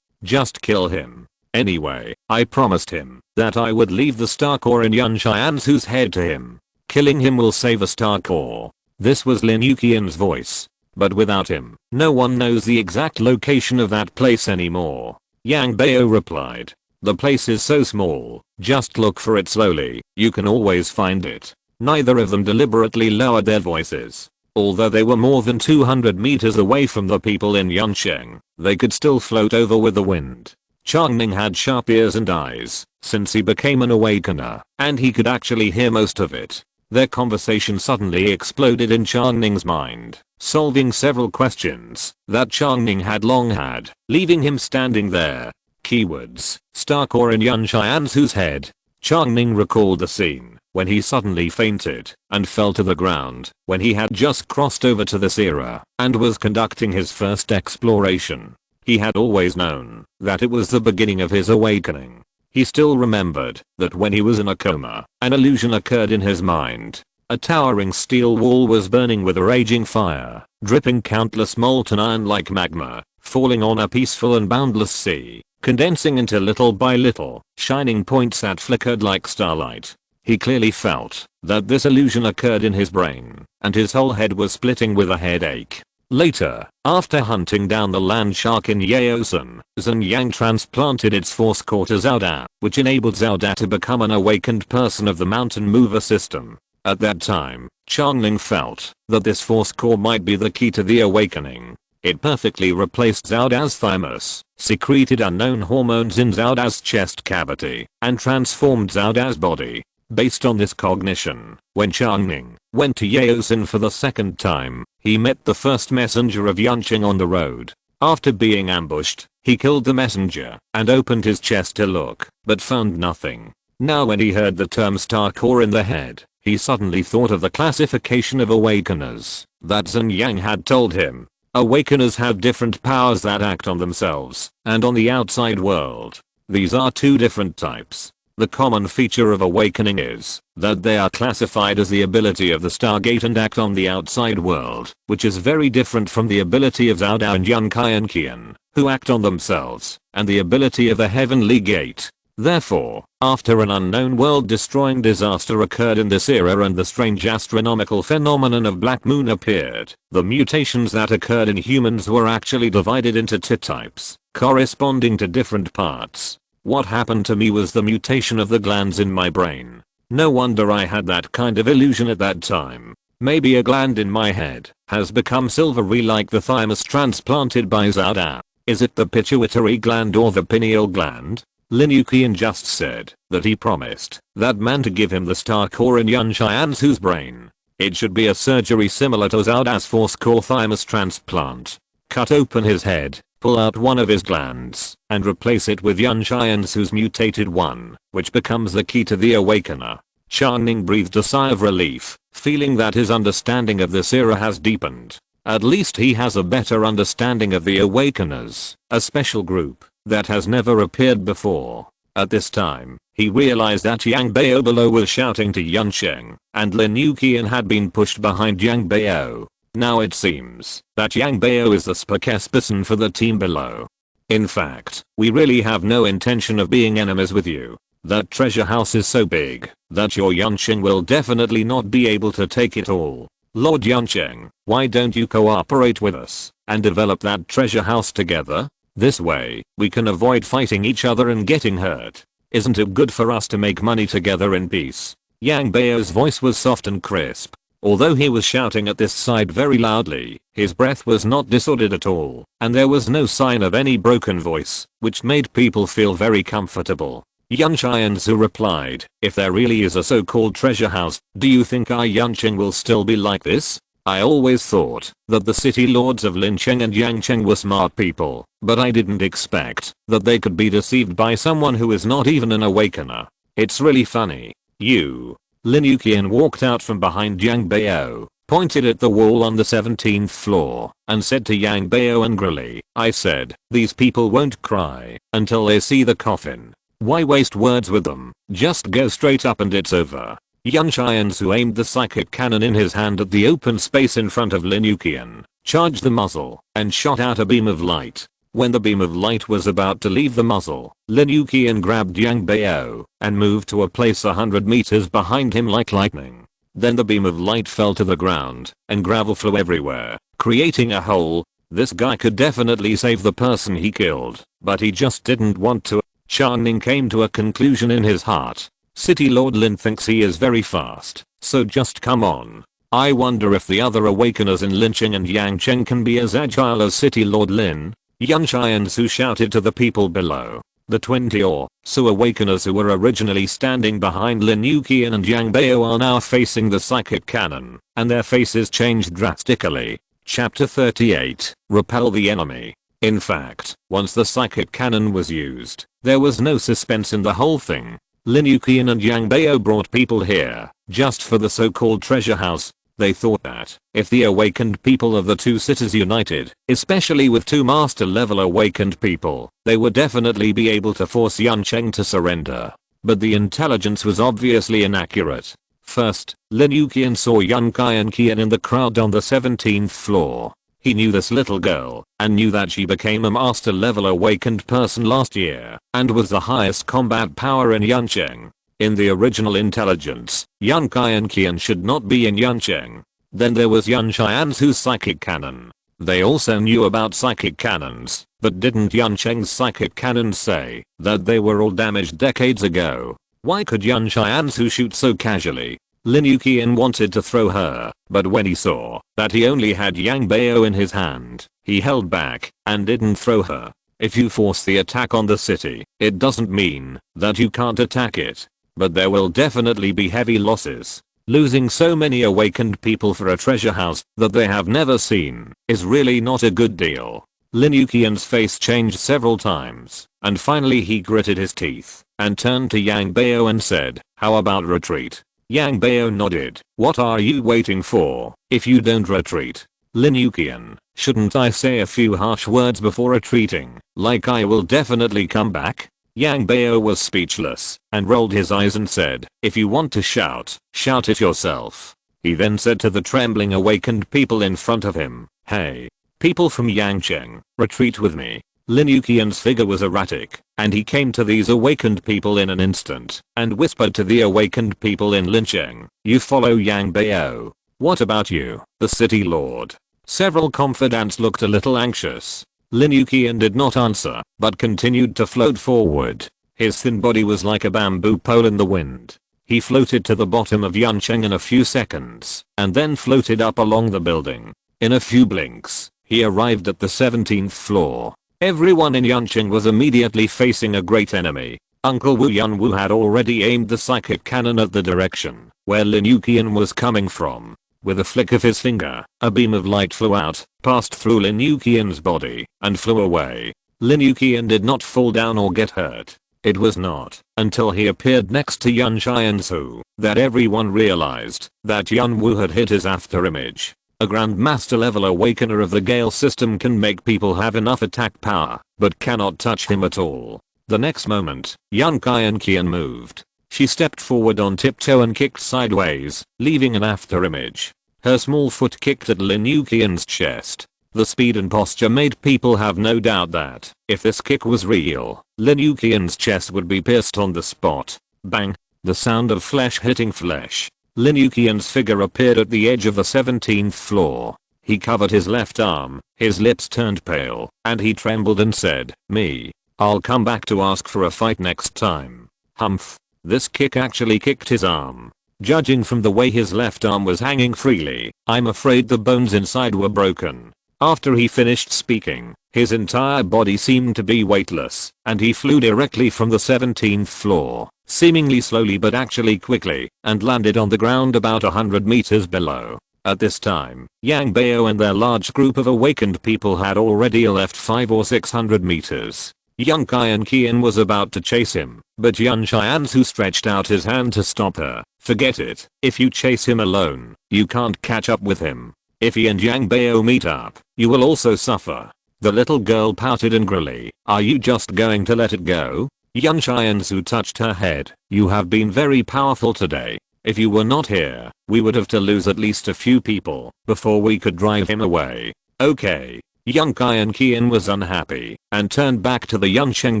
Just kill him. Anyway, I promised him that I would leave the star core in Yun Xianzu's head to him. Killing him will save a star core. This was Lin Yuqian's voice. But without him, no one knows the exact location of that place anymore. Yang Bao replied. The place is so small, just look for it slowly, you can always find it. Neither of them deliberately lowered their voices. Although they were more than 200 meters away from the people in Yunsheng, they could still float over with the wind. Chang Ning had sharp ears and eyes, since he became an awakener, and he could actually hear most of it. Their conversation suddenly exploded in Chang Ning's mind, solving several questions that Chang Ning had long had, leaving him standing there. Keywords: star core in Yun Xianzu's head. Chang Ning recalled the scene when he suddenly fainted and fell to the ground when he had just crossed over to this era and was conducting his first exploration. He had always known that it was the beginning of his awakening. He still remembered that when he was in a coma, an illusion occurred in his mind. A towering steel wall was burning with a raging fire, dripping countless molten iron like magma, falling on a peaceful and boundless sea, condensing into little by little, shining points that flickered like starlight. He clearly felt that this illusion occurred in his brain, and his whole head was splitting with a headache. Later, after hunting down the land shark in Yaosun, Zhen Yang transplanted its force core to Zhao Da, which enabled Zhao Da to become an awakened person of the mountain mover system. At that time, Chang Ning felt that this force core might be the key to the awakening. It perfectly replaced Zhao Da's thymus, secreted unknown hormones in Zhao Da's chest cavity, and transformed Zhao Da's body. Based on this cognition, when Chang Ning went to Yaosun for the second time, he met the first messenger of Yunqing on the road. After being ambushed, he killed the messenger and opened his chest to look, but found nothing. Now when he heard the term star core in the head, he suddenly thought of the classification of awakeners that Zhen Yang had told him. Awakeners have different powers that act on themselves and on the outside world. These are two different types. The common feature of awakening is that they are classified as the ability of the Stargate and act on the outside world, which is very different from the ability of Zhao Da and Yun Qian, who act on themselves, and the ability of the Heavenly Gate. Therefore, after an unknown world-destroying disaster occurred in this era and the strange astronomical phenomenon of Black Moon appeared, the mutations that occurred in humans were actually divided into two types, corresponding to different parts. What happened to me was the mutation of the glands in my brain. No wonder I had that kind of illusion at that time. Maybe a gland in my head has become silvery like the thymus transplanted by Zhao Da. Is it the pituitary gland or the pineal gland? Lin Yuqian just said that he promised that man to give him the star core in Yun Xianzu's brain. It should be a surgery similar to Zhao Da's force core thymus transplant. Cut open his head, pull out one of his glands, and replace it with Yun Xianzu's mutated one, which becomes the key to the awakener. Chang Ning breathed a sigh of relief, feeling that his understanding of this era has deepened. At least he has a better understanding of the awakeners, a special group that has never appeared before. At this time, he realized that Yang Bao below was shouting to Yunsheng, and Lin Yuqian had been pushed behind Yang Bao. Now it seems that Yang Bao is the spokesperson for the team below. In fact, we really have no intention of being enemies with you. That treasure house is so big that your Yunsheng will definitely not be able to take it all. Lord Yunsheng, why don't you cooperate with us and develop that treasure house together? This way, we can avoid fighting each other and getting hurt. Isn't it good for us to make money together in peace? Yang Bao's voice was soft and crisp. Although he was shouting at this side very loudly, his breath was not disordered at all, and there was no sign of any broken voice, which made people feel very comfortable. Yan Xianzu replied, if there really is a so-called treasure house, do you think our Yanqing will still be like this? I always thought that the city lords of Lincheng and Yangcheng were smart people, but I didn't expect that they could be deceived by someone who is not even an awakener. It's really funny. You. Lin Yuqian walked out from behind Yang Bao, pointed at the wall on the 17th floor, and said to Yang Bao angrily, I said, these people won't cry until they see the coffin. Why waste words with them? Just go straight up and it's over. Yan Xianzu aimed the psychic cannon in his hand at the open space in front of Lin Yuqian, charged the muzzle, and shot out a beam of light. When the beam of light was about to leave the muzzle, Lin Yuqian grabbed Yang Bao and moved to a place 100 meters behind him like lightning. Then the beam of light fell to the ground, and gravel flew everywhere, creating a hole. This guy could definitely save the person he killed, but he just didn't want to. Chang Ning came to a conclusion in his heart. City Lord Lin thinks he is very fast, so just come on. I wonder if the other awakeners in Lincheng and Yangcheng can be as agile as City Lord Lin. Yan Xianzu shouted to the people below. The 20 or so awakeners who were originally standing behind Lin Yuqian and Yang Bao are now facing the psychic cannon, and their faces changed drastically. Chapter 38, Repel the Enemy. In fact, once the psychic cannon was used, there was no suspense in the whole thing. Lin Yuqian and Yang Bao brought people here, just for the so-called treasure house. They thought that, if the awakened people of the two cities united, especially with two master level awakened people, they would definitely be able to force Yancheng to surrender. But the intelligence was obviously inaccurate. First, Lin Yuqian saw Yan Qian in the crowd on the 17th floor. He knew this little girl, and knew that she became a master level awakened person last year, and was the highest combat power in Yancheng. In the original intelligence, Yan Qian should not be in Yancheng. Then there was Yan Xianzu's psychic cannon. They also knew about psychic cannons, but didn't Yancheng's psychic cannons say that they were all damaged decades ago? Why could Yan Xianzu shoot so casually? Lin Yuqian wanted to throw her, but when he saw that he only had Yang Bao in his hand, he held back and didn't throw her. If you force the attack on the city, it doesn't mean that you can't attack it. But there will definitely be heavy losses. Losing so many awakened people for a treasure house that they have never seen is really not a good deal. Lin Yuqian's face changed several times, and finally he gritted his teeth and turned to Yang Bao and said, how about retreat? Yang Bao nodded. What are you waiting for? If you don't retreat, Lin Yuqian, shouldn't I say a few harsh words before retreating, like I will definitely come back? Yang Bao was speechless and rolled his eyes and said, if you want to shout, shout it yourself. He then said to the trembling awakened people in front of him, hey, people from Yangcheng, retreat with me. Lin Yuqian's figure was erratic, and he came to these awakened people in an instant and whispered to the awakened people in Lincheng, you follow Yang Bao. What about you, the city lord? Several confidants looked a little anxious. Lin Yuqian did not answer, but continued to float forward. His thin body was like a bamboo pole in the wind. He floated to the bottom of Yancheng in a few seconds, and then floated up along the building. In a few blinks, he arrived at the 17th floor. Everyone in Yancheng was immediately facing a great enemy. Uncle Wu Yunwu had already aimed the psychic cannon at the direction where Lin Yuqian was coming from. With a flick of his finger, a beam of light flew out, passed through Lin Yuqian's body, and flew away. Lin Yuqian did not fall down or get hurt. It was not until he appeared next to Yan Xianzu that everyone realized that Yunwu had hit his afterimage. A Grandmaster level awakener of the Gale system can make people have enough attack power, but cannot touch him at all. The next moment, Yan Qian moved. She stepped forward on tiptoe and kicked sideways, leaving an afterimage. Her small foot kicked at Lin Yuqian's chest. The speed and posture made people have no doubt that, if this kick was real, Lin Yuqian's chest would be pierced on the spot. Bang! The sound of flesh hitting flesh. Lin Yuqian's figure appeared at the edge of the 17th floor. He covered his left arm, his lips turned pale, and he trembled and said, me. I'll come back to ask for a fight next time. Humph. This kick actually kicked his arm. Judging from the way his left arm was hanging freely, I'm afraid the bones inside were broken. After he finished speaking, his entire body seemed to be weightless, and he flew directly from the 17th floor, seemingly slowly but actually quickly, and landed on the ground about 100 meters below. At this time, Yang Bao and their large group of awakened people had already left 500 or 600 meters. Young Qian Qian was about to chase him, but Yun Xianzu stretched out his hand to stop her. Forget it, if you chase him alone, you can't catch up with him. If he and Yang Bao meet up, you will also suffer. The little girl pouted angrily. Are you just going to let it go? Yun Xianzu touched her head. You have been very powerful today. If you were not here, we would have to lose at least a few people before we could drive him away. Okay. Young Qian Qian was unhappy and turned back to the Yuncheng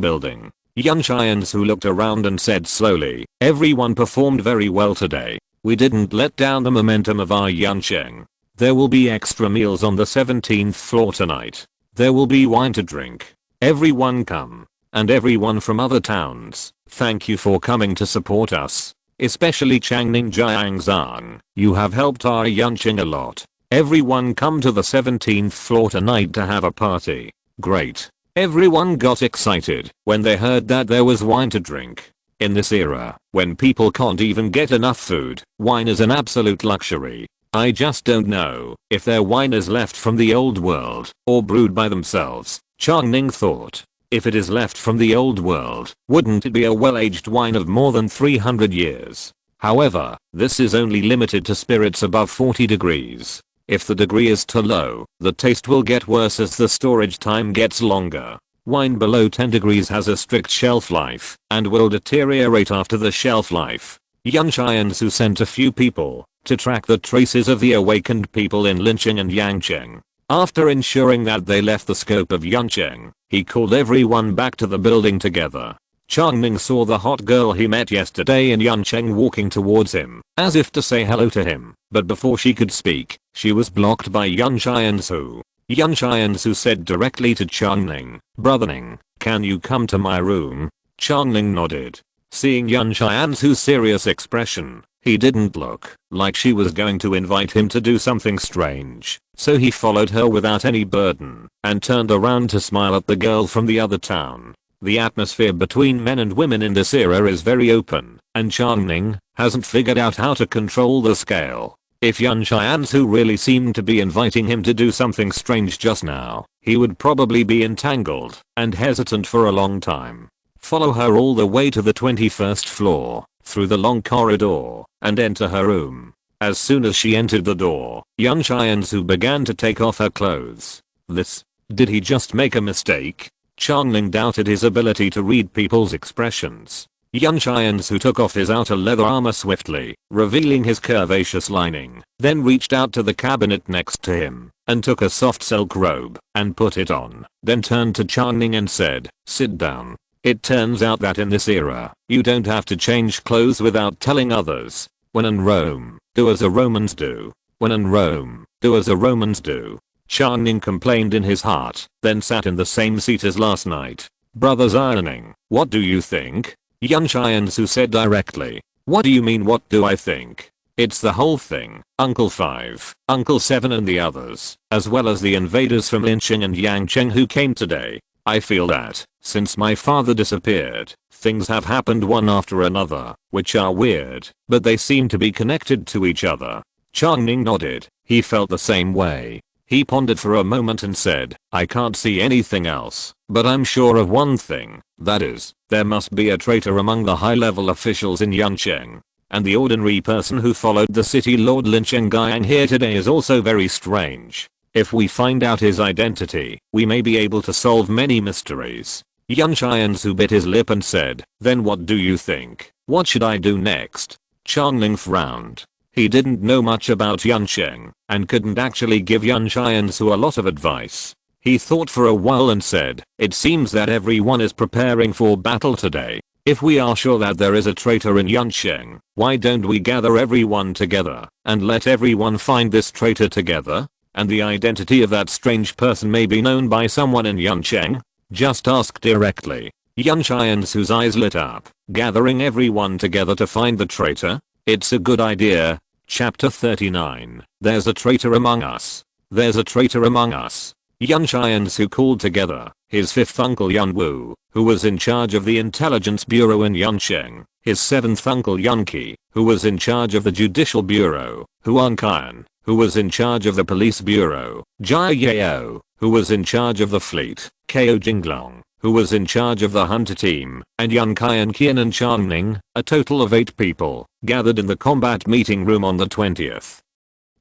building. Yun Xianzu looked around and said slowly, everyone performed very well today. We didn't let down the momentum of our Yuncheng. There will be extra meals on the 17th floor tonight. There will be wine to drink. Everyone come. And everyone from other towns, thank you for coming to support us. Especially Chang Ning Jiangzhang, you have helped our Yuncheng a lot. Everyone come to the 17th floor tonight to have a party. Great. Everyone got excited when they heard that there was wine to drink. In this era, when people can't even get enough food, wine is an absolute luxury. I just don't know if their wine is left from the old world or brewed by themselves, Chang Ning thought. If it is left from the old world, wouldn't it be a well-aged wine of more than 300 years? However, this is only limited to spirits above 40 degrees. If the degree is too low, the taste will get worse as the storage time gets longer. Wine below 10 degrees has a strict shelf life and will deteriorate after the shelf life. Yun Xianzu sent a few people to track the traces of the awakened people in Lincheng and Yangcheng. After ensuring that they left the scope of Yuncheng, he called everyone back to the building together. Chang Ning saw the hot girl he met yesterday in Yuncheng walking towards him, as if to say hello to him, but before she could speak, she was blocked by Yun Xianzu. Yun Xianzu said directly to Chang Ning, Brother Ning, can you come to my room? Chang Ning nodded. Seeing Yun Xianzu's serious expression, he didn't look like she was going to invite him to do something strange, so he followed her without any burden and turned around to smile at the girl from the other town. The atmosphere between men and women in this era is very open, and Chang Ning hasn't figured out how to control the scale. If Yun Xianzu really seemed to be inviting him to do something strange just now, he would probably be entangled and hesitant for a long time. Follow her all the way to the 21st floor, through the long corridor, and enter her room. As soon as she entered the door, Yun Xianzu began to take off her clothes. Did he just make a mistake? Chang Ning doubted his ability to read people's expressions. Yun Xianzu took off his outer leather armor swiftly, revealing his curvaceous lining, then reached out to the cabinet next to him, and took a soft silk robe, and put it on, then turned to Chang Ning and said, sit down. It turns out that in this era, you don't have to change clothes without telling others. When in Rome, do as the Romans do. When in Rome, do as the Romans do. Chang Ning complained in his heart, then sat in the same seat as last night. Brothers ironing, what do you think? Yun Xianzu said directly. What do you mean what do I think? It's the whole thing, Uncle 5, Uncle 7 and the others, as well as the invaders from Lincheng and Yangcheng who came today. I feel that, since my father disappeared, things have happened one after another, which are weird, but they seem to be connected to each other. Chang Ning nodded, he felt the same way. He pondered for a moment and said, I can't see anything else, but I'm sure of one thing, that is, there must be a traitor among the high-level officials in Yuncheng. And the ordinary person who followed the city lord Lincheng Guiyang here today is also very strange. If we find out his identity, we may be able to solve many mysteries. Yun Xianzu bit his lip and said, then what do you think? What should I do next? Chang Ning frowned. He didn't know much about Yuncheng, and couldn't actually give Yun Xianzu a lot of advice. He thought for a while and said, it seems that everyone is preparing for battle today. If we are sure that there is a traitor in Yuncheng, why don't we gather everyone together, and let everyone find this traitor together? And the identity of that strange person may be known by someone in Yuncheng? Just ask directly. Yan Xian's eyes lit up, gathering everyone together to find the traitor. It's a good idea. Chapter 39. There's a traitor among us. There's a traitor among us. Yan Xiansu called together his fifth uncle Yan Wu, who was in charge of the intelligence bureau in Yansheng, his seventh uncle Yan Qi, who was in charge of the judicial bureau, Huan Qian, who was in charge of the police bureau, Jia Yao, who was in charge of the fleet, Ko Jinglong, who was in charge of the hunter team, and Yan Qian Qian and Chang Ning, a total of 8 people, gathered in the combat meeting room on the 20th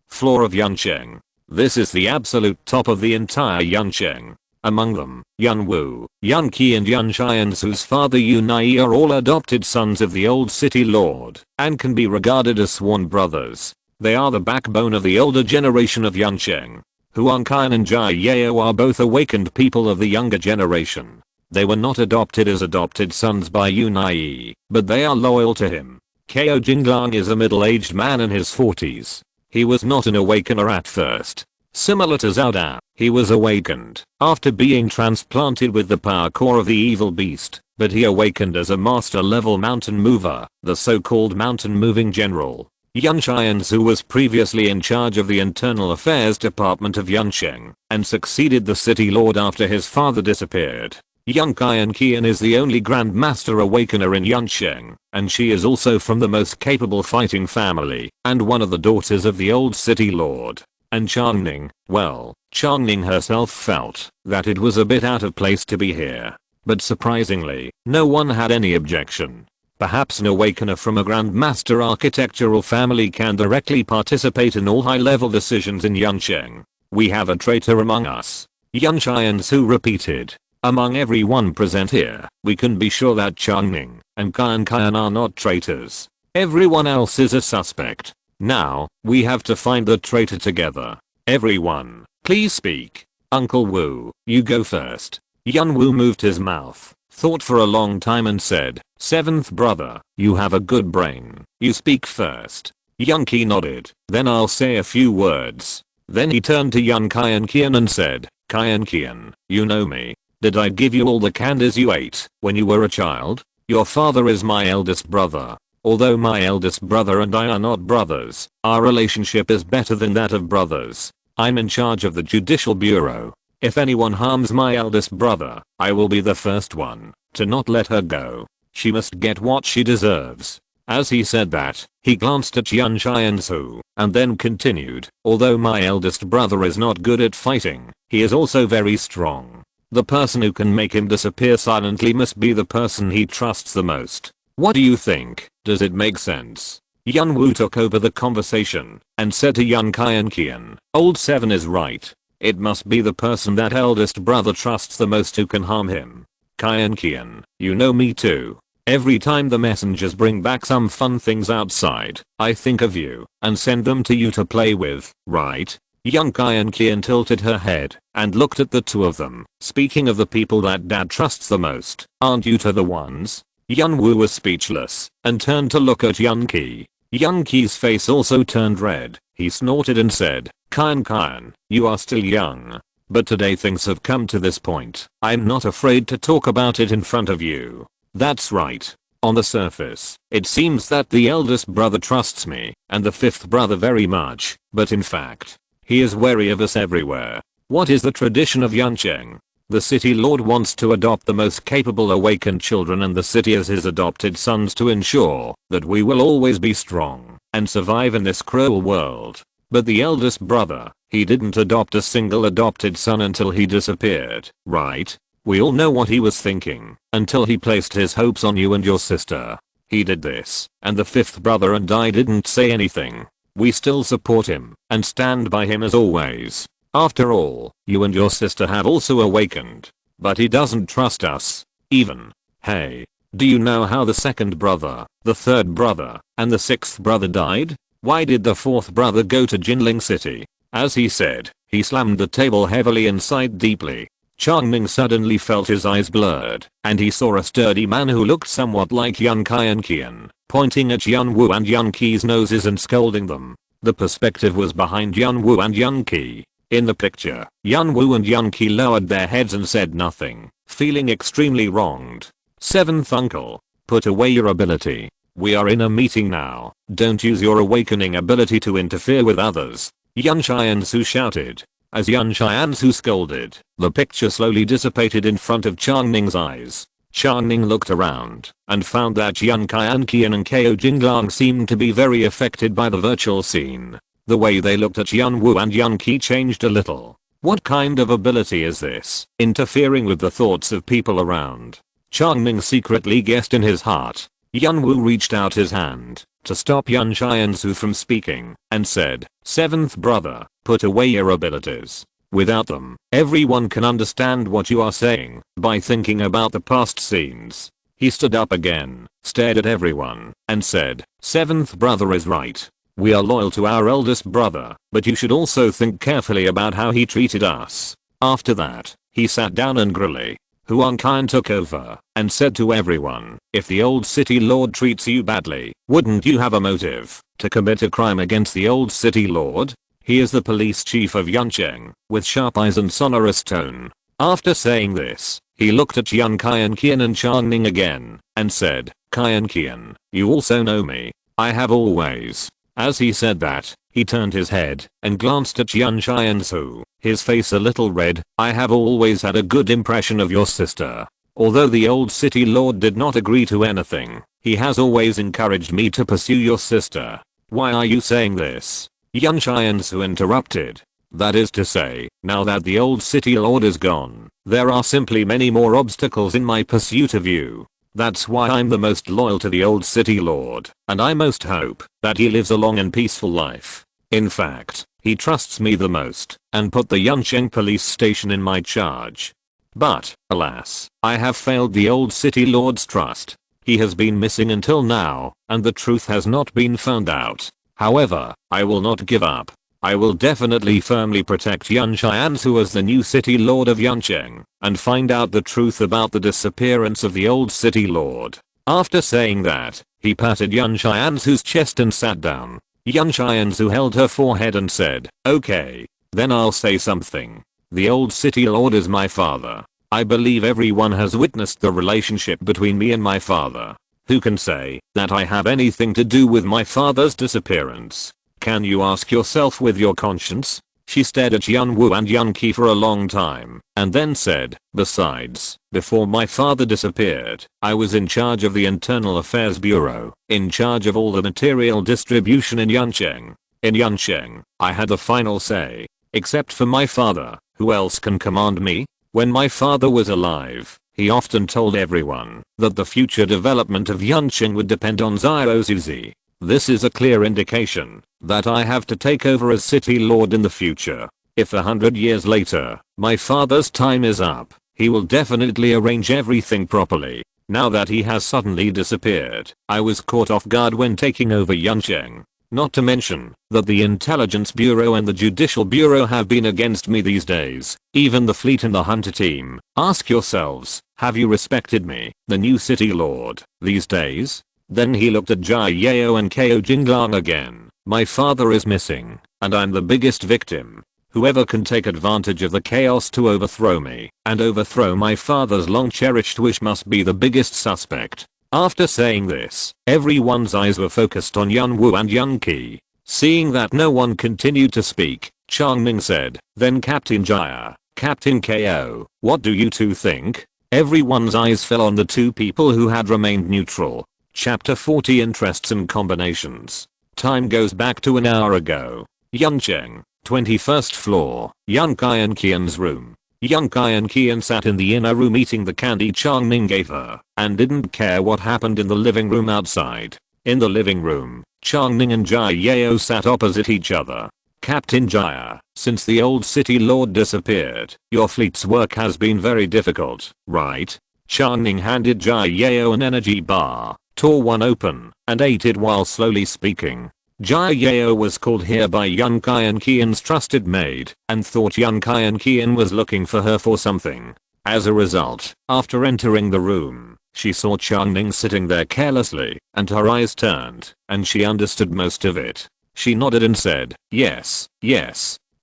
floor of Yansheng. This is the absolute top of the entire Yansheng. Among them, Yan Wu, Yan Qi and Yan Xiansu's father Yunai are all adopted sons of the old city lord, and can be regarded as sworn brothers. They are the backbone of the older generation of Yansheng. Huan Qian and Jia Yao are both awakened people of the younger generation. They were not adopted as adopted sons by Yunai, but they are loyal to him. Ko Jinglong is a middle-aged man in his 40s. He was not an awakener at first. Similar to Zhao Dao, he was awakened after being transplanted with the power core of the evil beast, but he awakened as a master level mountain mover, the so-called mountain moving general. Yan Xiansu was previously in charge of the internal affairs department of Yansheng, and succeeded the city lord after his father disappeared. Yan Qian Qian is the only Grand Master Awakener in Yansheng, and she is also from the most capable fighting family, and one of the daughters of the old city lord. And Chang Ning, well, Chang Ning herself felt that it was a bit out of place to be here. But surprisingly, no one had any objection. Perhaps an awakener from a Grand Master architectural family can directly participate in all high-level decisions in Yansheng. We have a traitor among us. Yan Xiansu repeated. Among everyone present here, we can be sure that Chang Ning and Qian are not traitors. Everyone else is a suspect. Now, we have to find the traitor together. Everyone, please speak. Uncle Wu, you go first. Yan Wu moved his mouth, thought for a long time and said, "Seventh brother, you have a good brain. You speak first." Yan Qi nodded. Then I'll say a few words. Then he turned to Yan Qian Qian and said, "Qian Qian, you know me. Did I give you all the candies you ate when you were a child? Your father is my eldest brother. Although my eldest brother and I are not brothers, our relationship is better than that of brothers. I'm in charge of the judicial bureau. If anyone harms my eldest brother, I will be the first one to not let her go. She must get what she deserves." As he said that, he glanced at Yan Xiansu, and then continued, "Although my eldest brother is not good at fighting, he is also very strong. The person who can make him disappear silently must be the person he trusts the most. What do you think? Does it make sense?" Yan Wu took over the conversation and said to Yan Qian Qian, "Old 7 is right. It must be the person that eldest brother trusts the most who can harm him. Qian Qian, you know me too. Every time the messengers bring back some fun things outside, I think of you and send them to you to play with, right?" Yan Qian Qian tilted her head and looked at the two of them. "Speaking of the people that dad trusts the most, aren't you two the ones?" Yan Wu was speechless and turned to look at Yan Qi. Yan Qi's face also turned red. He snorted and said, Qian, you are still young. But today things have come to this point. I'm not afraid to talk about it in front of you." That's right. On the surface, it seems that the eldest brother trusts me and the fifth brother very much, but in fact, he is wary of us everywhere. What is the tradition of Yansheng? The city lord wants to adopt the most capable awakened children in the city as his adopted sons to ensure that we will always be strong and survive in this cruel world. But the eldest brother, he didn't adopt a single adopted son until he disappeared, right? We all know what he was thinking until he placed his hopes on you and your sister. He did this, and the fifth brother and I didn't say anything. We still support him and stand by him as always. After all, you and your sister have also awakened. But he doesn't trust us. Even. Hey. Do you know how the second brother, the third brother, and the sixth brother died? Why did the fourth brother go to Jinling City? As he said, he slammed the table heavily and sighed deeply. Chang Ning suddenly felt his eyes blurred, and he saw a sturdy man who looked somewhat like Yan Qian Qian, pointing at Yan Wu and Yan Qi's noses and scolding them. The perspective was behind Yan Wu and Yan Qi. In the picture, Yan Wu and Yan Qi lowered their heads and said nothing, feeling extremely wronged. 7th uncle, put away your ability. We are in a meeting now. Don't use your awakening ability to interfere with others. Yan Xianzu shouted. As Yan Xianzu scolded, the picture slowly dissipated in front of Chang Ning's eyes. Chang Ning looked around and found that Yan Qian and Ko Jinglang seemed to be very affected by the virtual scene. The way they looked at Yan Wu and Yan Qi changed a little. What kind of ability is this? Interfering with the thoughts of people around. Chang Ning secretly guessed in his heart. Yan Wu reached out his hand to stop Yan Xianzu from speaking and said, 7th brother, put away your abilities. Without them, everyone can understand what you are saying by thinking about the past scenes. He stood up again, stared at everyone, and said, 7th brother is right. We are loyal to our eldest brother, but you should also think carefully about how he treated us. After that, he sat down angrily. Huang Qian took over and said to everyone, if the old city lord treats you badly, wouldn't you have a motive to commit a crime against the old city lord? He is the police chief of Yancheng, with sharp eyes and sonorous tone. After saying this, he looked at Yan Qian and Chang Ning again and said, Qian, you also know me. I have always. As he said that, he turned his head and glanced at Yan Xianzu, his face a little red. I have always had a good impression of your sister. Although the old city lord did not agree to anything, he has always encouraged me to pursue your sister. Why are you saying this? Yan Xianzu interrupted. That is to say, now that the old city lord is gone, there are simply many more obstacles in my pursuit of you. That's why I'm the most loyal to the old city lord, and I most hope that he lives a long and peaceful life. In fact, he trusts me the most and put the Yancheng police station in my charge. But, alas, I have failed the old city lord's trust. He has been missing until now, and the truth has not been found out. However, I will not give up. I will definitely firmly protect Yan Xianzu as the new city lord of Yancheng and find out the truth about the disappearance of the old city lord. After saying that, he patted Yan Xianzu's chest and sat down. Yan Xianzu held her forehead and said, okay, then I'll say something. The old city lord is my father. I believe everyone has witnessed the relationship between me and my father. Who can say that I have anything to do with my father's disappearance? Can you ask yourself with your conscience? She stared at Yan Wu and Yan Qi for a long time, and then said, besides, before my father disappeared, I was in charge of the Internal Affairs Bureau, in charge of all the material distribution in Yancheng. In Yancheng, I had the final say. Except for my father, who else can command me? When my father was alive, he often told everyone that the future development of Yancheng would depend on Xiao Zuzi. This is a clear indication that I have to take over as city lord in the future. If 100 years later, my father's time is up, he will definitely arrange everything properly. Now that he has suddenly disappeared, I was caught off guard when taking over Yancheng. Not to mention that the Intelligence Bureau and the Judicial Bureau have been against me these days, even the fleet and the hunter team. Ask yourselves, have you respected me, the new city lord, these days? Then he looked at Jia Yao and Ko Jinglang again. My father is missing, and I'm the biggest victim. Whoever can take advantage of the chaos to overthrow me and overthrow my father's long cherished wish must be the biggest suspect. After saying this, everyone's eyes were focused on Yan Wu and Yan Qi. Seeing that no one continued to speak, Chang Ning said, then Captain Jia, Captain Ko, what do you two think? Everyone's eyes fell on the two people who had remained neutral. Chapter 40 Interests and Combinations. Time goes back to an hour ago. Yancheng, 21st floor, Yan Qian's room. Yan Qian sat in the inner room eating the candy Chang Ning gave her and didn't care what happened in the living room outside. In the living room, Chang Ning and Jia Yao sat opposite each other. Captain Jia, since the old city lord disappeared, your fleet's work has been very difficult, right? Chang Ning handed Jia Yao an energy bar, tore one open, and ate it while slowly speaking. Jia Yao was called here by Yan Qian's trusted maid and thought Yan Qian was looking for her for something. As a result, after entering the room, she saw Chang Ning sitting there carelessly, and her eyes turned, and she understood most of it. She nodded and said, yes.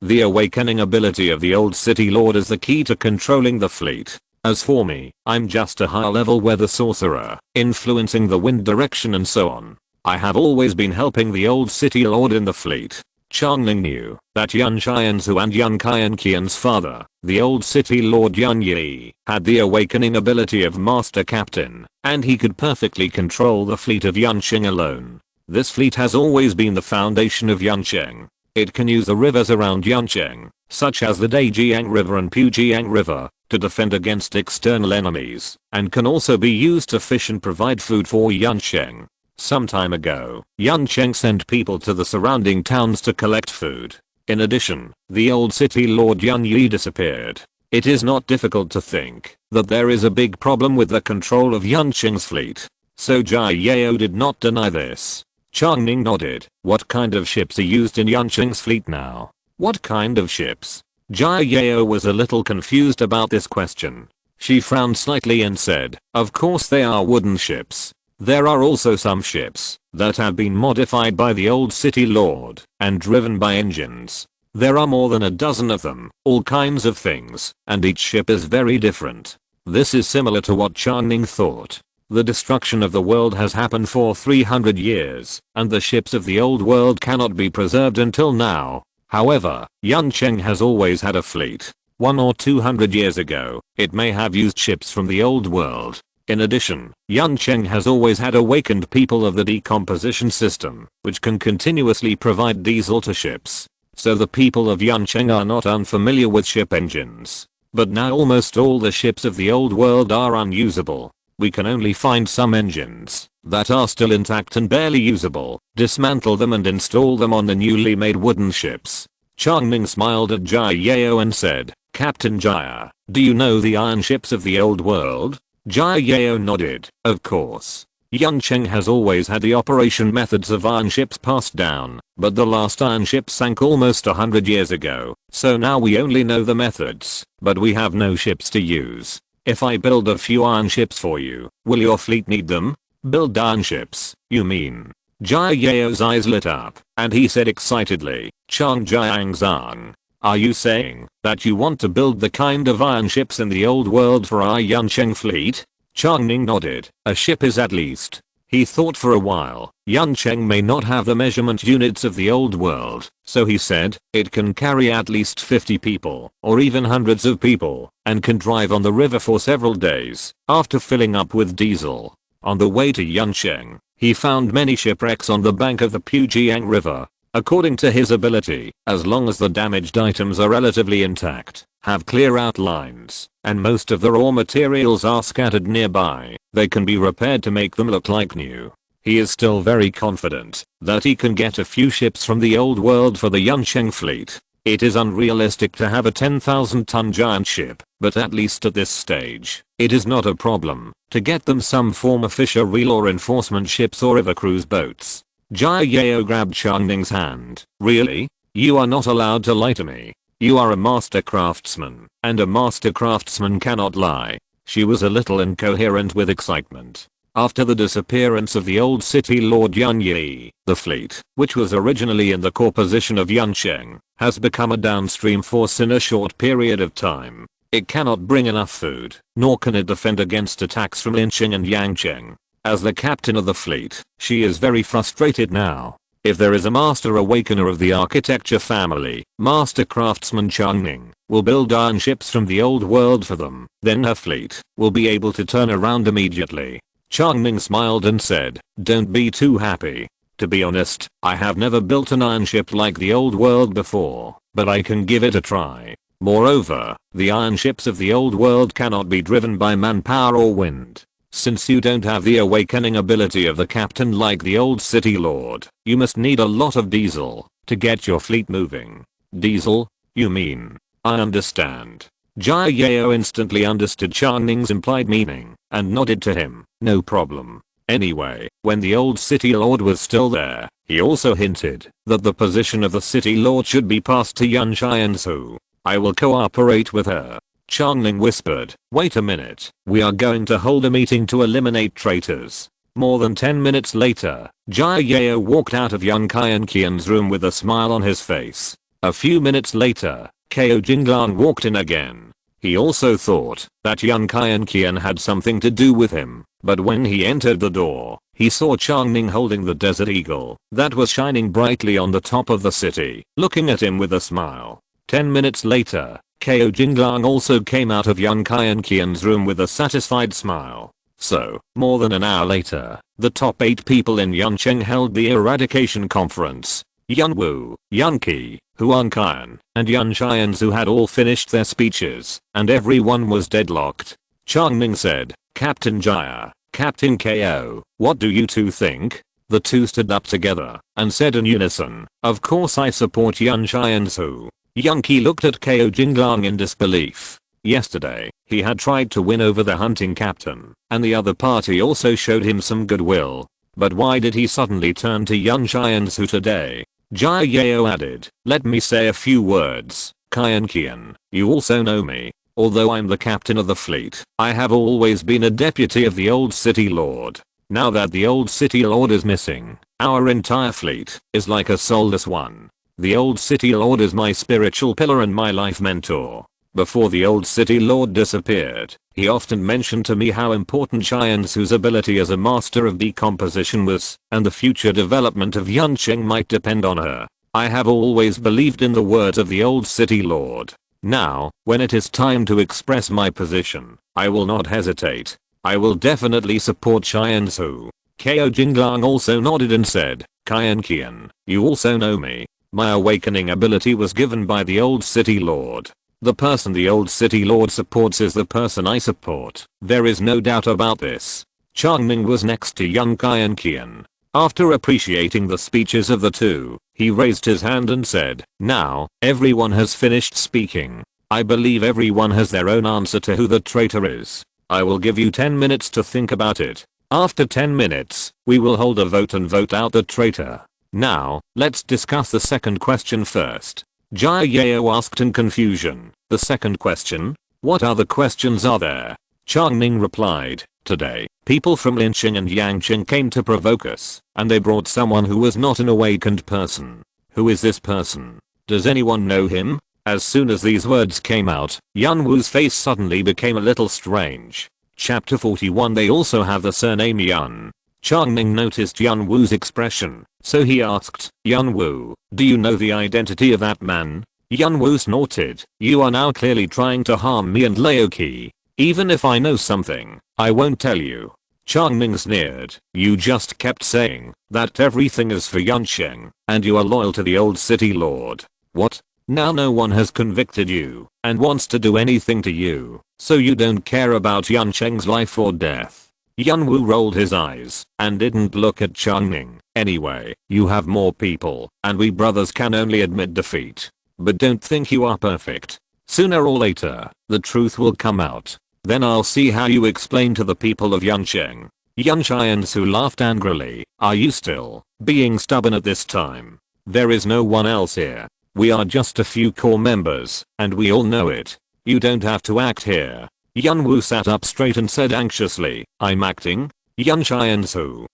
The awakening ability of the old city lord is the key to controlling the fleet. As for me, I'm just a high level weather sorcerer, influencing the wind direction and so on. I have always been helping the old city lord in the fleet. Chang Ning knew that Yun Xianzu and Yun Qianqian's father, the old city lord Yun Yi, had the awakening ability of master captain, and he could perfectly control the fleet of Yuncheng alone. This fleet has always been the foundation of Yuncheng. It can use the rivers around Yuncheng, such as the Dajiang River and Pujiang River, to defend against external enemies, and can also be used to fish and provide food for Yuncheng. Some time ago, Yuncheng sent people to the surrounding towns to collect food. In addition, the old city lord Yun Yi disappeared. It is not difficult to think that there is a big problem with the control of Yuncheng's fleet. So Jia Yao did not deny this. Chang Ning nodded. What kind of ships are used in Yuncheng's fleet now? What kind of ships? Jia Yao was a little confused about this question. She frowned slightly and said, of course they are wooden ships. There are also some ships that have been modified by the old city lord and driven by engines. There are more than a dozen of them, all kinds of things, and each ship is very different. This is similar to what Chang Ning thought. The destruction of the world has happened for 300 years, and the ships of the old world cannot be preserved until now. However, Yuncheng has always had a fleet. 100 or 200 years ago, it may have used ships from the old world. In addition, Yuncheng has always had awakened people of the decomposition system, which can continuously provide diesel to ships. So the people of Yuncheng are not unfamiliar with ship engines. But now almost all the ships of the old world are unusable. We can only find some engines that are still intact and barely usable, dismantle them and install them on the newly made wooden ships. Chang Ning smiled at Jia Yao and said, Captain Jia, do you know the iron ships of the old world? Jia Yao nodded. Of course. Yuncheng has always had the operation methods of iron ships passed down, but the last iron ship sank almost 100 years ago, so now we only know the methods, but we have no ships to use. If I build a few iron ships for you, will your fleet need them? Build iron ships, you mean? Jia Yao's eyes lit up, and he said excitedly, Chang Jiangzang. Are you saying that you want to build the kind of iron ships in the old world for our Yuncheng fleet? Chang Ning nodded. A ship is at least. He thought for a while. Yuncheng may not have the measurement units of the old world, so he said, it can carry at least 50 people, or even hundreds of people, and can drive on the river for several days, after filling up with diesel. On the way to Yuncheng, he found many shipwrecks on the bank of the Pujiang River. According to his ability, as long as the damaged items are relatively intact, have clear outlines, and most of the raw materials are scattered nearby, they can be repaired to make them look like new. He is still very confident that he can get a few ships from the old world for the Yuncheng fleet. It is unrealistic to have a 10,000-ton giant ship, but at least at this stage, it is not a problem to get them some form of fisher reel or enforcement ships or river cruise boats. Jia Yao grabbed Chang Ning's hand. Really? You are not allowed to lie to me. You are a master craftsman, and a master craftsman cannot lie. She was a little incoherent with excitement. After the disappearance of the old city lord Yun Yi, the fleet, which was originally in the core position of Yuncheng, has become a downstream force in a short period of time. It cannot bring enough food, nor can it defend against attacks from Lincheng and Yangcheng. As the captain of the fleet, she is very frustrated now. If there is a master awakener of the architecture family, Master Craftsman Chang Ning will build iron ships from the old world for them, then her fleet will be able to turn around immediately. Chang Ning smiled and said, don't be too happy. To be honest, I have never built an iron ship like the old world before, but I can give it a try. Moreover, the iron ships of the old world cannot be driven by manpower or wind. Since you don't have the awakening ability of the captain like the old city lord, you must need a lot of diesel to get your fleet moving. Diesel? You mean? I understand. Jia Yao instantly understood Chang Ning's implied meaning and nodded to him. No problem. Anyway, when the old city lord was still there, he also hinted that the position of the city lord should be passed to Yun Xianzu. I will cooperate with her. Chang Ning whispered, wait a minute, we are going to hold a meeting to eliminate traitors. More than 10 minutes later, Jia Yao walked out of Yun Qianqian's room with a smile on his face. A few minutes later, Ko Jinglan walked in again. He also thought that Yun Qian had something to do with him, but when he entered the door, he saw Chang Ning holding the desert eagle that was shining brightly on the top of the city, looking at him with a smile. 10 minutes later, Kao Jinglang also came out of Yun Qian's room with a satisfied smile. So, more than an hour later, the top 8 people in Yuncheng held the eradication conference. Yun Wu, Yun Qi, Huan Qian, and Yun Xianzu had all finished their speeches, and everyone was deadlocked. Chang Ning said, "Captain Jia, Captain Ko, what do you two think?" The two stood up together and said in unison, "Of course I support Yun Xianzu." Yun Qi looked at Kao Jinglang in disbelief. Yesterday, he had tried to win over the hunting captain, and the other party also showed him some goodwill. But why did he suddenly turn to Yun Xianzu today? Xiao added, "Let me say a few words. Qian, you also know me. Although I'm the captain of the fleet, I have always been a deputy of the old city lord. Now that the old city lord is missing, our entire fleet is like a soulless one. The old city lord is my spiritual pillar and my life mentor. Before the old city lord disappeared, he often mentioned to me how important Xianzu's ability as a master of decomposition was, and the future development of Yuncheng might depend on her. I have always believed in the words of the old city lord. Now, when it is time to express my position, I will not hesitate. I will definitely support Xianzu." Kao Jinglang also nodded and said, "Qian, you also know me. My awakening ability was given by the old city lord. The person the old city lord supports is the person I support. There is no doubt about this." Chang Ning was next to Yun Qian. After appreciating the speeches of the two, he raised his hand and said, "Now, everyone has finished speaking. I believe everyone has their own answer to who the traitor is. I will give you 10 minutes to think about it. After 10 minutes, we will hold a vote and vote out the traitor. Now, let's discuss the second question first." Xiao asked in confusion, "The second question? What other questions are there?" Chang Ning replied, "Today, people from Linqing and Yangqing came to provoke us, and they brought someone who was not an awakened person. Who is this person? Does anyone know him?" As soon as these words came out, Yun Wu's face suddenly became a little strange. Chapter 41. They also have the surname Yun. Chang Ning noticed Yun Wu's expression, so he asked, "Yun Wu, do you know the identity of that man?" Yun Wu snorted, "You are now clearly trying to harm me and Lao Qi. Even if I know something, I won't tell you." Chang Ning sneered, "You just kept saying that everything is for Yuncheng, and you are loyal to the old city lord. What? Now no one has convicted you and wants to do anything to you, so you don't care about Yuncheng's life or death." Yun Wu rolled his eyes and didn't look at Chang Ning. "Anyway, you have more people, and we brothers can only admit defeat. But don't think you are perfect. Sooner or later, the truth will come out. Then I'll see how you explain to the people of Yuncheng." Yun Xianzu laughed angrily, "Are you still being stubborn at this time? There is no one else here. We are just a few core members, and we all know it. You don't have to act here." Yun Wu sat up straight and said anxiously, "I'm acting? Yun Xianzu,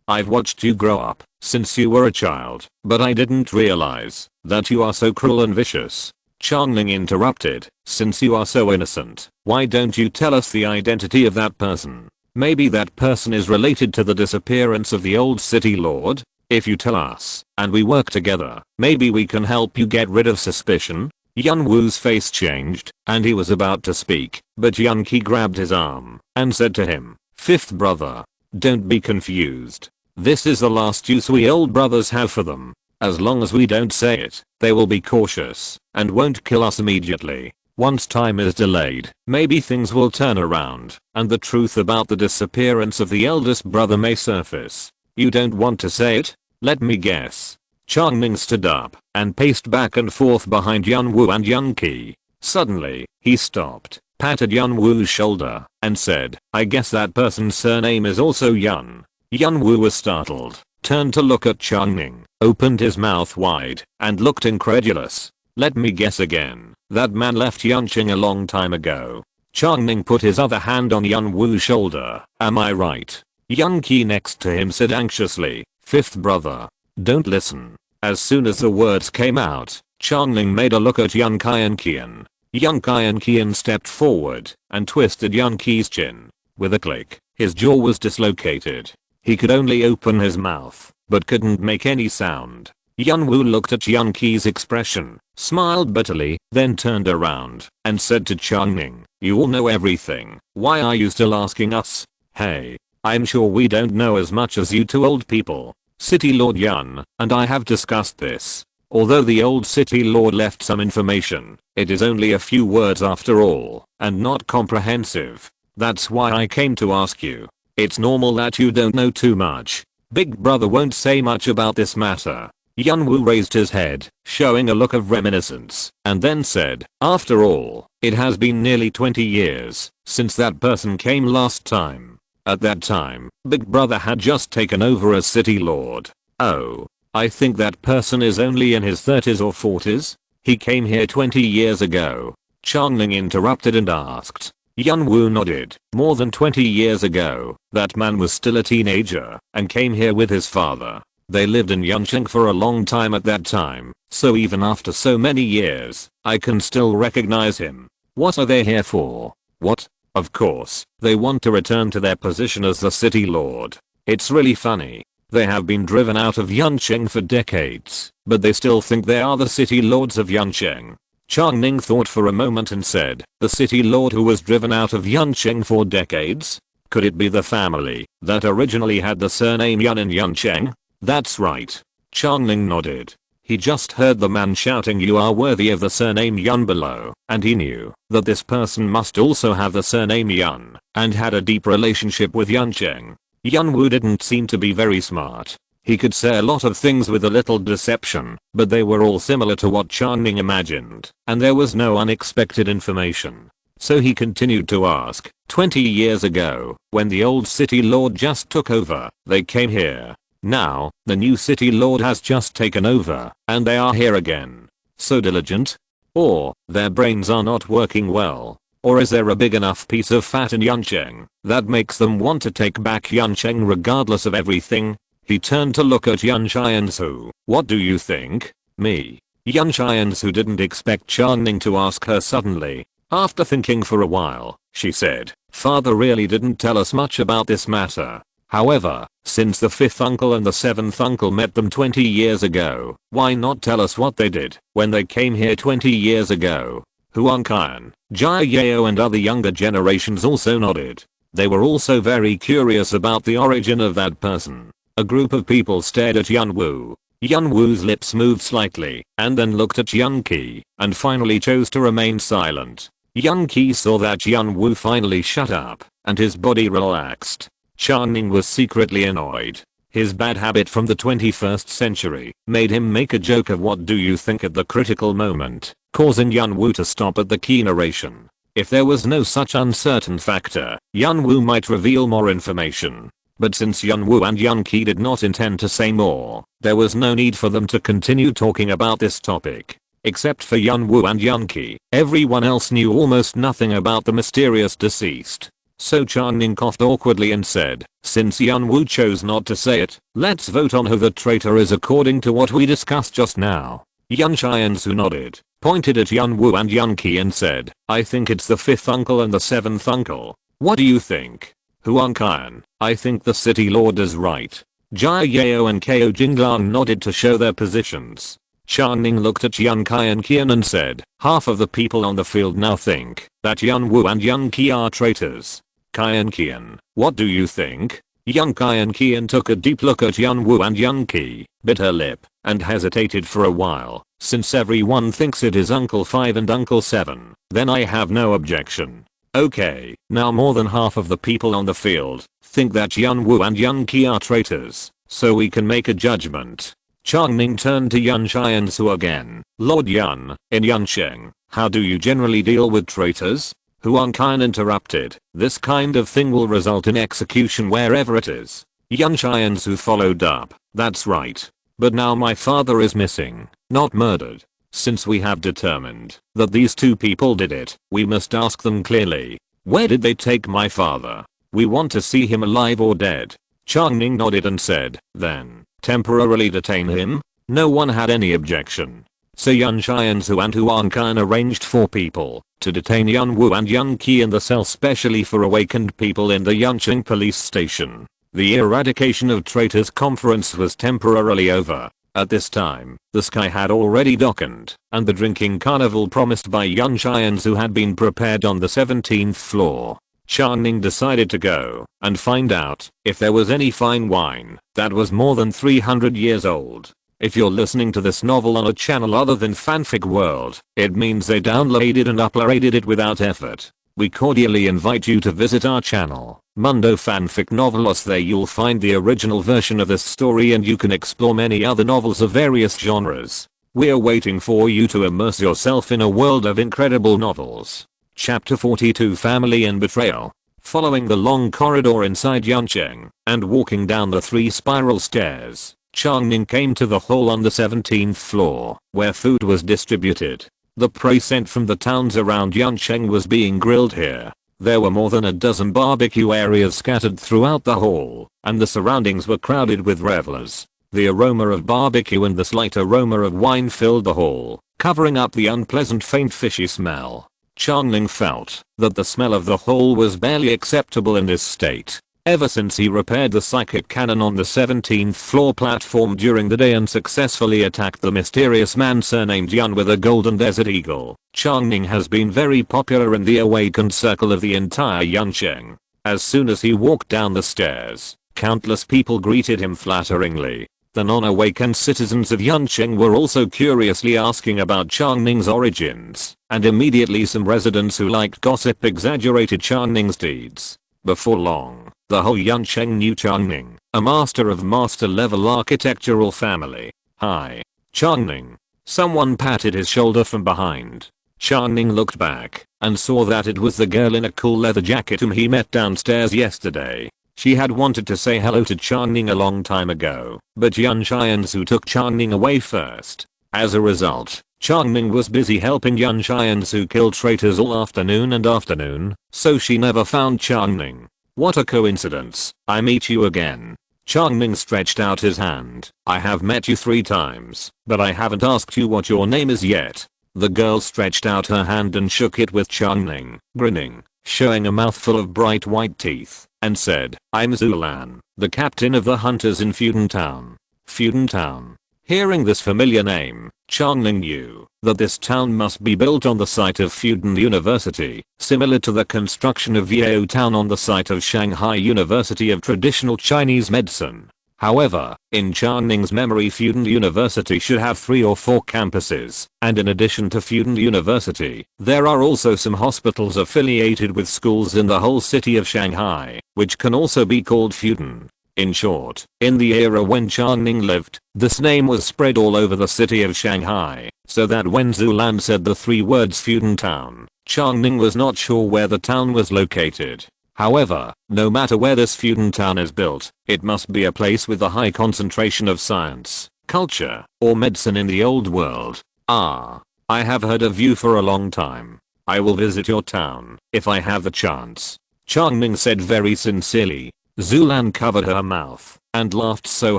I've watched you grow up since you were a child, but I didn't realize that you are so cruel and vicious." Chang Ning interrupted, "Since you are so innocent, why don't you tell us the identity of that person? Maybe that person is related to the disappearance of the old city lord. If you tell us, and we work together, maybe we can help you get rid of suspicion." Yun Wu's face changed, and he was about to speak, but Yun Qi grabbed his arm and said to him, "Fifth brother, don't be confused. This is the last use we old brothers have for them. As long as we don't say it, they will be cautious and won't kill us immediately. Once time is delayed, maybe things will turn around, and the truth about the disappearance of the eldest brother may surface. You don't want to say it? Let me guess." Chang Ning stood up and paced back and forth behind Yun Wu and Yun Qi. Suddenly, he stopped, patted Yun Wu's shoulder, and said, "I guess that person's surname is also Yun." Yun Wu was startled, turned to look at Chang Ning, opened his mouth wide, and looked incredulous. "Let me guess again. That man left Yuncheng a long time ago." Chang Ning put his other hand on Yun Wu's shoulder. "Am I right?" Yun Qi next to him said anxiously, "Fifth brother, don't listen." As soon as the words came out, Chang Ning made a look at Yun Qian. Young Qian Qian stepped forward and twisted Young Qi's chin. With a click, his jaw was dislocated. He could only open his mouth, but couldn't make any sound. Yun Wu looked at Young Qi's expression, smiled bitterly, then turned around and said to Chang Ning, "You all know everything. Why are you still asking us? Hey, I'm sure we don't know as much as you two old people. City Lord Yun and I have discussed this. Although the old City Lord left some information, it is only a few words after all, and not comprehensive. That's why I came to ask you. It's normal that you don't know too much. Big brother won't say much about this matter." Yun Wu raised his head, showing a look of reminiscence, and then said, "After all, it has been nearly 20 years since that person came last time. At that time, Big Brother had just taken over as City Lord. Oh, I think that person is only in his 30s or 40s? He came here 20 years ago." Chang Ning interrupted and asked. Yun Wu nodded. "More than 20 years ago, that man was still a teenager and came here with his father. They lived in Yuncheng for a long time at that time, so even after so many years, I can still recognize him. What are they here for? What? Of course, they want to return to their position as the City Lord. It's really funny. They have been driven out of Yuncheng for decades, but they still think they are the City Lords of Yuncheng." Chang Ning thought for a moment and said, "The City Lord who was driven out of Yuncheng for decades? Could it be the family that originally had the surname Yun in Yuncheng?" "That's right." Chang Ning nodded. He just heard the man shouting, "You are worthy of the surname Yun" below, and he knew that this person must also have the surname Yun and had a deep relationship with Yuncheng. Yun Wu didn't seem to be very smart. He could say a lot of things with a little deception, but they were all similar to what Chang Ning imagined, and there was no unexpected information. So he continued to ask, 20 years ago, when the old City Lord just took over, they came here. Now, the new City Lord has just taken over, and they are here again. So diligent? Or, their brains are not working well? Or is there a big enough piece of fat in Yuncheng that makes them want to take back Yuncheng regardless of everything? He turned to look at Yun Xiansu. "What do you think?" "Me." Yun Xiansu didn't expect Chang Ning to ask her suddenly. After thinking for a while, she said, "Father really didn't tell us much about this matter. However, since the 5th uncle and the 7th uncle met them 20 years ago, why not tell us what they did when they came here 20 years ago?" Huang Qian, Jia Yao and other younger generations also nodded. They were also very curious about the origin of that person. A group of people stared at Yun Wu. Yun Wu's lips moved slightly, and then looked at Yun Qi, and finally chose to remain silent. Yun Qi saw that Yun Wu finally shut up, and his body relaxed. Chang Ning was secretly annoyed. His bad habit from the 21st century made him make a joke of "what do you think" at the critical moment, causing Yun Wu to stop at the key narration. If there was no such uncertain factor, Yun Wu might reveal more information. But since Yun Wu and Yun Qi did not intend to say more, there was no need for them to continue talking about this topic. Except for Yun Wu and Yun Qi, everyone else knew almost nothing about the mysterious deceased. So Chang Ning coughed awkwardly and said, "Since Yun Wu chose not to say it, let's vote on who the traitor is according to what we discussed just now." Yun Xiansu nodded, pointed at Yun Wu and Yun Qi and said, "I think it's the 5th uncle and the 7th uncle. What do you think?" Huang Qian, "I think the City Lord is right." Jia Yao and Ko Jinglan nodded to show their positions. Chang Ning looked at Yun Qian Qian and said, "Half of the people on the field now think that Yun Wu and Yun Qi are traitors. Qian Qian, what do you think?" Yun Qian Qian took a deep look at Yun Wu and Yun Qi, bit her lip, and hesitated for a while. "Since everyone thinks it is Uncle 5 and Uncle 7, then I have no objection. Okay, now more than half of the people on the field think that Yun Wu and Yun Qi are traitors, so we can make a judgment." Chang Ning turned to Yun Xiansu again. "Lord Yun, in Yuncheng, how do you generally deal with traitors?" Huang Qian interrupted, "This kind of thing will result in execution wherever it is." Yun Xiansu followed up, "That's right. But now my father is missing, not murdered. Since we have determined that these two people did it, we must ask them clearly. Where did they take my father? We want to see him alive or dead." Chang Ning nodded and said, "Then, temporarily detain him?" No one had any objection. So Yun Xianzu and Huan Kan arranged for people to detain Yun Wu and Yun Qi in the cell specially for awakened people in the Yunqing police station. The eradication of traitors conference was temporarily over. At this time, the sky had already darkened, and the drinking carnival promised by Yun Xianzu had been prepared on the 17th floor. Chang Ning decided to go and find out if there was any fine wine that was more than 300 years old. If you're listening to this novel on a channel other than Fanfic World, it means they downloaded and uploaded it without effort. We cordially invite you to visit our channel, Mundo Fanfic Novelos. There you'll find the original version of this story and you can explore many other novels of various genres. We're waiting for you to immerse yourself in a world of incredible novels. Chapter 42 Family and Betrayal. Following the long corridor inside Yunqing and walking down the 3 spiral stairs, Chang Ning came to the hall on the 17th floor, where food was distributed. The prey sent from the towns around Yunqing was being grilled here. There were more than a dozen barbecue areas scattered throughout the hall, and the surroundings were crowded with revelers. The aroma of barbecue and the slight aroma of wine filled the hall, covering up the unpleasant faint fishy smell. Chang Ning felt that the smell of the hall was barely acceptable in this state. Ever since he repaired the psychic cannon on the 17th floor platform during the day and successfully attacked the mysterious man surnamed Yun with a golden desert eagle, Chang Ning has been very popular in the awakened circle of the entire Yunqing. As soon as he walked down the stairs, countless people greeted him flatteringly. The non-awakened citizens of Yunqing were also curiously asking about Chang Ning's origins, and immediately some residents who liked gossip exaggerated Chang Ning's deeds. Before long, the whole Yunqing knew Chang Ning, a master of master-level architectural family. "Hi, Chang Ning." Someone patted his shoulder from behind. Chang Ning looked back and saw that it was the girl in a cool leather jacket whom he met downstairs yesterday. She had wanted to say hello to Chang Ning a long time ago, but Yun Xianzu took Chang Ning away first. As a result, Chang Ning was busy helping Yun Xianzu kill traitors all afternoon, so she never found Chang Ning. What a coincidence, I meet you again. Chang Ning stretched out his hand. I have met you 3 times, but I haven't asked you what your name is yet. The girl stretched out her hand and shook it with Chang Ning, grinning, showing a mouthful of bright white teeth, and said, I'm Zulan, the captain of the hunters in Fuden Town. Fuden Town. Hearing this familiar name, Chang Ning knew that this town must be built on the site of Fuden University, similar to the construction of Xiao Town on the site of Shanghai University of Traditional Chinese Medicine. However, in Chang Ning's memory, Fuden University should have 3 or 4 campuses, and in addition to Fuden University, there are also some hospitals affiliated with schools in the whole city of Shanghai, which can also be called Fuden. In short, in the era when Chang Ning lived, this name was spread all over the city of Shanghai, so that when Zulan said the 3 words Fuden Town, Chang Ning was not sure where the town was located. However, no matter where this Fuden Town is built, it must be a place with a high concentration of science, culture, or medicine in the old world. Ah, I have heard of you for a long time. I will visit your town, if I have the chance. Chang Ning said very sincerely. Zulan covered her mouth and laughed so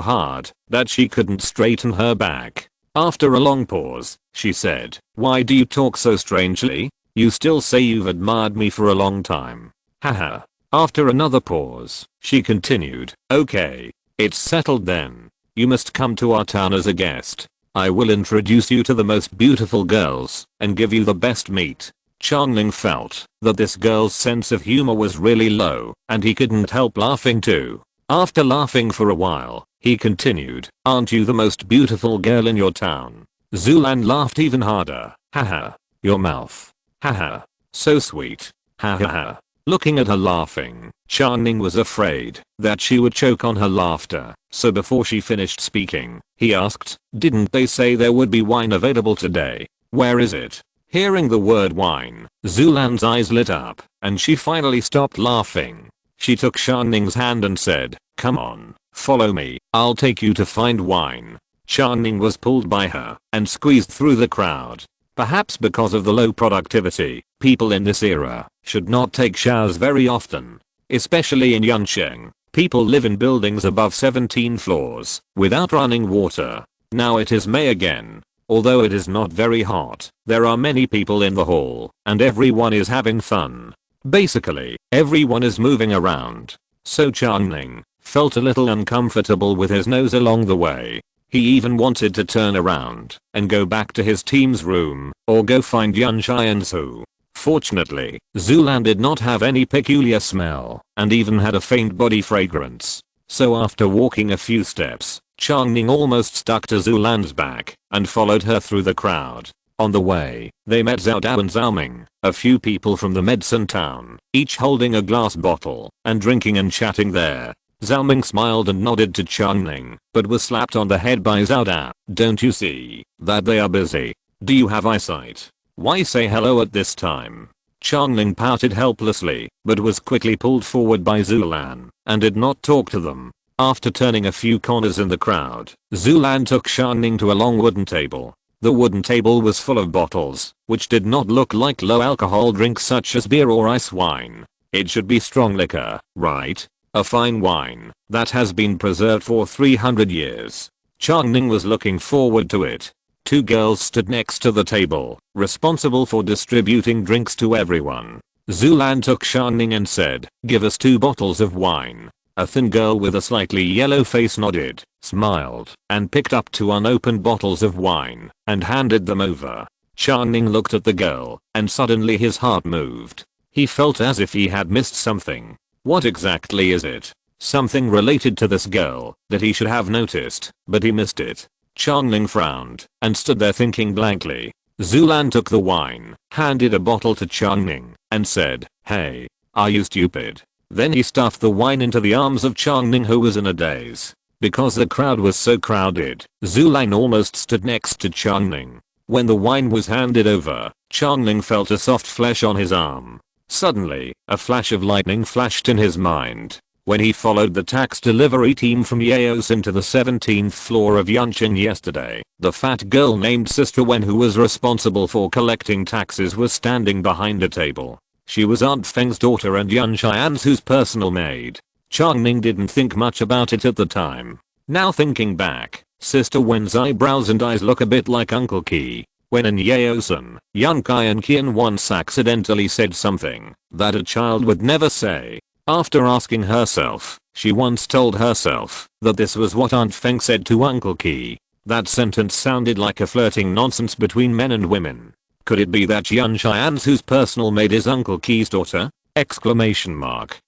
hard that she couldn't straighten her back. After a long pause, she said, why do you talk so strangely? You still say you've admired me for a long time. Haha. After another pause, she continued, okay, it's settled then. You must come to our town as a guest. I will introduce you to the most beautiful girls and give you the best meat. Chang Ning felt that this girl's sense of humor was really low, and he couldn't help laughing too. After laughing for a while, he continued, aren't you the most beautiful girl in your town? Zulan laughed even harder. Haha. Your mouth. Haha. So sweet. Haha. Looking at her laughing, Chang Ning was afraid that she would choke on her laughter, so before she finished speaking, he asked, didn't they say there would be wine available today? Where is it? Hearing the word wine, Zulan's eyes lit up, and she finally stopped laughing. She took Chang Ning's hand and said, come on, follow me, I'll take you to find wine. Chang Ning was pulled by her and squeezed through the crowd. Perhaps because of the low productivity, people in this era should not take showers very often. Especially in Yunqing, people live in buildings above 17 floors without running water. Now it is May again. Although it is not very hot, there are many people in the hall, and everyone is having fun. Basically, everyone is moving around. So Chang Ning felt a little uncomfortable with his nose along the way. He even wanted to turn around and go back to his team's room or go find Yunshai and Zhu. Fortunately, Zulan did not have any peculiar smell and even had a faint body fragrance. So after walking a few steps, Chang Ning almost stuck to Zulan's back and followed her through the crowd. On the way, they met Xiao Dao and Xiao Ming, a few people from the medicine town, each holding a glass bottle and drinking and chatting there. Xiao Ming smiled and nodded to Chang Ning, but was slapped on the head by Xiao Dao. Don't you see that they are busy? Do you have eyesight? Why say hello at this time? Chang Ning pouted helplessly, but was quickly pulled forward by Zulan, and did not talk to them. After turning a few corners in the crowd, Zulan took Chang Ning to a long wooden table. The wooden table was full of bottles, which did not look like low alcohol drinks such as beer or ice wine. It should be strong liquor, right? A fine wine that has been preserved for 300 years. Chang Ning was looking forward to it. Two girls stood next to the table, responsible for distributing drinks to everyone. Zulan took Chang Ning and said, "Give us 2 bottles of wine." A thin girl with a slightly yellow face nodded, smiled, and picked up 2 unopened bottles of wine and handed them over. Chang Ning looked at the girl, and suddenly his heart moved. He felt as if he had missed something. What exactly is it? Something related to this girl that he should have noticed, but he missed it. Chang Ning frowned and stood there thinking blankly. Zulan took the wine, handed a bottle to Chang Ning, and said, "Hey, are you stupid?" Then he stuffed the wine into the arms of Chang Ning, who was in a daze. Because the crowd was so crowded, Zulan almost stood next to Chang Ning. When the wine was handed over, Chang Ning felt a soft flesh on his arm. Suddenly, a flash of lightning flashed in his mind. When he followed the tax delivery team from Yaosin to the 17th floor of Yunqing yesterday, the fat girl named Sister Wen, who was responsible for collecting taxes, was standing behind a table. She was Aunt Feng's daughter and Yunshai Ansu's personal maid. Chang Ning didn't think much about it at the time. Now thinking back, Sister Wen's eyebrows and eyes look a bit like Uncle Qi. When in Yaosin, Yunkai and Qian once accidentally said something that a child would never say. After asking herself, she once told herself that this was what Aunt Feng said to Uncle Qi. That sentence sounded like a flirting nonsense between men and women. Could it be that Yunshai Ansu's personal maid is Uncle Qi's daughter? Exclamation mark.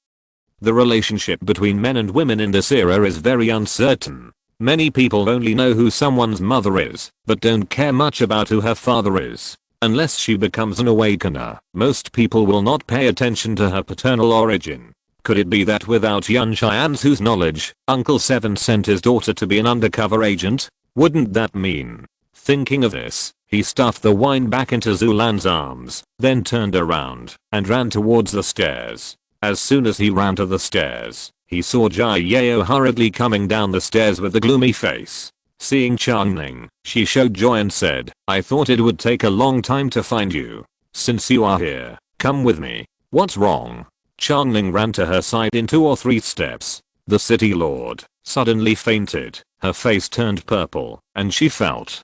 The relationship between men and women in this era is very uncertain. Many people only know who someone's mother is, but don't care much about who her father is. Unless she becomes an awakener, most people will not pay attention to her paternal origin. Could it be that without Yunshai Ansu's knowledge, Uncle Seven sent his daughter to be an undercover agent? Wouldn't that mean? Thinking of this, he stuffed the wine back into Zulan's arms, then turned around and ran towards the stairs. As soon as he ran to the stairs, he saw Jai Yao hurriedly coming down the stairs with a gloomy face. Seeing Chang Ning, she showed joy and said, "I thought it would take a long time to find you. Since you are here, come with me." "What's wrong?" Chang Ning ran to her side in 2 or 3 steps. The city lord suddenly fainted, her face turned purple, and she felt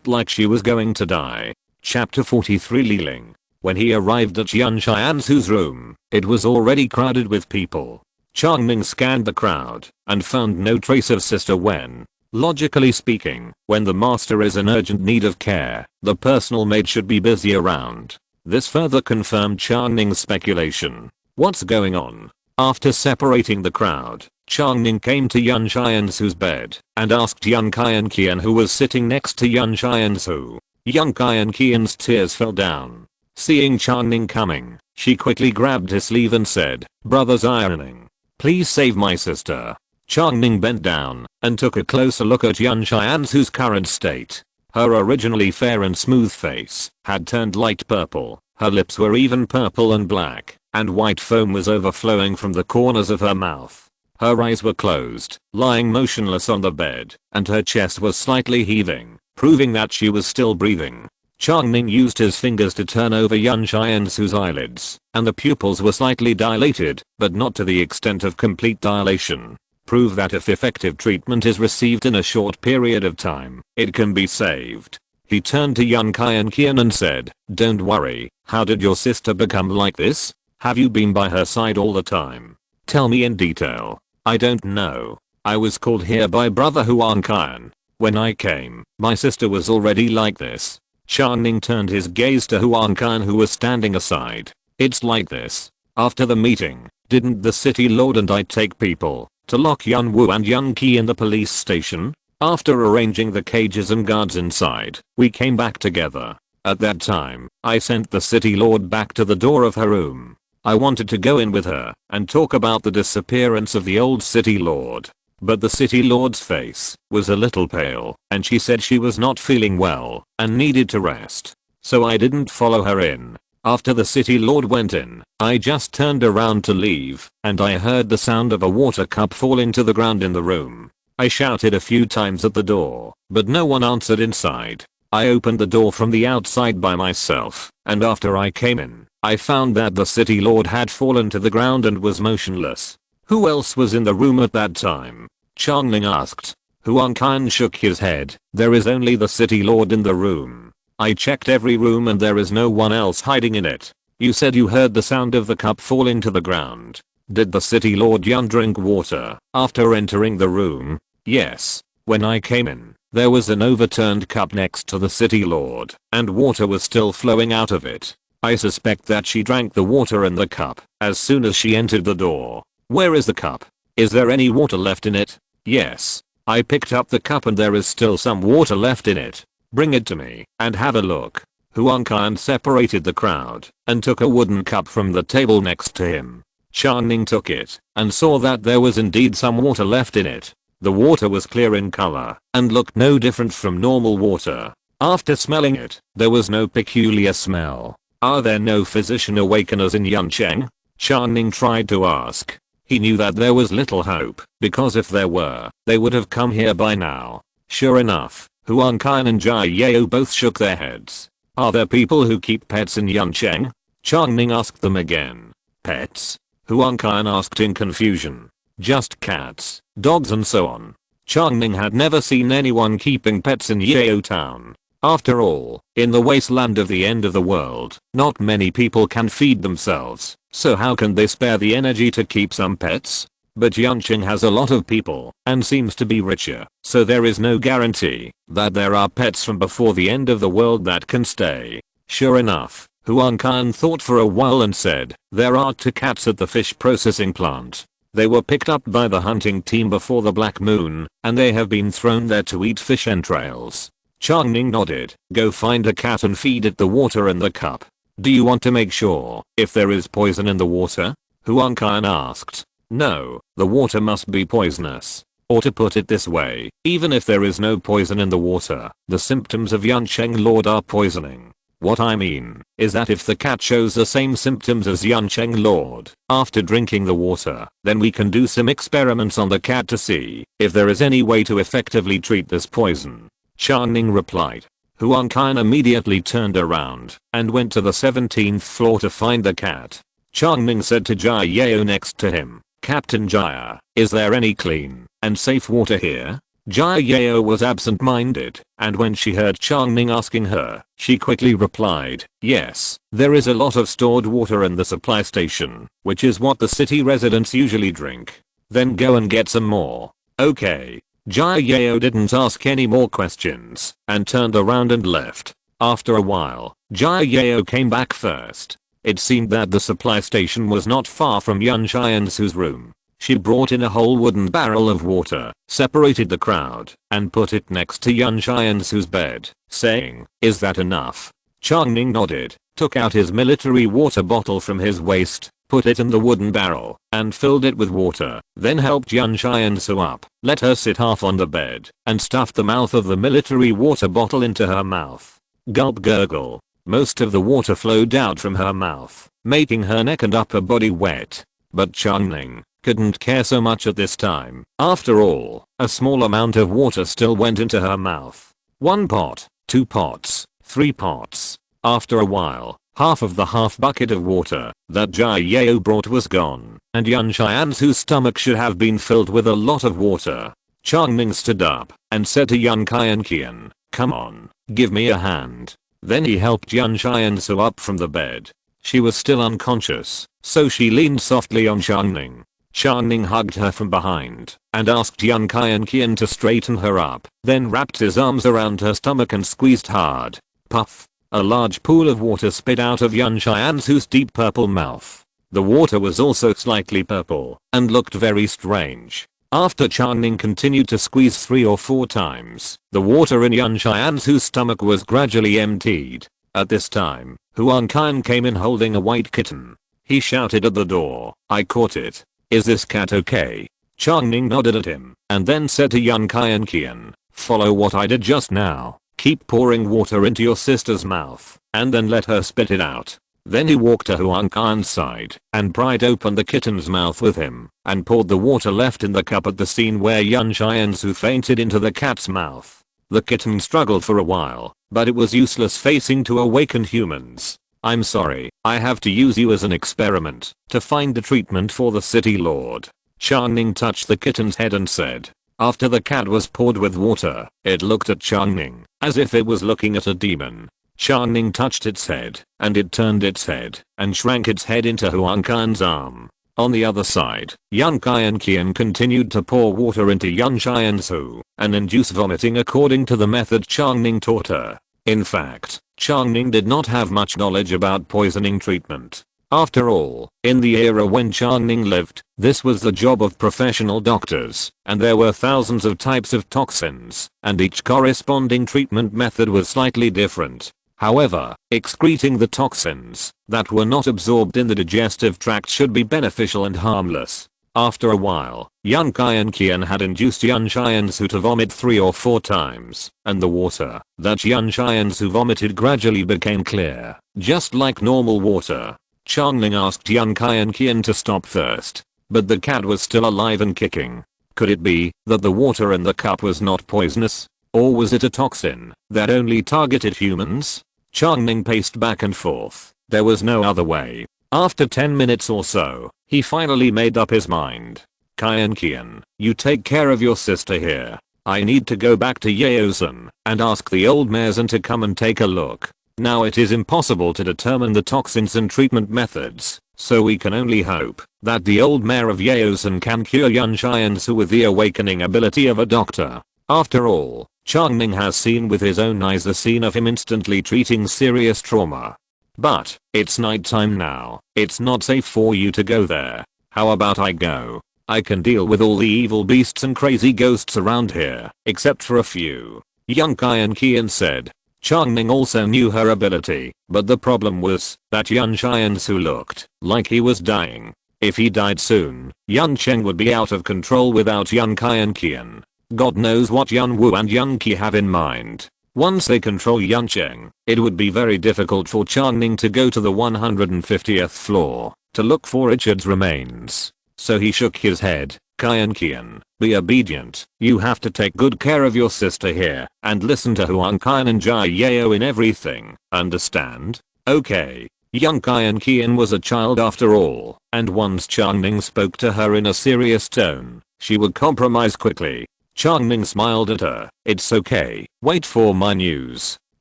like she was going to die. Chapter 43 Li Ling. When he arrived at Yunshai Ansu's room, it was already crowded with people. Chang Ning scanned the crowd and found no trace of Sister Wen. Logically speaking, when the master is in urgent need of care, the personal maid should be busy around. This further confirmed Chang Ning's speculation. What's going on? After separating the crowd, Chang Ning came to Yunshai Ansu's bed and asked Yunkai and Qian, who was sitting next to Yunshai Ansu. Yunkai and Qian's tears fell down. Seeing Chang Ning coming, she quickly grabbed his sleeve and said, "Brother's ironing. Please save my sister." Chang Ning bent down and took a closer look at Yunshai Ansu's current state. Her originally fair and smooth face had turned light purple, her lips were even purple and black, and white foam was overflowing from the corners of her mouth. Her eyes were closed, lying motionless on the bed, and her chest was slightly heaving, proving that she was still breathing. Chang Ning used his fingers to turn over Yunshai Ansu's eyelids, and the pupils were slightly dilated, but not to the extent of complete dilation. Prove that if effective treatment is received in a short period of time, it can be saved. He turned to Yun Kai and Qian and said, "Don't worry, how did your sister become like this? Have you been by her side all the time? Tell me in detail." "I don't know. I was called here by brother Huan Kai. When I came, my sister was already like this." Chang Ning turned his gaze to Huan Kai who was standing aside. "It's like this. After the meeting, didn't the city lord and I take people to lock Yun Wu and Yun Qi in the police station? After arranging the cages and guards inside, we came back together. At that time, I sent the city lord back to the door of her room. I wanted to go in with her and talk about the disappearance of the old city lord. But the city lord's face was a little pale and she said she was not feeling well and needed to rest. So I didn't follow her in. After the city lord went in, I just turned around to leave and I heard the sound of a water cup falling to the ground in the room. I shouted a few times at the door, but no one answered inside. I opened the door from the outside by myself, and after I came in, I found that the city lord had fallen to the ground and was motionless. Who else was in the room at that time?" Chang Ning asked. Huan Kai shook his head. "There is only the city lord in the room. I checked every room and there is no one else hiding in it." "You said you heard the sound of the cup falling to the ground. Did the city lord Yun drink water after entering the room?" "Yes. When I came in, there was an overturned cup next to the city lord, and water was still flowing out of it. I suspect that she drank the water in the cup as soon as she entered the door." "Where is the cup? Is there any water left in it?" "Yes. I picked up the cup and there is still some water left in it." "Bring it to me and have a look." Huan Kai separated the crowd and took a wooden cup from the table next to him. Chang Ning took it and saw that there was indeed some water left in it. The water was clear in color and looked no different from normal water. After smelling it, there was no peculiar smell. "Are there no physician awakeners in Yuncheng?" Chang Ning tried to ask. He knew that there was little hope, because if there were, they would have come here by now. Sure enough, Huan Kai and Jia Yao both shook their heads. "Are there people who keep pets in Yuncheng?" Chang Ning asked them again. "Pets?" Huan Kai asked in confusion. "Just cats, dogs and so on." Chang Ning had never seen anyone keeping pets in Yao Town. After all, in the wasteland of the end of the world, not many people can feed themselves, so how can they spare the energy to keep some pets? But Yuncheng has a lot of people and seems to be richer, so there is no guarantee that there are pets from before the end of the world that can stay. Sure enough, Huan Kai thought for a while and said, "There are 2 cats at the fish processing plant. They were picked up by the hunting team before the black moon, and they have been thrown there to eat fish entrails." Chang Ning nodded. "Go find a cat and feed it the water in the cup." "Do you want to make sure if there is poison in the water?" Huan Kai asked. "No, the water must be poisonous. Or to put it this way, even if there is no poison in the water, the symptoms of Yuncheng Lord are poisoning. What I mean is that if the cat shows the same symptoms as Yuncheng Lord after drinking the water, then we can do some experiments on the cat to see if there is any way to effectively treat this poison." Chang Ning replied. Huan Kai immediately turned around and went to the 17th floor to find the cat. Chang Ning said to Jia Yao next to him, "Captain Jia, is there any clean and safe water here?" Jia Yao was absent-minded, and when she heard Chang Ning asking her, she quickly replied, "Yes, there is a lot of stored water in the supply station, which is what the city residents usually drink." "Then go and get some more." "Okay." Jia Yao didn't ask any more questions and turned around and left. After a while, Jia Yao came back first. It seemed that the supply station was not far from Yun Xiansu's room. She brought in a whole wooden barrel of water, separated the crowd, and put it next to Yun Xiansu's bed, saying, "Is that enough?" Chang Ning nodded, took out his military water bottle from his waist, put it in the wooden barrel, and filled it with water, then helped Yun Xiansu up, let her sit half on the bed, and stuffed the mouth of the military water bottle into her mouth. Gulp gurgle. Most of the water flowed out from her mouth, making her neck and upper body wet. But Chang Ning couldn't care so much at this time. After all, a small amount of water still went into her mouth. 1 pot, 2 pots, 3 pots. After a while, half of the half bucket of water that Jia Yao brought was gone, and Yun Xiansu's stomach should have been filled with a lot of water. Chang Ning stood up and said to Yun Kai and Qian, "Come on, Give me a hand. Then he helped Yan Xiansu up from the bed. She was still unconscious, so she leaned softly on Chang Ning. Chang Ning hugged her from behind and asked Yan Qian to straighten her up, then wrapped his arms around her stomach and squeezed hard. Puff! A large pool of water spit out of Yan Xiansu's deep purple mouth. The water was also slightly purple and looked very strange. After Chang Ning continued to squeeze 3 or 4 times, the water in Yan Xiansu's stomach was gradually emptied. At this time, Huang Qian came in holding a white kitten. He shouted at the door, "I caught it. Is this cat okay?" Chang Ning nodded at him and then said to Yan Qian, "Follow what I did just now. Keep pouring water into your sister's mouth and then let her spit it out." Then he walked to Huang Qian's side and pried open the kitten's mouth with him and poured the water left in the cup at the scene where Yan Xiansu fainted into the cat's mouth. The kitten struggled for a while, but it was useless facing two awakened humans. "I'm sorry, I have to use you as an experiment to find a treatment for the city lord." Chang Ning touched the kitten's head and said. After the cat was poured with water, it looked at Chang Ning as if it was looking at a demon. Chang Ning touched its head, and it turned its head and shrank its head into Huang Qian's arm. On the other side, Yan Qian continued to pour water into Yan Xiansu and induce vomiting according to the method Chang Ning taught her. In fact, Chang Ning did not have much knowledge about poisoning treatment. After all, in the era when Chang Ning lived, this was the job of professional doctors, and there were thousands of types of toxins, and each corresponding treatment method was slightly different. However, excreting the toxins that were not absorbed in the digestive tract should be beneficial and harmless. After a while, Yan Qian had induced Yan Xiansu to vomit 3 or 4 times, and the water that Yan Xiansu vomited gradually became clear, just like normal water. Chang Ning asked Yan Qian to stop first, but the cat was still alive and kicking. Could it be that the water in the cup was not poisonous? Or was it a toxin that only targeted humans? Chang Ning paced back and forth. There was no other way. After 10 minutes or so, he finally made up his mind. "Qian, you take care of your sister here. I need to go back to Yaosan and ask the old Maison to come and take a look. Now it is impossible to determine the toxins and treatment methods, so we can only hope that the old mayor of Yaosan can cure Yan Xiansu with the awakening ability of a doctor." After all, Chang Ning has seen with his own eyes the scene of him instantly treating serious trauma. "But, it's nighttime now. It's not safe for you to go there. How about I go? I can deal with all the evil beasts and crazy ghosts around here, except for a few," Yan Qian said. Chang Ning also knew her ability, but the problem was that Yan Xiansu looked like he was dying. If he died soon, Yan Chen would be out of control without Yan Qian. God knows what Yan Wu and Yan Qi have in mind. Once they control Yan Chen, it would be very difficult for Chang Ning to go to the 150th floor to look for Richard's remains. So he shook his head. "Qian, be obedient. You have to take good care of your sister here and listen to Huang Qian and Jia Yao in everything, understand?" "Okay." Yan Qian was a child after all, and once Chang Ning spoke to her in a serious tone, she would compromise quickly. Chang Ning smiled at her. "It's okay, wait for my news."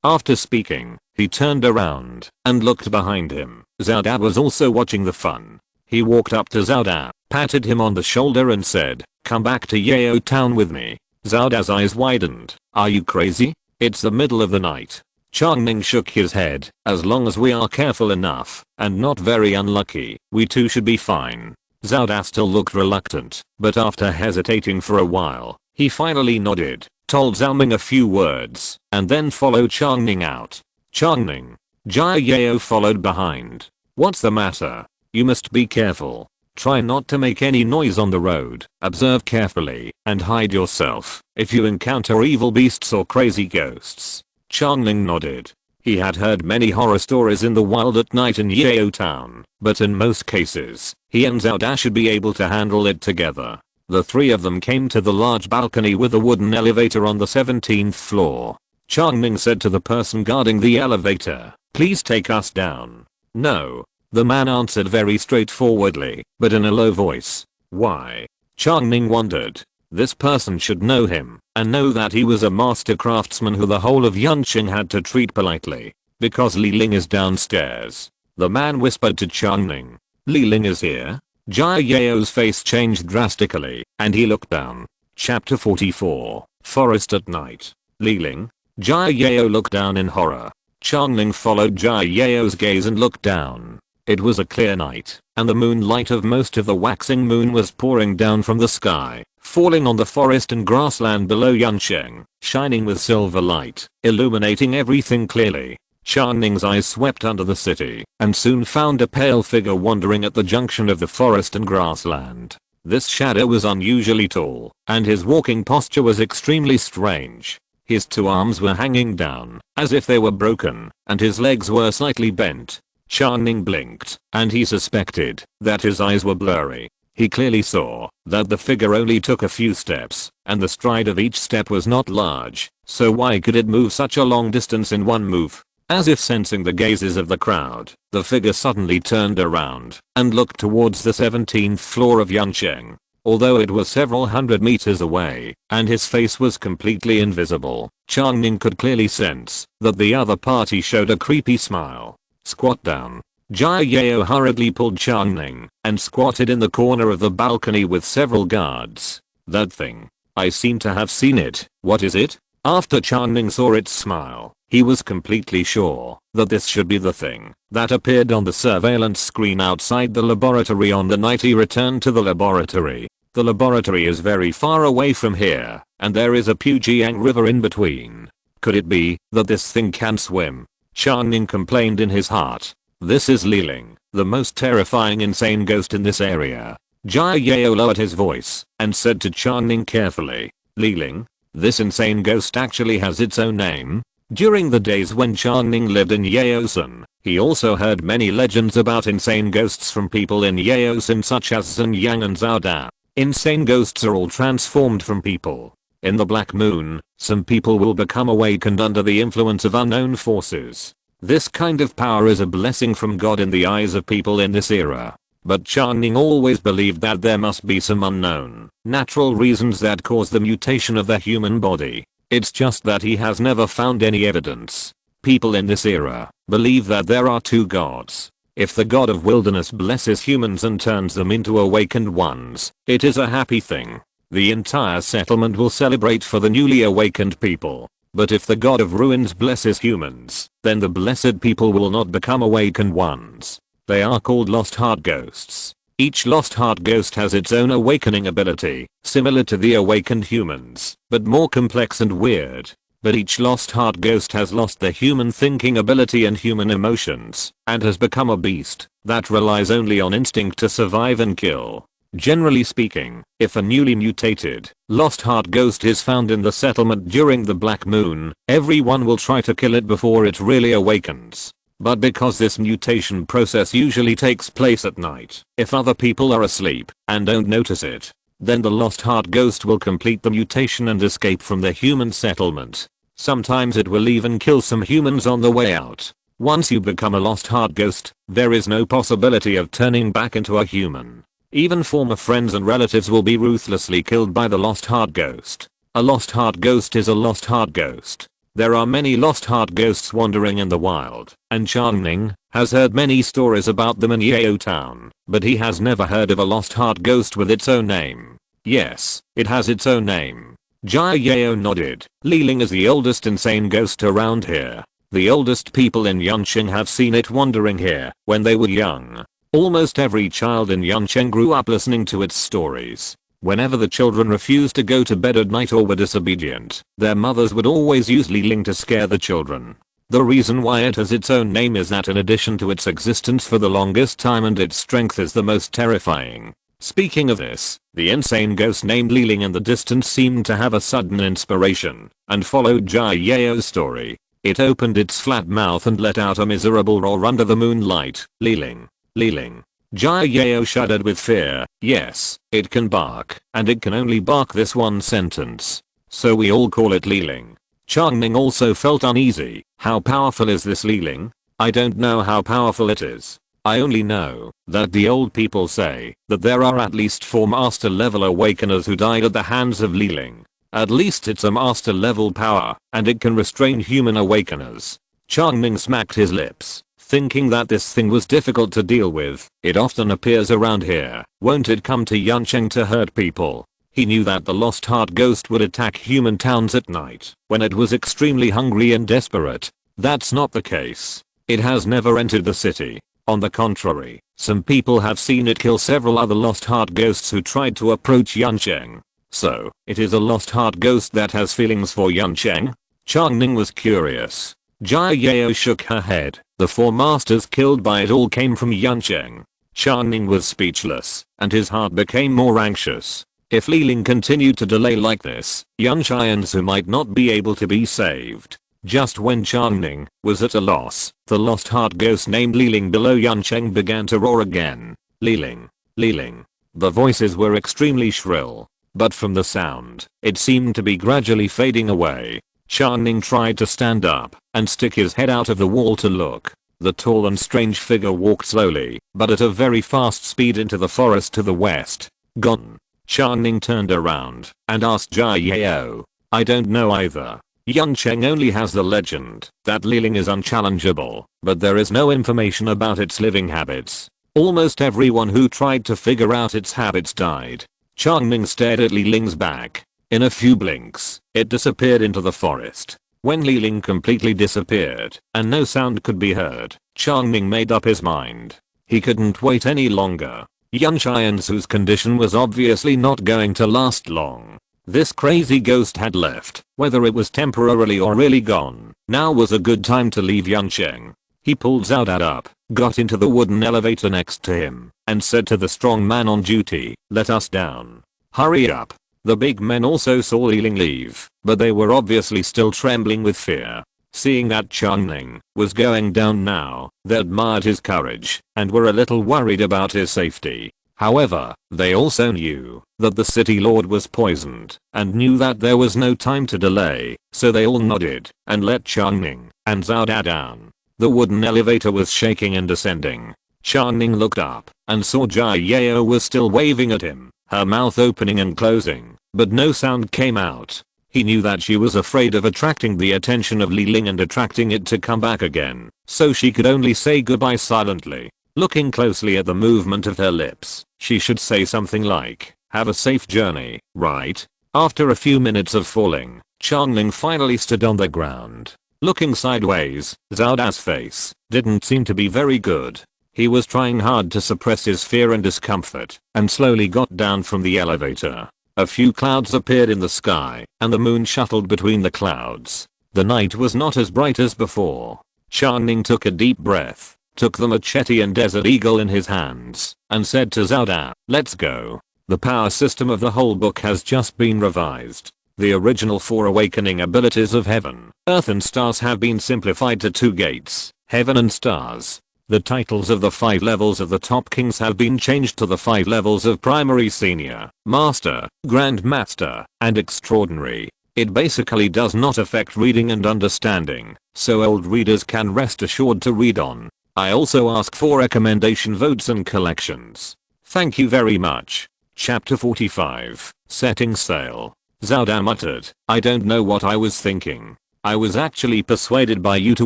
After speaking, he turned around and looked behind him. Xiao Da was also watching the fun. He walked up to Xiao Da, patted him on the shoulder and said, "Come back to Yao town with me." Xiao Da's eyes widened. "Are you crazy? It's the middle of the night." Chang Ning shook his head. "As long as we are careful enough and not very unlucky, we too should be fine." Xiao Da still looked reluctant, but after hesitating for a while, he finally nodded, told Xiao Ming a few words, and then followed Chang Ning out. Chang Ning. Jia Yao followed behind. "What's the matter? You must be careful. Try not to make any noise on the road, observe carefully, and hide yourself if you encounter evil beasts or crazy ghosts." Chang Ning nodded. He had heard many horror stories in the wild at night in Yao town, but in most cases, he and Xiao Da should be able to handle it together. The 3 of them came to the large balcony with a wooden elevator on the 17th floor. Chang Ning said to the person guarding the elevator, "Please take us down." "No." The man answered very straightforwardly, but in a low voice. "Why?" Chang Ning wondered. This person should know him and know that he was a master craftsman who the whole of Yanqing had to treat politely. Because Li Ling is downstairs. The man whispered to Chang Ning. Li Ling is here? Jia Yao's face changed drastically and he looked down. Chapter 44. Forest at Night. Li Ling? Jia Yao looked down in horror. Chang Ning followed Jia Yao's gaze and looked down. It was a clear night, and the moonlight of most of the waxing moon was pouring down from the sky, falling on the forest and grassland below Yanqing, shining with silver light, illuminating everything clearly. Chang Ning's eyes swept under the city, and soon found a pale figure wandering at the junction of the forest and grassland. This shadow was unusually tall, and his walking posture was extremely strange. His two arms were hanging down, as if they were broken, and his legs were slightly bent. Chang Ning blinked, and he suspected that his eyes were blurry. He clearly saw that the figure only took a few steps, and the stride of each step was not large, so why could it move such a long distance in one move? As if sensing the gazes of the crowd, the figure suddenly turned around and looked towards the 17th floor of Yanqing. Although it was several hundred meters away, and his face was completely invisible, Chang Ning could clearly sense that the other party showed a creepy smile. Squat down. Jia Yao hurriedly pulled Chang Ning and squatted in the corner of the balcony with several guards. That thing. I seem to have seen it. What is it? After Chang Ning saw its smile, he was completely sure that this should be the thing that appeared on the surveillance screen outside the laboratory on the night he returned to the laboratory. The laboratory is very far away from here, and there is a Pujiang river in between. Could it be that this thing can swim? Chang Ning complained in his heart. This is Li Ling, the most terrifying insane ghost in this area. Jia Yao lowered his voice and said to Chang Ning carefully, Li Ling, this insane ghost actually has its own name. During the days when Chang Ning lived in Yaosun, he also heard many legends about insane ghosts from people in Yaosun such as Sun Yang and Zhao Da. Insane ghosts are all transformed from people. In the Black Moon, some people will become awakened under the influence of unknown forces. This kind of power is a blessing from God in the eyes of people in this era. But Chang Ning always believed that there must be some unknown, natural reasons that cause the mutation of the human body. It's just that he has never found any evidence. People in this era believe that there are two gods. If the god of wilderness blesses humans and turns them into awakened ones, it is a happy thing. The entire settlement will celebrate for the newly awakened people. But if the god of ruins blesses humans, then the blessed people will not become awakened ones. They are called lost heart ghosts. Each lost heart ghost has its own awakening ability, similar to the awakened humans, but more complex and weird. But each lost heart ghost has lost the human thinking ability and human emotions, and has become a beast that relies only on instinct to survive and kill. Generally speaking, if a newly mutated, lost heart ghost is found in the settlement during the Black Moon, everyone will try to kill it before it really awakens. But because this mutation process usually takes place at night, if other people are asleep and don't notice it, then the lost heart ghost will complete the mutation and escape from the human settlement. Sometimes it will even kill some humans on the way out. Once you become a lost heart ghost, there is no possibility of turning back into a human. Even former friends and relatives will be ruthlessly killed by the lost heart ghost. A lost heart ghost is a lost heart ghost. There are many lost heart ghosts wandering in the wild, and Chang Ning has heard many stories about them in Yao Town, but he has never heard of a lost heart ghost with its own name. Yes, it has its own name. Jia Yao nodded. Li Ling is the oldest insane ghost around here. The oldest people in Yanqing have seen it wandering here when they were young. Almost every child in Yanqing grew up listening to its stories. Whenever the children refused to go to bed at night or were disobedient, their mothers would always use Li Ling to scare the children. The reason why it has its own name is that in addition to its existence for the longest time and its strength is the most terrifying. Speaking of this, the insane ghost named Li Ling in the distance seemed to have a sudden inspiration and followed Jia Yao's story. It opened its flat mouth and let out a miserable roar under the moonlight. Li Ling. Li Ling. Jia Yao shuddered with fear. Yes, it can bark, and it can only bark this one sentence. So we all call it Li Ling. Chang Ning also felt uneasy. How powerful is this Li Ling? I don't know how powerful it is. I only know that the old people say that there are at least 4 master level awakeners who died at the hands of Li Ling. At least it's a master level power and it can restrain human awakeners. Chang Ning smacked his lips, thinking that this thing was difficult to deal with. It often appears around here. Won't it come to Yancheng to hurt people? He knew that the Lost Heart ghost would attack human towns at night when it was extremely hungry and desperate. That's not the case. It has never entered the city. On the contrary, some people have seen it kill several other Lost Heart ghosts who tried to approach Yancheng. So, it is a Lost Heart ghost that has feelings for Yancheng? Chang Ning was curious. Jia Yao shook her head. The 4 masters killed by it all came from Yancheng. Chang Ning was speechless, and his heart became more anxious. If Li Ling continued to delay like this, Yancheng might not be able to be saved. Just when Chang Ning was at a loss, the Lost Heart ghost named Li Ling below Yancheng began to roar again. Li Ling. Li Ling. The voices were extremely shrill, but from the sound, it seemed to be gradually fading away. Chang Ning tried to stand up and stick his head out of the wall to look. The tall and strange figure walked slowly, but at a very fast speed into the forest to the west. Gone. Chang Ning turned around and asked Jia Yao. I don't know either. Yancheng only has the legend that Li Ling is unchallengeable, but there is no information about its living habits. Almost everyone who tried to figure out its habits died. Chang Ning stared at Li Ling's back. In a few blinks, it disappeared into the forest. When Li Ling completely disappeared and no sound could be heard, Chang Ning made up his mind. He couldn't wait any longer. Yancheng's condition was obviously not going to last long. This crazy ghost had left, whether it was temporarily or really gone. Now was a good time to leave Yancheng. He pulled Xiao Dad up, got into the wooden elevator next to him, and said to the strong man on duty, let us down. Hurry up. The big men also saw Li Ling leave, but they were obviously still trembling with fear. Seeing that Chang Ning was going down now, they admired his courage and were a little worried about his safety. However, they also knew that the city lord was poisoned and knew that there was no time to delay, so they all nodded and let Chang Ning and Xiao Dad down. The wooden elevator was shaking and descending. Chang Ning looked up and saw Jia Yao was still waving at him, her mouth opening and closing, but no sound came out. He knew that she was afraid of attracting the attention of Li Ling and attracting it to come back again, so she could only say goodbye silently. Looking closely at the movement of her lips, she should say something like, have a safe journey, right? After a few minutes of falling, Chang Ning finally stood on the ground. Looking sideways, Xiao Dad's face didn't seem to be very good. He was trying hard to suppress his fear and discomfort, and slowly got down from the elevator. A few clouds appeared in the sky, and the moon shuttled between the clouds. The night was not as bright as before. Chang Ning took a deep breath, took the machete and desert eagle in his hands, and said to Xiao Dad, let's go. The power system of the whole book has just been revised. The original 4 awakening abilities of heaven, earth and stars have been simplified to 2 gates, heaven and stars. The titles of the 5 levels of the top kings have been changed to the 5 levels of primary, senior, master, grand master, and extraordinary. It basically does not affect reading and understanding, so old readers can rest assured to read on. I also ask for recommendation votes and collections. Thank you very much. Chapter 45, Setting Sail. Xiao Dad muttered, I don't know what I was thinking. I was actually persuaded by you to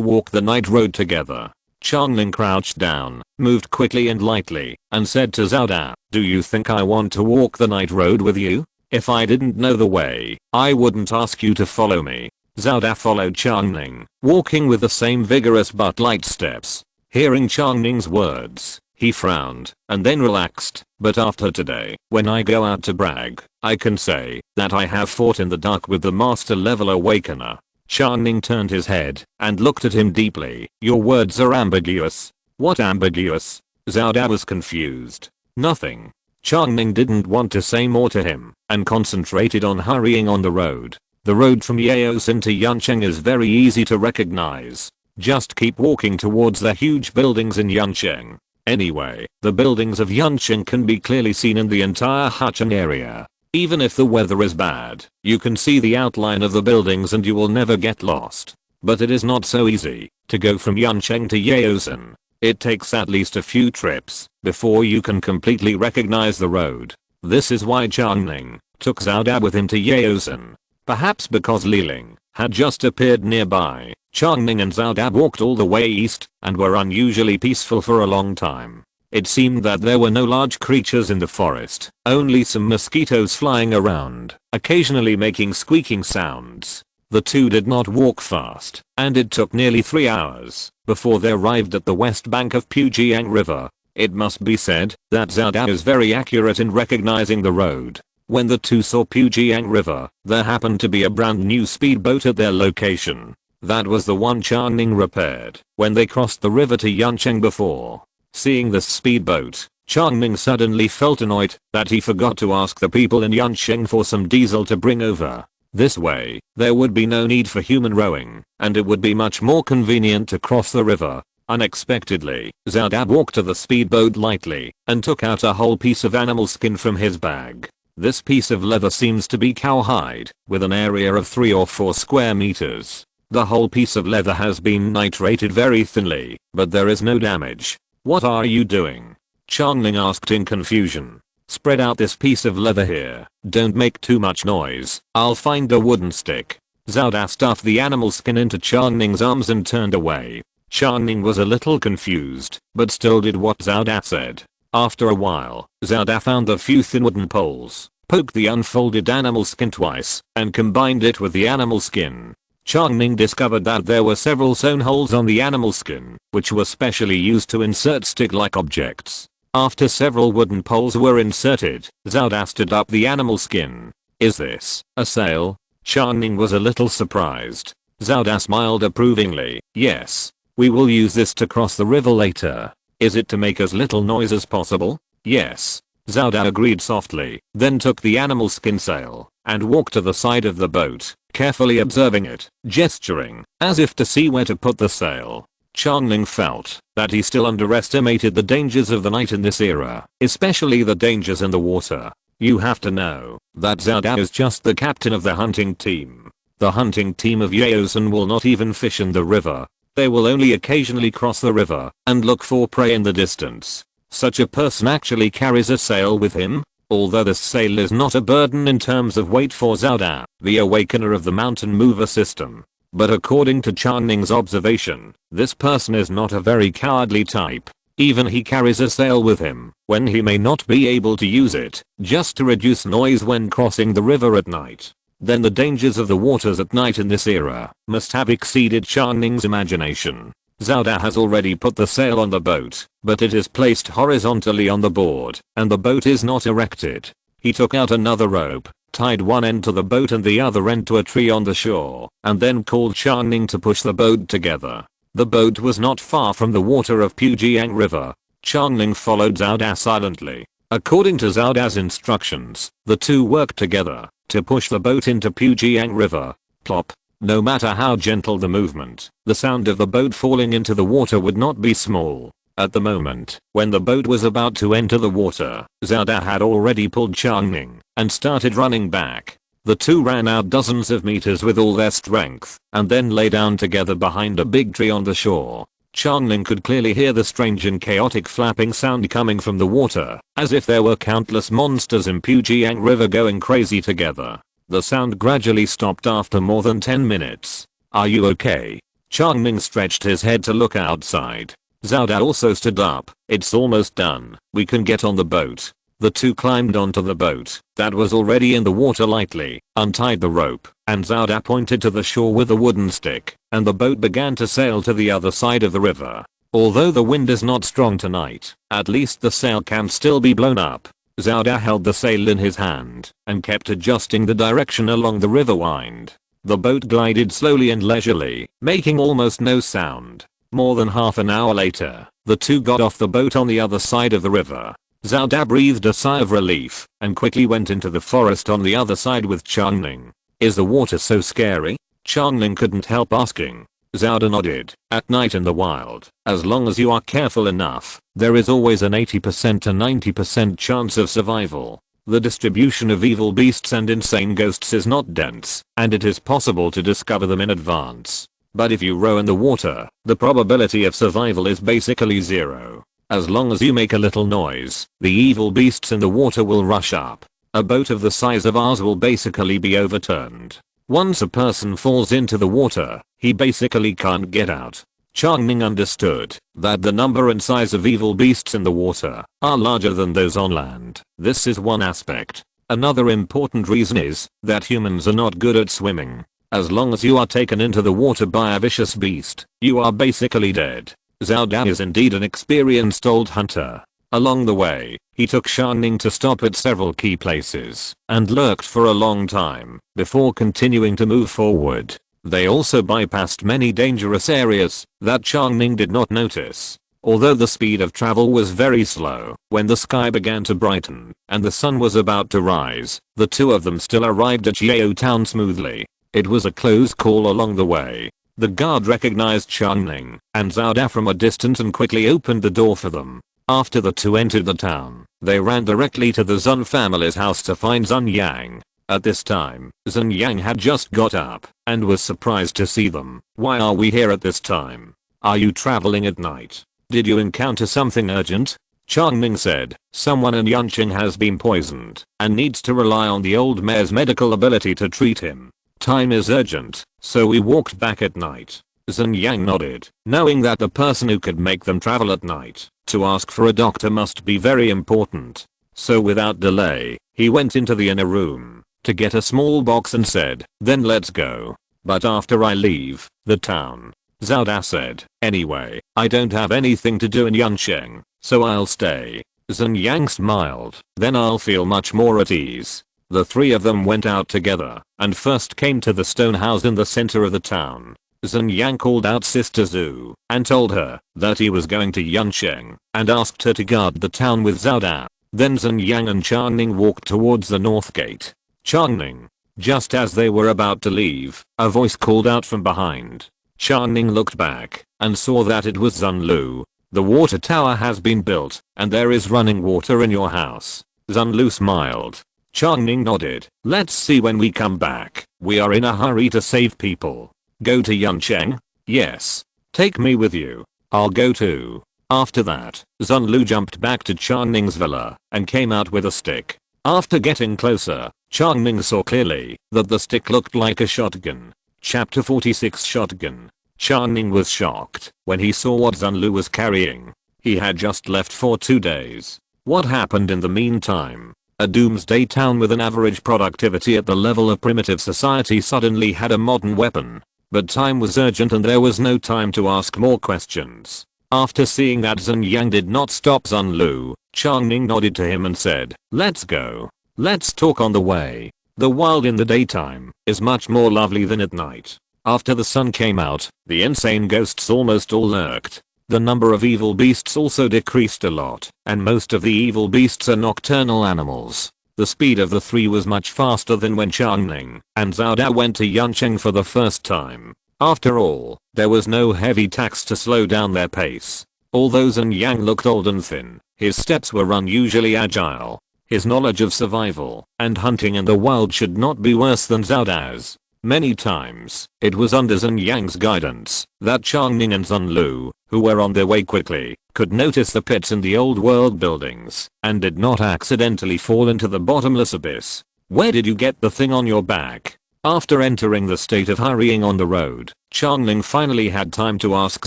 walk the night road together. Chang Ning crouched down, moved quickly and lightly, and said to Xiao Dad, do you think I want to walk the night road with you? If I didn't know the way, I wouldn't ask you to follow me. Xiao Dad followed Chang Ning, walking with the same vigorous but light steps. Hearing Chang Ning's words, he frowned, and then relaxed. But after today, when I go out to brag, I can say that I have fought in the dark with the master level awakener. Chang Ning turned his head and looked at him deeply. Your words are ambiguous. What ambiguous? Xiao Dad was confused. Nothing. Chang Ning didn't want to say more to him and concentrated on hurrying on the road. The road from Yaosin to Yancheng is very easy to recognize. Just keep walking towards the huge buildings in Yancheng. Anyway, the buildings of Yancheng can be clearly seen in the entire Hucheng area. Even if the weather is bad, you can see the outline of the buildings and you will never get lost. But it is not so easy to go from Yancheng to Yaosin. It takes at least a few trips before you can completely recognize the road. This is why Chang Ning took Xiao Dab with him to Yaozen. Perhaps because Li Ling had just appeared nearby, Chang Ning and Xiao Dab walked all the way east and were unusually peaceful for a long time. It seemed that there were no large creatures in the forest, only some mosquitoes flying around, occasionally making squeaking sounds. The two did not walk fast, and it took nearly 3 hours before they arrived at the west bank of Pujiang River. It must be said that Xiao Dab is very accurate in recognizing the road. When the two saw Pujiang River, there happened to be a brand new speedboat at their location. That was the one Chang Ning repaired when they crossed the river to Yancheng before. Seeing this speedboat, Chang Ning suddenly felt annoyed that he forgot to ask the people in Yancheng for some diesel to bring over. This way, there would be no need for human rowing, and it would be much more convenient to cross the river. Unexpectedly, Xiao Dab walked to the speedboat lightly and took out a whole piece of animal skin from his bag. This piece of leather seems to be cowhide, with an area of 3 or 4 square meters. The whole piece of leather has been nitrated very thinly, but there is no damage. What are you doing? Chang Ning asked in confusion. Spread out this piece of leather here. Don't make too much noise. I'll find a wooden stick. Xiao Dab stuffed the animal skin into Chang Ning's arms and turned away. Chang Ning was a little confused, but still did what Xiao Dab said. After a while, Xiao Dab found a few thin wooden poles, poked the unfolded animal skin twice, and combined it with the animal skin. Chang Ning discovered that there were several sewn holes on the animal skin, which were specially used to insert stick-like objects. After several wooden poles were inserted, Xiao Dab stood up the animal skin. Is this a sail? Chang Ning was a little surprised. Xiao Dab smiled approvingly. Yes. We will use this to cross the river later. Is it to make as little noise as possible? Yes. Xiao Dab agreed softly, then took the animal skin sail and walked to the side of the boat, carefully observing it, gesturing as if to see where to put the sail. Chang Ning felt that he still underestimated the dangers of the night in this era, especially the dangers in the water. You have to know that Xiao Dab is just the captain of the hunting team. The hunting team of Yaozen will not even fish in the river. They will only occasionally cross the river and look for prey in the distance. Such a person actually carries a sail with him. Although this sail is not a burden in terms of weight for Xiao Dab, the awakener of the mountain mover system. But according to Chang Ning's observation, this person is not a very cowardly type. Even he carries a sail with him when he may not be able to use it, just to reduce noise when crossing the river at night. Then the dangers of the waters at night in this era must have exceeded Chang Ning's imagination. Xiao Dab has already put the sail on the boat, but it is placed horizontally on the board, and the boat is not erected. He took out another rope, tied one end to the boat and the other end to a tree on the shore, and then called Chang Ning to push the boat together. The boat was not far from the water of Pujiang River. Chang Ning followed Xiao Dab silently. According to Xiao Dab's instructions, the two worked together to push the boat into Pujiang River. Plop. No matter how gentle the movement, the sound of the boat falling into the water would not be small. At the moment, when the boat was about to enter the water, Xiao Dab had already pulled Chang Ning and started running back. The two ran out dozens of meters with all their strength, and then lay down together behind a big tree on the shore. Chang Ning could clearly hear the strange and chaotic flapping sound coming from the water, as if there were countless monsters in Pujiang River going crazy together. The sound gradually stopped after more than 10 minutes. Are you okay? Chang Ning stretched his head to look outside. Xiao Dab also stood up. It's almost done. We can get on the boat. The two climbed onto the boat that was already in the water lightly, untied the rope, and Xiao Dab pointed to the shore with a wooden stick, and the boat began to sail to the other side of the river. Although the wind is not strong tonight, at least the sail can still be blown up. Xiao Dab held the sail in his hand and kept adjusting the direction along the river wind. The boat glided slowly and leisurely, making almost no sound. More than half an hour later, the two got off the boat on the other side of the river. Xiao Dab breathed a sigh of relief and quickly went into the forest on the other side with Chang Ning. Is the water so scary? Chang Ning couldn't help asking. Xiao Dab nodded. At night in the wild, as long as you are careful enough, there is always an 80% to 90% chance of survival. The distribution of evil beasts and insane ghosts is not dense, and it is possible to discover them in advance. But if you row in the water, the probability of survival is basically zero. As long as you make a little noise, the evil beasts in the water will rush up. A boat of the size of ours will basically be overturned. Once a person falls into the water, he basically can't get out. Chang Ning understood that the number and size of evil beasts in the water are larger than those on land. This is one aspect. Another important reason is that humans are not good at swimming. As long as you are taken into the water by a vicious beast, you are basically dead. Xiao is indeed an experienced old hunter. Along the way, he took Chang Ning to stop at several key places and lurked for a long time before continuing to move forward. They also bypassed many dangerous areas that Chang Ning did not notice. Although the speed of travel was very slow, when the sky began to brighten and the sun was about to rise, the two of them still arrived at Xiao town smoothly. It was a close call along the way. The guard recognized Chang Ning and Xiao from a distance and quickly opened the door for them. After the two entered the town, they ran directly to the Zun family's house to find Zun Yang. At this time, Zun Yang had just got up and was surprised to see them. "Why are we here at this time? Are you traveling at night? Did you encounter something urgent?" Chang Ning said, "Someone in Yanqing has been poisoned and needs to rely on the old mayor's medical ability to treat him. Time is urgent, so we walked back at night." Zun Yang nodded, knowing that the person who could make them travel at night to ask for a doctor must be very important. So without delay, he went into the inner room to get a small box and said, "Then let's go. But after I leave the town." Xiao said, "Anyway, I don't have anything to do in Yanqing, so I'll stay." Zun Yang smiled, "Then I'll feel much more at ease." The three of them went out together and first came to the stone house in the center of the town. Zun Yang called out Sister Zhu and told her that he was going to Yanqing and asked her to guard the town with Xiao. Then Zun Yang and Chang Ning walked towards the north gate. Chang Ning. Just as they were about to leave, a voice called out from behind. Chang Ning looked back and saw that it was Zun Lu. "The water tower has been built and there is running water in your house." Zun Lu smiled. Chang Ning nodded. "Let's see when we come back. We are in a hurry to save people." "Go to Yanqing?" "Yes. Take me with you." "I'll go too." After that, Zun Lu jumped back to Chang Ning's villa and came out with a stick. After getting closer, Chang Ning saw clearly that the stick looked like a shotgun. Chapter 46 Shotgun. Chang Ning was shocked when he saw what Zun Lu was carrying. He had just left for 2 days. What happened in the meantime? A doomsday town with an average productivity at the level of primitive society suddenly had a modern weapon. But time was urgent and there was no time to ask more questions. After seeing that Zun Yang did not stop Zun Lu, Chang Ning nodded to him and said, "Let's go. Let's talk on the way." The wild in the daytime is much more lovely than at night. After the sun came out, the insane ghosts almost all lurked. The number of evil beasts also decreased a lot, and most of the evil beasts are nocturnal animals. The speed of the three was much faster than when Chang Ning and Xiao went to Yanqing for the first time. After all, there was no heavy tax to slow down their pace. Although Zun Yang looked old and thin, his steps were unusually agile. His knowledge of survival and hunting in the wild should not be worse than Xiao's. Many times, it was under Zun Yang's guidance that Chang Ning and Zun Lu, who were on their way quickly, could notice the pits in the old world buildings and did not accidentally fall into the bottomless abyss. "Where did you get the thing on your back?" After entering the state of hurrying on the road, Chang Ning finally had time to ask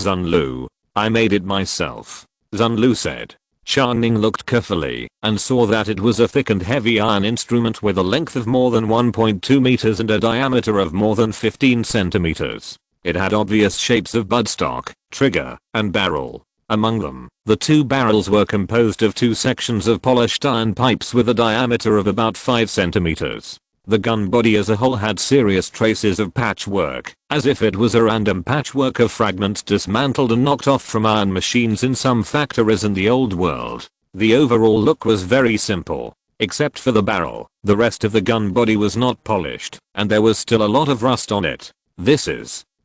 Zun Lu. "I made it myself," Zun Lu said. Chang Ning looked carefully and saw that it was a thick and heavy iron instrument with a length of more than 1.2 meters and a diameter of more than 15 centimeters. It had obvious shapes of buttstock, trigger, and barrel. Among them, the two barrels were composed of two sections of polished iron pipes with a diameter of about 5 centimeters. The gun body as a whole had serious traces of patchwork, as if it was a random patchwork of fragments dismantled and knocked off from iron machines in some factories in the old world. The overall look was very simple. Except for the barrel, the rest of the gun body was not polished, and there was still a lot of rust on it.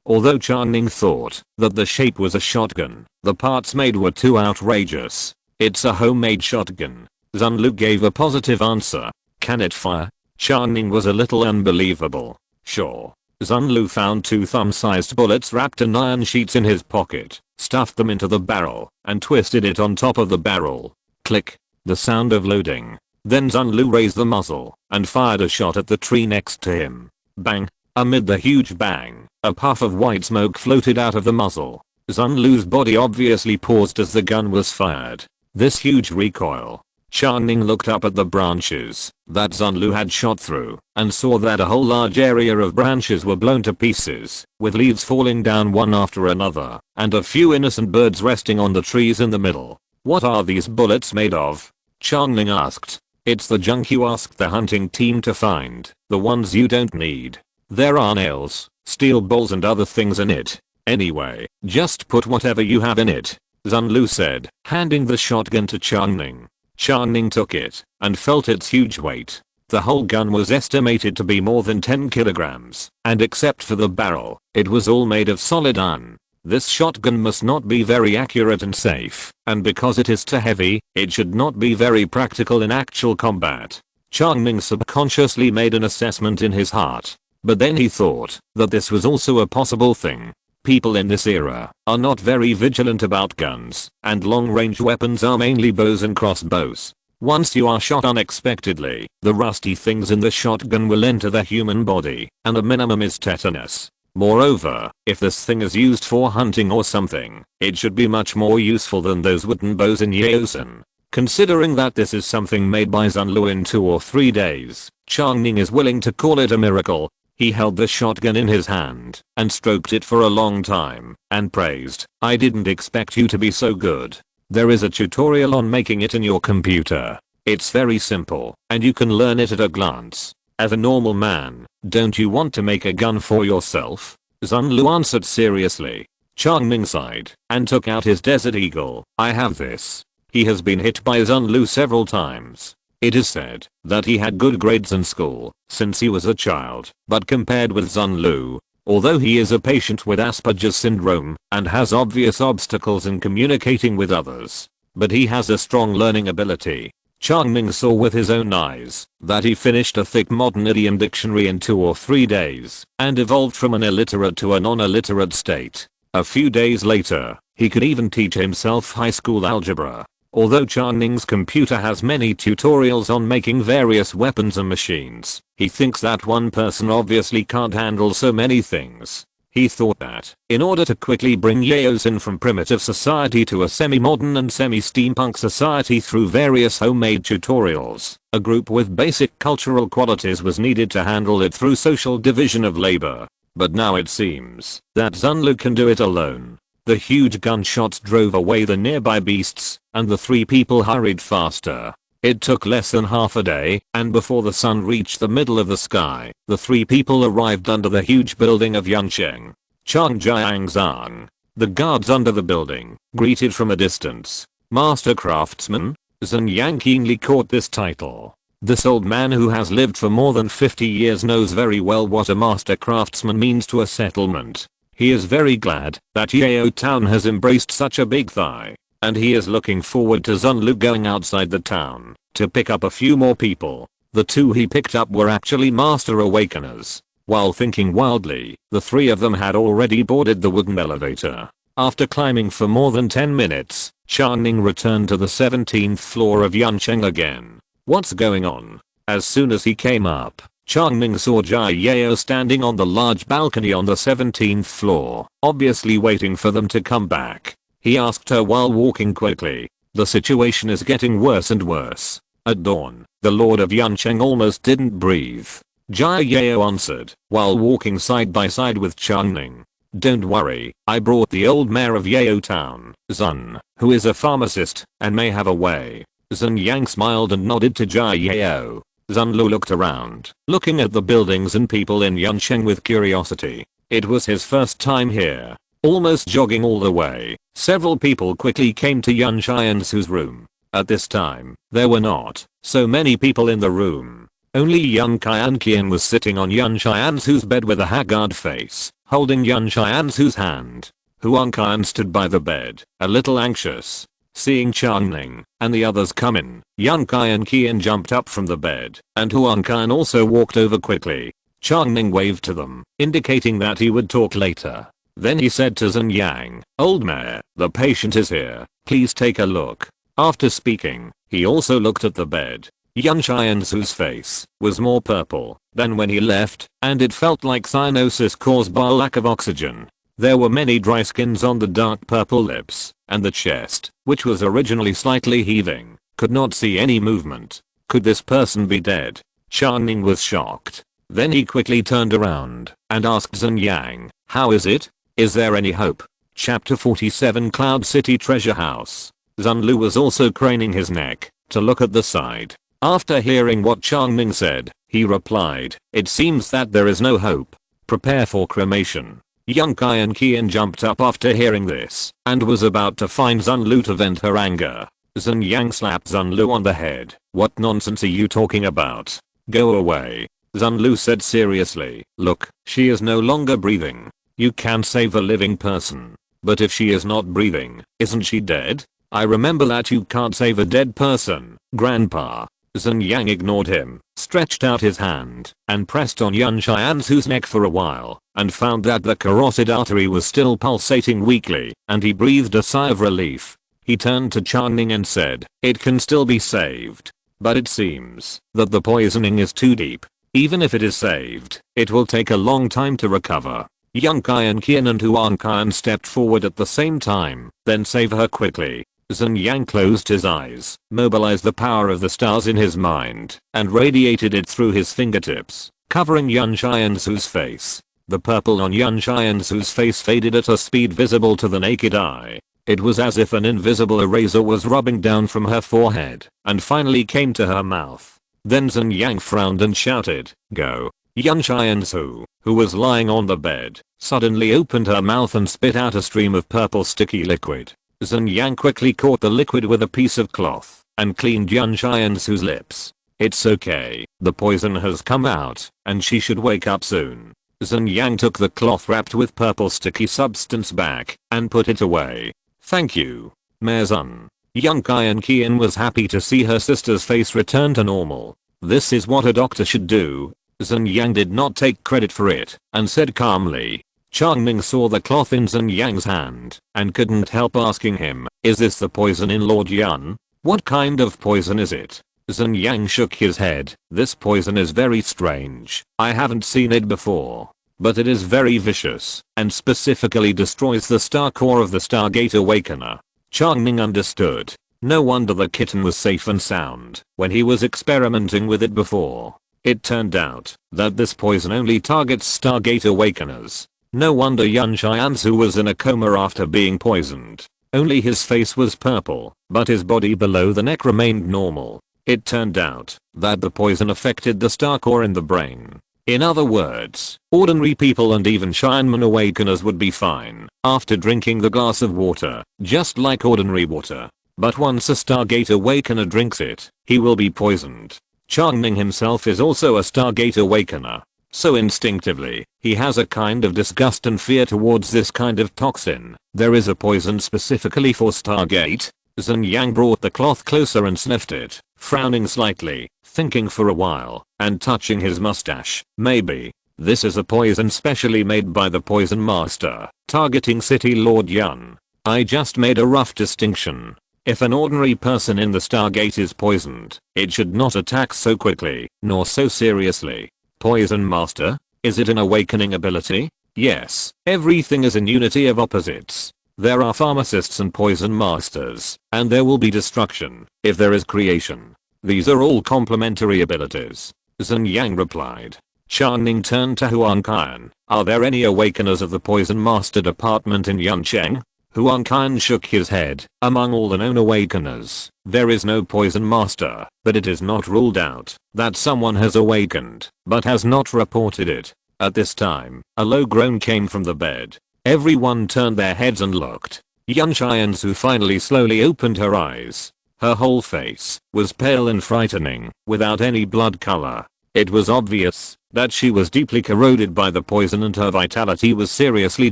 Although Chang Ning thought that the shape was a shotgun, the parts made were too outrageous. "It's a homemade shotgun." Zun Lu gave a positive answer. "Can it fire?" Chang Ning was a little unbelievable. "Sure. Zunlu found 2 thumb-sized bullets wrapped in iron sheets in his pocket, stuffed them into the barrel, and twisted it on top of the barrel. Click. The sound of loading. Then Zunlu raised the muzzle and fired a shot at the tree next to him. Bang. Amid the huge bang, a puff of white smoke floated out of the muzzle. Zunlu's body obviously paused as the gun was fired. This huge recoil. Chang Ning looked up at the branches that Zunlu had shot through and saw that a whole large area of branches were blown to pieces, with leaves falling down one after another, and a few innocent birds resting on the trees in the middle. What are these bullets made of? Chang Ning asked. It's the junk you asked the hunting team to find, the ones you don't need. There are nails, steel balls and other things in it. Anyway, just put whatever you have in it, Zunlu said, handing the shotgun to Chang Ning. Chang Ning took it and felt its huge weight. The whole gun was estimated to be more than 10 kilograms, and except for the barrel, it was all made of solid iron. This shotgun must not be very accurate and safe, and because it is too heavy, it should not be very practical in actual combat. Chang Ning subconsciously made an assessment in his heart. But then he thought that this was also a possible thing. People in this era are not very vigilant about guns, and long-range weapons are mainly bows and crossbows. Once you are shot unexpectedly, the rusty things in the shotgun will enter the human body, and the minimum is tetanus. Moreover, if this thing is used for hunting or something, it should be much more useful than those wooden bows in Yaosan. Considering that this is something made by Zunlu in 2 or 3 days, Chang Ning is willing to call it a miracle. He held the shotgun in his hand and stroked it for a long time and praised, "I didn't expect you to be so good. There is a tutorial on making it in your computer. It's very simple and you can learn it at a glance. As a normal man, don't you want to make a gun for yourself?" Zunlu answered seriously. Chang Ning sighed and took out his Desert Eagle. "I have this." He has been hit by Zunlu several times. It is said that he had good grades in school since he was a child, but compared with Zunlu, although he is a patient with Asperger's syndrome and has obvious obstacles in communicating with others, but he has a strong learning ability. Chang Ning saw with his own eyes that he finished a thick modern idiom dictionary in 2 or 3 days and evolved from an illiterate to a non-illiterate state. A few days later, he could even teach himself high school algebra. Although Chang Ning's computer has many tutorials on making various weapons and machines, he thinks that one person obviously can't handle so many things. He thought that, in order to quickly bring Yaosan from primitive society to a semi-modern and semi-steampunk society through various homemade tutorials, a group with basic cultural qualities was needed to handle it through social division of labor. But now it seems that Zunlu can do it alone. The huge gunshots drove away the nearby beasts, and the 3 people hurried faster. It took less than half a day, and before the sun reached the middle of the sky, the 3 people arrived under the huge building of Yancheng. Changjiangzang. The guards under the building greeted from a distance. "Master Craftsman." Zhen Yang keenly caught this title. This old man who has lived for more than 50 years knows very well what a master craftsman means to a settlement. He is very glad that Yao town has embraced such a big thigh, and he is looking forward to Zunlu going outside the town to pick up a few more people. The 2 he picked up were actually master awakeners. While thinking wildly, the 3 of them had already boarded the wooden elevator. After climbing for more than 10 minutes, Chang Ning returned to the 17th floor of Yancheng again. "What's going on?" As soon as he came up, Chang Ning saw Jia Yao standing on the large balcony on the 17th floor, obviously waiting for them to come back. He asked her while walking quickly. "The situation is getting worse and worse. At dawn, the Lord of Yancheng almost didn't breathe." Jia Yao answered while walking side by side with Chang Ning. "Don't worry, I brought the old mayor of Yao town, Zun, who is a pharmacist and may have a way." Zhen Yang smiled and nodded to Jia Yao. Zunlu looked around, looking at the buildings and people in Yancheng with curiosity. It was his first time here. Almost jogging all the way, several people quickly came to Yan Xianzu's room. At this time, there were not so many people in the room. Only Yan Qian was sitting on Yan Xianzu's bed with a haggard face, holding Yan Xianzu's hand. Huang Qian stood by the bed, a little anxious. Seeing Chang Ning and the others come in, Yan Qian jumped up from the bed, and Huang Qian also walked over quickly. Chang Ning waved to them, indicating that he would talk later. Then he said to Zhen Yang, "Old mare, the patient is here. Please take a look." After speaking, he also looked at the bed. Yan Xianzu's face was more purple than when he left, and it felt like cyanosis caused by a lack of oxygen. There were many dry skins on the dark purple lips, and the chest, which was originally slightly heaving, could not see any movement. Could this person be dead? Chang Ning was shocked. Then he quickly turned around and asked Zhen Yang, "How is it? Is there any hope?" Chapter 47 Cloud City Treasure House. Zhen Lu was also craning his neck to look at the side. After hearing what Chang Ning said, he replied, "It seems that there is no hope. Prepare for cremation." Young Qian Qian jumped up after hearing this and was about to find Zhen Lu to vent her anger. Zhen Yang slapped Zhen Lu on the head. "What nonsense are you talking about? Go away." Zhen Lu said seriously, "Look, she is no longer breathing. You can save a living person. But if she is not breathing, isn't she dead? I remember that you can't save a dead person, Grandpa." Zhen Yang ignored him, stretched out his hand, and pressed on Yan Xianzu's neck for a while, and found that the carotid artery was still pulsating weakly, and he breathed a sigh of relief. He turned to Chang Ning and said, "It can still be saved. But it seems that the poisoning is too deep. Even if it is saved, it will take a long time to recover." Young Qian Qian and Huan Qian stepped forward at the same time, "Then save her quickly." Zhen Yang closed his eyes, mobilized the power of the stars in his mind, and radiated it through his fingertips, covering Yan Xianzu's face. The purple on Yan Xianzu's face faded at a speed visible to the naked eye. It was as if an invisible eraser was rubbing down from her forehead, and finally came to her mouth. Then Zhen Yang frowned and shouted, "Go." Yan Xianzu, who was lying on the bed, suddenly opened her mouth and spit out a stream of purple sticky liquid. Zhen Yang quickly caught the liquid with a piece of cloth and cleaned Yan Xianzu's lips. "It's okay, the poison has come out, and she should wake up soon." Zhen Yang took the cloth wrapped with purple sticky substance back and put it away. "Thank you, Mayor Zhen." Young Qian Qian was happy to see her sister's face return to normal. "This is what a doctor should do." Zhen Yang did not take credit for it and said calmly. Chang Ning saw the cloth in Zhen Yang's hand and couldn't help asking him, "Is this the poison in Lord Yan? What kind of poison is it?" Zhen Yang shook his head. "This poison is very strange. I haven't seen it before. But it is very vicious and specifically destroys the star core of the Stargate Awakener." Chang Ning understood. No wonder the kitten was safe and sound when he was experimenting with it before. It turned out that this poison only targets Stargate Awakeners. No wonder Yan Xianzu was in a coma after being poisoned. Only his face was purple, but his body below the neck remained normal. It turned out that the poison affected the star core in the brain. In other words, ordinary people and even Shineman Awakeners would be fine after drinking the glass of water, just like ordinary water. But once a Stargate Awakener drinks it, he will be poisoned. Chang Ning himself is also a Stargate Awakener. So instinctively, he has a kind of disgust and fear towards this kind of toxin. There is a poison specifically for Stargate. Zhen Yang brought the cloth closer and sniffed it, frowning slightly, thinking for a while, and touching his mustache. "Maybe this is a poison specially made by the Poison Master, targeting City Lord Yan. I just made a rough distinction. If an ordinary person in the Stargate is poisoned, it should not attack so quickly, nor so seriously." Poison Master? Is it an awakening ability? Yes, everything is in unity of opposites. There are pharmacists and poison masters, and there will be destruction if there is creation. These are all complementary abilities. Zhen Yang replied. Chang Ning turned to Huan Qian. "Are there any awakeners of the Poison Master department in Yuncheng?" Huan Qian shook his head. "Among all the known awakeners, there is no Poison Master, but it is not ruled out that someone has awakened, but has not reported it." At this time, a low groan came from the bed. Everyone turned their heads and looked. Yan Xianzu finally slowly opened her eyes. Her whole face was pale and frightening, without any blood color. It was obvious that she was deeply corroded by the poison and her vitality was seriously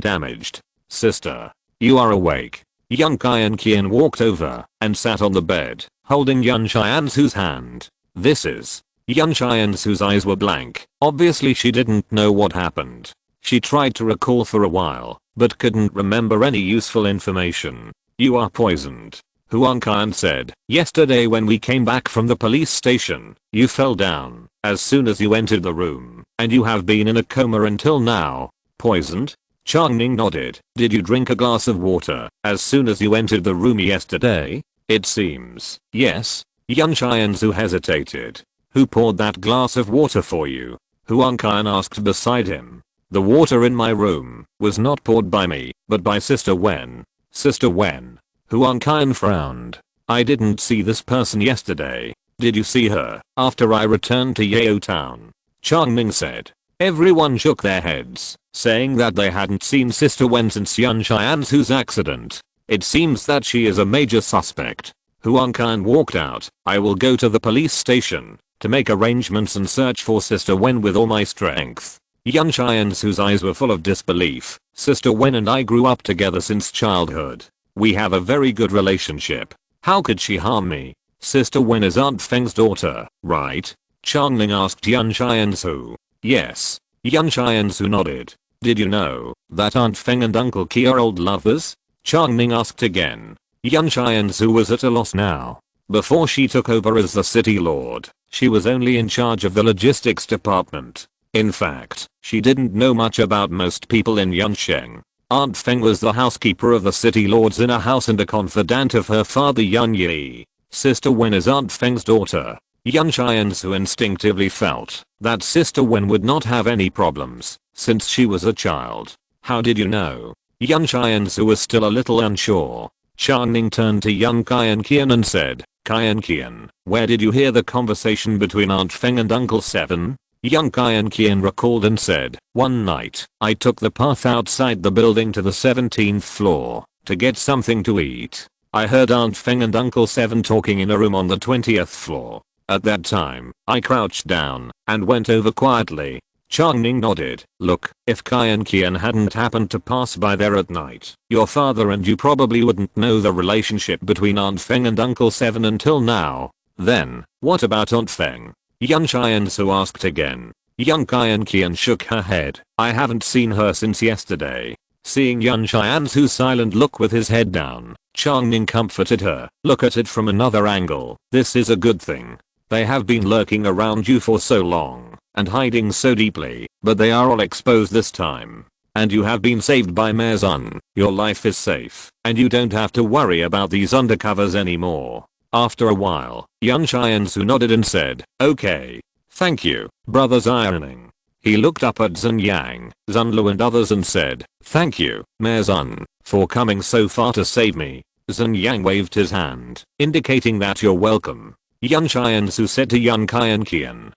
damaged. "Sister, you are awake." Young Qian Qian walked over and sat on the bed, holding Yan Xianzu's hand. "This is..." Yan Xian's eyes were blank. Obviously she didn't know what happened. She tried to recall for a while, but couldn't remember any useful information. You are poisoned. Huang Qian said, yesterday when we came back from the police station, you fell down as soon as you entered the room, and you have been in a coma until now. Poisoned? Chang Ning nodded. Did you drink a glass of water as soon as you entered the room yesterday? It seems, yes. Yan Xianzu hesitated. Who poured that glass of water for you? Huang Qian asked beside him. The water in my room was not poured by me, but by Sister Wen. Sister Wen? Huang Qian frowned. I didn't see this person yesterday. Did you see her after I returned to Yao Town? Chang Ning said. Everyone shook their heads, saying that they hadn't seen Sister Wen since Yan Xianzu's accident. It seems that she is a major suspect. Huang Qian walked out. I will go to the police station to make arrangements and search for Sister Wen with all my strength. Yan Xianzu's eyes were full of disbelief. Sister Wen and I grew up together since childhood. We have a very good relationship. How could she harm me? Sister Wen is Aunt Feng's daughter, right? Chang Ning asked Yan Xianzu. Yes. Yan Xianzu nodded. Did you know that Aunt Feng and Uncle Qi are old lovers? Chang Ning asked again. Yan Xianzu was at a loss now. Before she took over as the city lord, she was only in charge of the logistics department. In fact, she didn't know much about most people in Yansheng. Aunt Feng was the housekeeper of the city lord's inner house and a confidant of her father Yan Yi. Sister Wen is Aunt Feng's daughter. Yan Xianzu instinctively felt that Sister Wen would not have any problems, since she was a child. How did you know? Yan Xianzu was still a little unsure. Chang Ning turned to Yan Qian and said, Qian, where did you hear the conversation between Aunt Feng and Uncle Seven? Yan Qian recalled and said, one night, I took the path outside the building to the 17th floor to get something to eat. I heard Aunt Feng and Uncle Seven talking in a room on the 20th floor. At that time, I crouched down and went over quietly. Chang Ning nodded. Look, if Qian hadn't happened to pass by there at night, your father and you probably wouldn't know the relationship between Aunt Feng and Uncle Seven until now. Then, what about Aunt Feng? Yan Xianzu asked again. Yan Qian shook her head. I haven't seen her since yesterday. Seeing Yan Xianzu's silent look with his head down, Chang Ning comforted her. Look at it from another angle. This is a good thing. They have been lurking around you for so long and hiding so deeply, but they are all exposed this time. And you have been saved by Maison. Your life is safe, and you don't have to worry about these undercovers anymore. After a while, Yan Xianzu nodded and said, okay. Thank you, brothers ironing. He looked up at Zhen Yang, Zunlu and others and said, thank you, Maison, for coming so far to save me. Zhen Yang waved his hand, indicating that you're welcome. Yan Xianzu said to Yan Qian,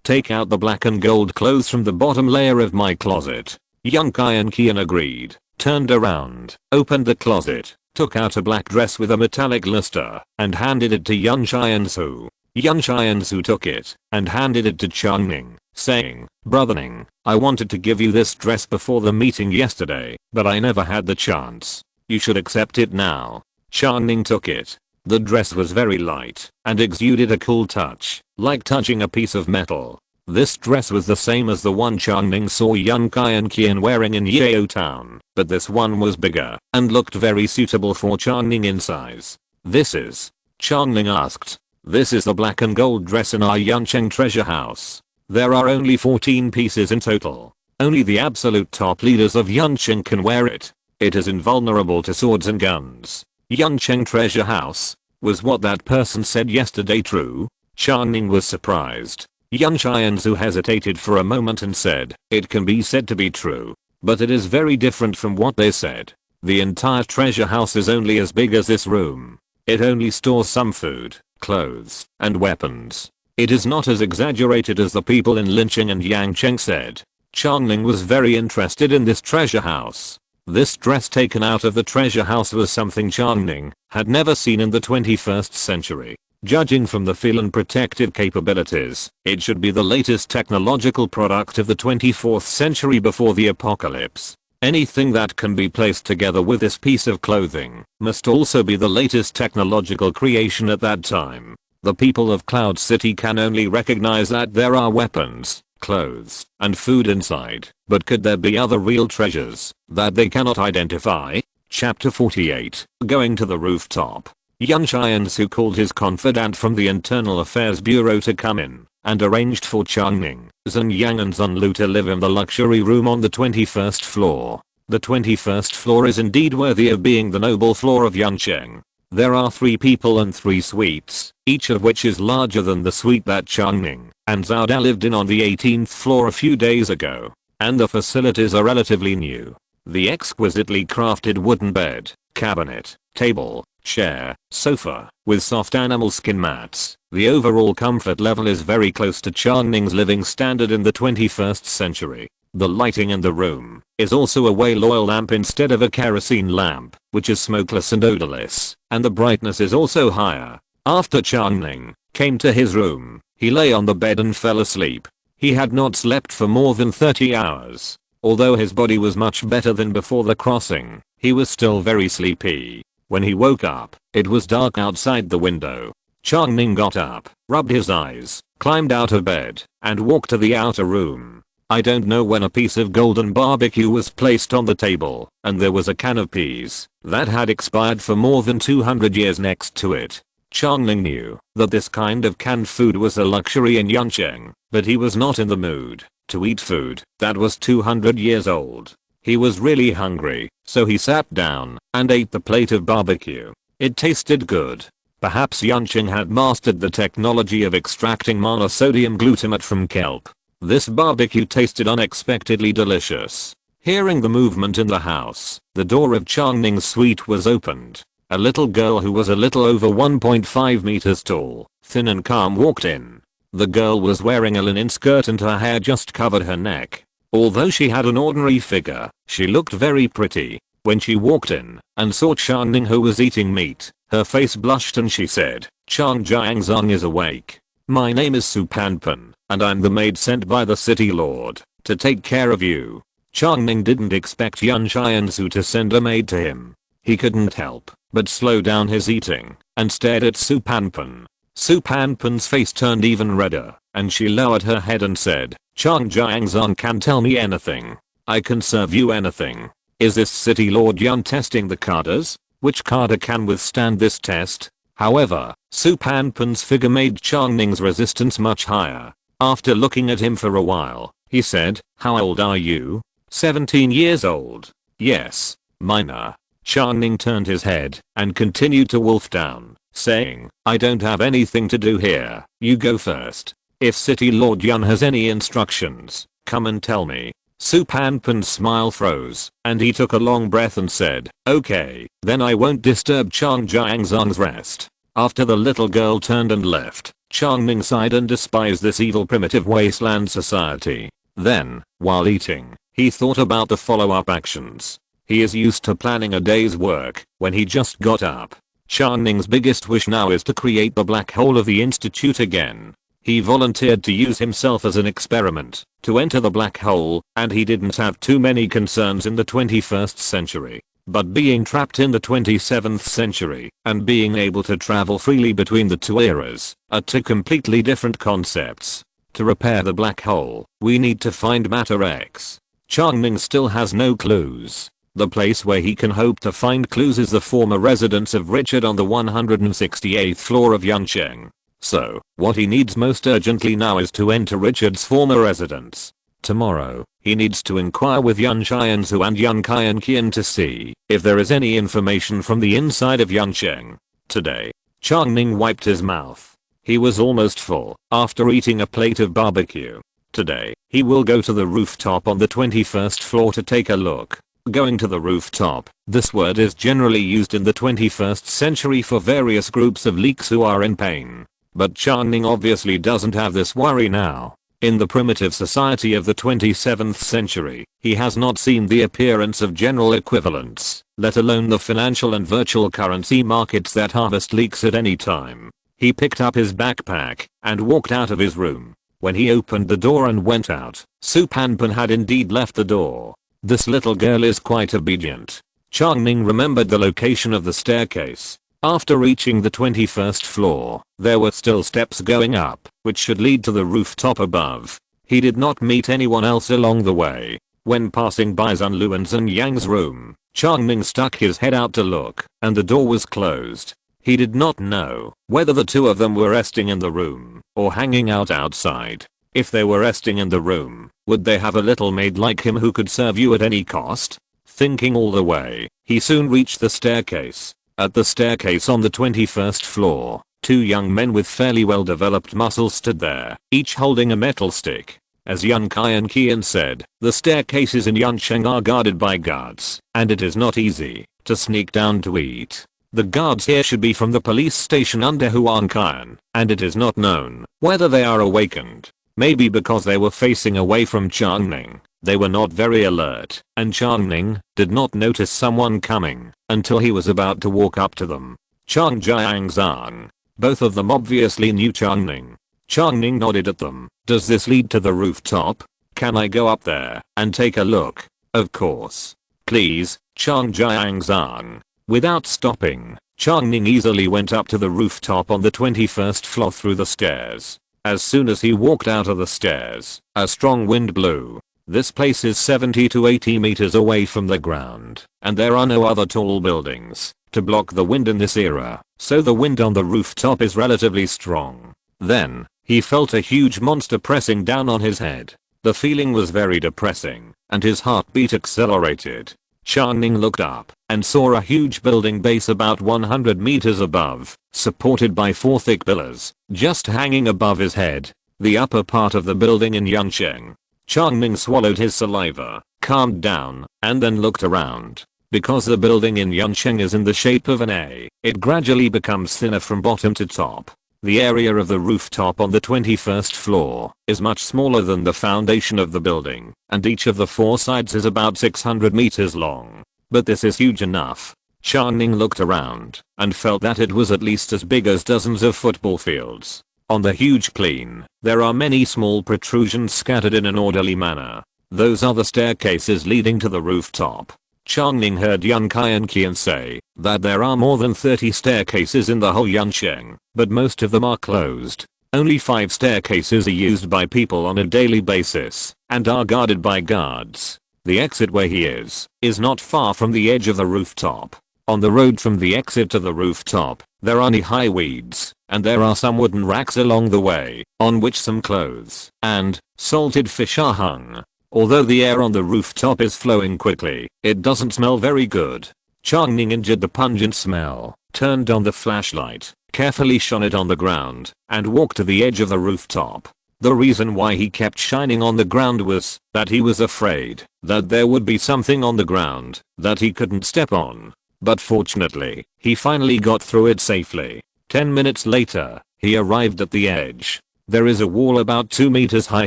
take out the black and gold clothes from the bottom layer of my closet. Yan Qian agreed, turned around, opened the closet, took out a black dress with a metallic luster, and handed it to Yan Xianzu. Yan Xianzu took it, and handed it to Chang Ning, saying, Brother Ning, I wanted to give you this dress before the meeting yesterday, but I never had the chance. You should accept it now. Chang Ning took it. The dress was very light, and exuded a cool touch, like touching a piece of metal. This dress was the same as the one Chang Ning saw Yan Qian wearing in Yao Town, but this one was bigger, and looked very suitable for Chang Ning in size. This is? Chang Ning asked. This is the black and gold dress in our Yancheng treasure house. There are only 14 pieces in total. Only the absolute top leaders of Yancheng can wear it. It is invulnerable to swords and guns. Yancheng treasure house? Was what that person said yesterday true? Chang Ning was surprised. Yan Xianzu hesitated for a moment and said, it can be said to be true, but it is very different from what they said. The entire treasure house is only as big as this room. It only stores some food, clothes, and weapons. It is not as exaggerated as the people in Linqing and Yangcheng said. Chang Ning was very interested in this treasure house. This dress taken out of the treasure house was something Chang Ning had never seen in the 21st century. Judging from the feel and protective capabilities, it should be the latest technological product of the 24th century before the apocalypse. Anything that can be placed together with this piece of clothing must also be the latest technological creation at that time. The people of Cloud City can only recognize that there are weapons, clothes, and food inside, but could there be other real treasures that they cannot identify? Chapter 48. Going to the rooftop. Yan Xiansu called his confidant from the Internal Affairs Bureau to come in, and arranged for Chang Ning, Zhen Yang and Zun Lu to live in the luxury room on the 21st floor. The 21st floor is indeed worthy of being the noble floor of Yancheng. There are 3 people and 3 suites, each of which is larger than the suite that Chang Ning and Xiao Da lived in on the 18th floor a few days ago, and the facilities are relatively new. The exquisitely crafted wooden bed, cabinet, table, chair, sofa, with soft animal skin mats, the overall comfort level is very close to Chang Ning's living standard in the 21st century. The lighting in the room is also a whale oil lamp instead of a kerosene lamp, which is smokeless and odorless, and the brightness is also higher. After Chang Ning came to his room, he lay on the bed and fell asleep. He had not slept for more than 30 hours. Although his body was much better than before the crossing, he was still very sleepy. When he woke up, it was dark outside the window. Chang Ning got up, rubbed his eyes, climbed out of bed, and walked to the outer room. I don't know when a piece of golden barbecue was placed on the table, and there was a can of peas that had expired for more than 200 years next to it. Chang Ning knew that this kind of canned food was a luxury in Yancheng, but he was not in the mood to eat food that was 200 years old. He was really hungry, so he sat down and ate the plate of barbecue. It tasted good. Perhaps Yancheng had mastered the technology of extracting monosodium glutamate from kelp. This barbecue tasted unexpectedly delicious. Hearing the movement in the house, the door of Chang Ning's suite was opened. A little girl who was a little over 1.5 meters tall, thin and calm walked in. The girl was wearing a linen skirt and her hair just covered her neck. Although she had an ordinary figure, she looked very pretty. When she walked in and saw Chang Ning who was eating meat, her face blushed and she said, "Chang Jiangzong is awake. My name is Su Panpan, and I'm the maid sent by the city lord to take care of you." Chang Ning didn't expect Yan Xiansu to send a maid to him. He couldn't help but slow down his eating and stared at Su Panpan. Su Panpan's face turned even redder, and she lowered her head and said, "Chang Jiangzong can tell me anything. I can serve you anything. Is this city lord Yan testing the Kadas? Which Kada can withstand this test?" However, Su Panpan's figure made Chang Ning's resistance much higher. After looking at him for a while, he said, "How old are you?" 17 years old. "Yes, minor." Chang Ning turned his head and continued to wolf down, saying, "I don't have anything to do here. You go first. If City Lord Yan has any instructions, come and tell me." Su Panpan's smile froze, and he took a long breath and said, "Okay, then I won't disturb Chang Jiangzong's rest." After the little girl turned and left, Chang Ning sighed and despised this evil primitive wasteland society. Then, while eating, he thought about the follow-up actions. He is used to planning a day's work when he just got up. Chang Ning's biggest wish now is to create the black hole of the institute again. He volunteered to use himself as an experiment to enter the black hole, and he didn't have too many concerns in the 21st century. But being trapped in the 27th century and being able to travel freely between the two eras are 2 completely different concepts. To repair the black hole, we need to find matter X. Chang Ning still has no clues. The place where he can hope to find clues is the former residence of Richard on the 168th floor of Yancheng. So, what he needs most urgently now is to enter Richard's former residence. Tomorrow, he needs to inquire with Yan Xiansu and Yan Qian to see if there is any information from the inside of Yancheng. Today, Chang Ning wiped his mouth. He was almost full after eating a plate of barbecue. Today, he will go to the rooftop on the 21st floor to take a look. Going to the rooftop, this word is generally used in the 21st century for various groups of leaks who are in pain. But Chang Ning obviously doesn't have this worry now. In the primitive society of the 27th century, he has not seen the appearance of general equivalents, let alone the financial and virtual currency markets that harvest leaks at any time. He picked up his backpack and walked out of his room. When he opened the door and went out, Su Panpan had indeed left the door. This little girl is quite obedient. Chang Ning remembered the location of the staircase. After reaching the 21st floor, there were still steps going up, which should lead to the rooftop above. He did not meet anyone else along the way. When passing by Zunlu and Zun Yang's room, Chang Ning stuck his head out to look, and the door was closed. He did not know whether the two of them were resting in the room or hanging out outside. If they were resting in the room, would they have a little maid like him who could serve you at any cost? Thinking all the way, he soon reached the staircase. At the staircase on the 21st floor, two young men with fairly well developed muscles stood there, each holding a metal stick. As Yun Kai and Qian said, the staircases in Yancheng are guarded by guards, and it is not easy to sneak down to eat. The guards here should be from the police station under Huan Kaian, and it is not known whether they are awakened. Maybe because they were facing away from Chang Ning, they were not very alert, and Chang Ning did not notice someone coming until he was about to walk up to them. Chang Jiangzang. Both of them obviously knew Chang Ning. Chang Ning nodded at them. Does this lead to the rooftop? Can I go up there and take a look? Of course. Please, Chang Jiangzang. Without stopping, Chang Ning easily went up to the rooftop on the 21st floor through the stairs. As soon as he walked out of the stairs, a strong wind blew. This place is 70 to 80 meters away from the ground, and there are no other tall buildings to block the wind in this era, so the wind on the rooftop is relatively strong. Then, he felt a huge monster pressing down on his head. The feeling was very depressing, and his heartbeat accelerated. Chang Ning looked up and saw a huge building base about 100 meters above, supported by 4 thick pillars, just hanging above his head. The upper part of the building in Yancheng. Chang Ning swallowed his saliva, calmed down, and then looked around. Because the building in Yancheng is in the shape of an A, it gradually becomes thinner from bottom to top. The area of the rooftop on the 21st floor is much smaller than the foundation of the building, and each of the 4 sides is about 600 meters long. But this is huge enough. Chang Ning looked around and felt that it was at least as big as dozens of football fields. On the huge plain, there are many small protrusions scattered in an orderly manner. Those are the staircases leading to the rooftop. Chang Ning heard Yun Kai and Qian say that there are more than 30 staircases in the whole Yancheng, but most of them are closed. Only 5 staircases are used by people on a daily basis and are guarded by guards. The exit where he is not far from the edge of the rooftop. On the road from the exit to the rooftop, there are knee-high weeds, and there are some wooden racks along the way, on which some clothes and salted fish are hung. Although the air on the rooftop is flowing quickly, it doesn't smell very good. Chang Ning enjoyed the pungent smell, turned on the flashlight, carefully shone it on the ground, and walked to the edge of the rooftop. The reason why he kept shining on the ground was that he was afraid that there would be something on the ground that he couldn't step on. But fortunately, he finally got through it safely. 10 minutes later, he arrived at the edge. There is a wall about 2 meters high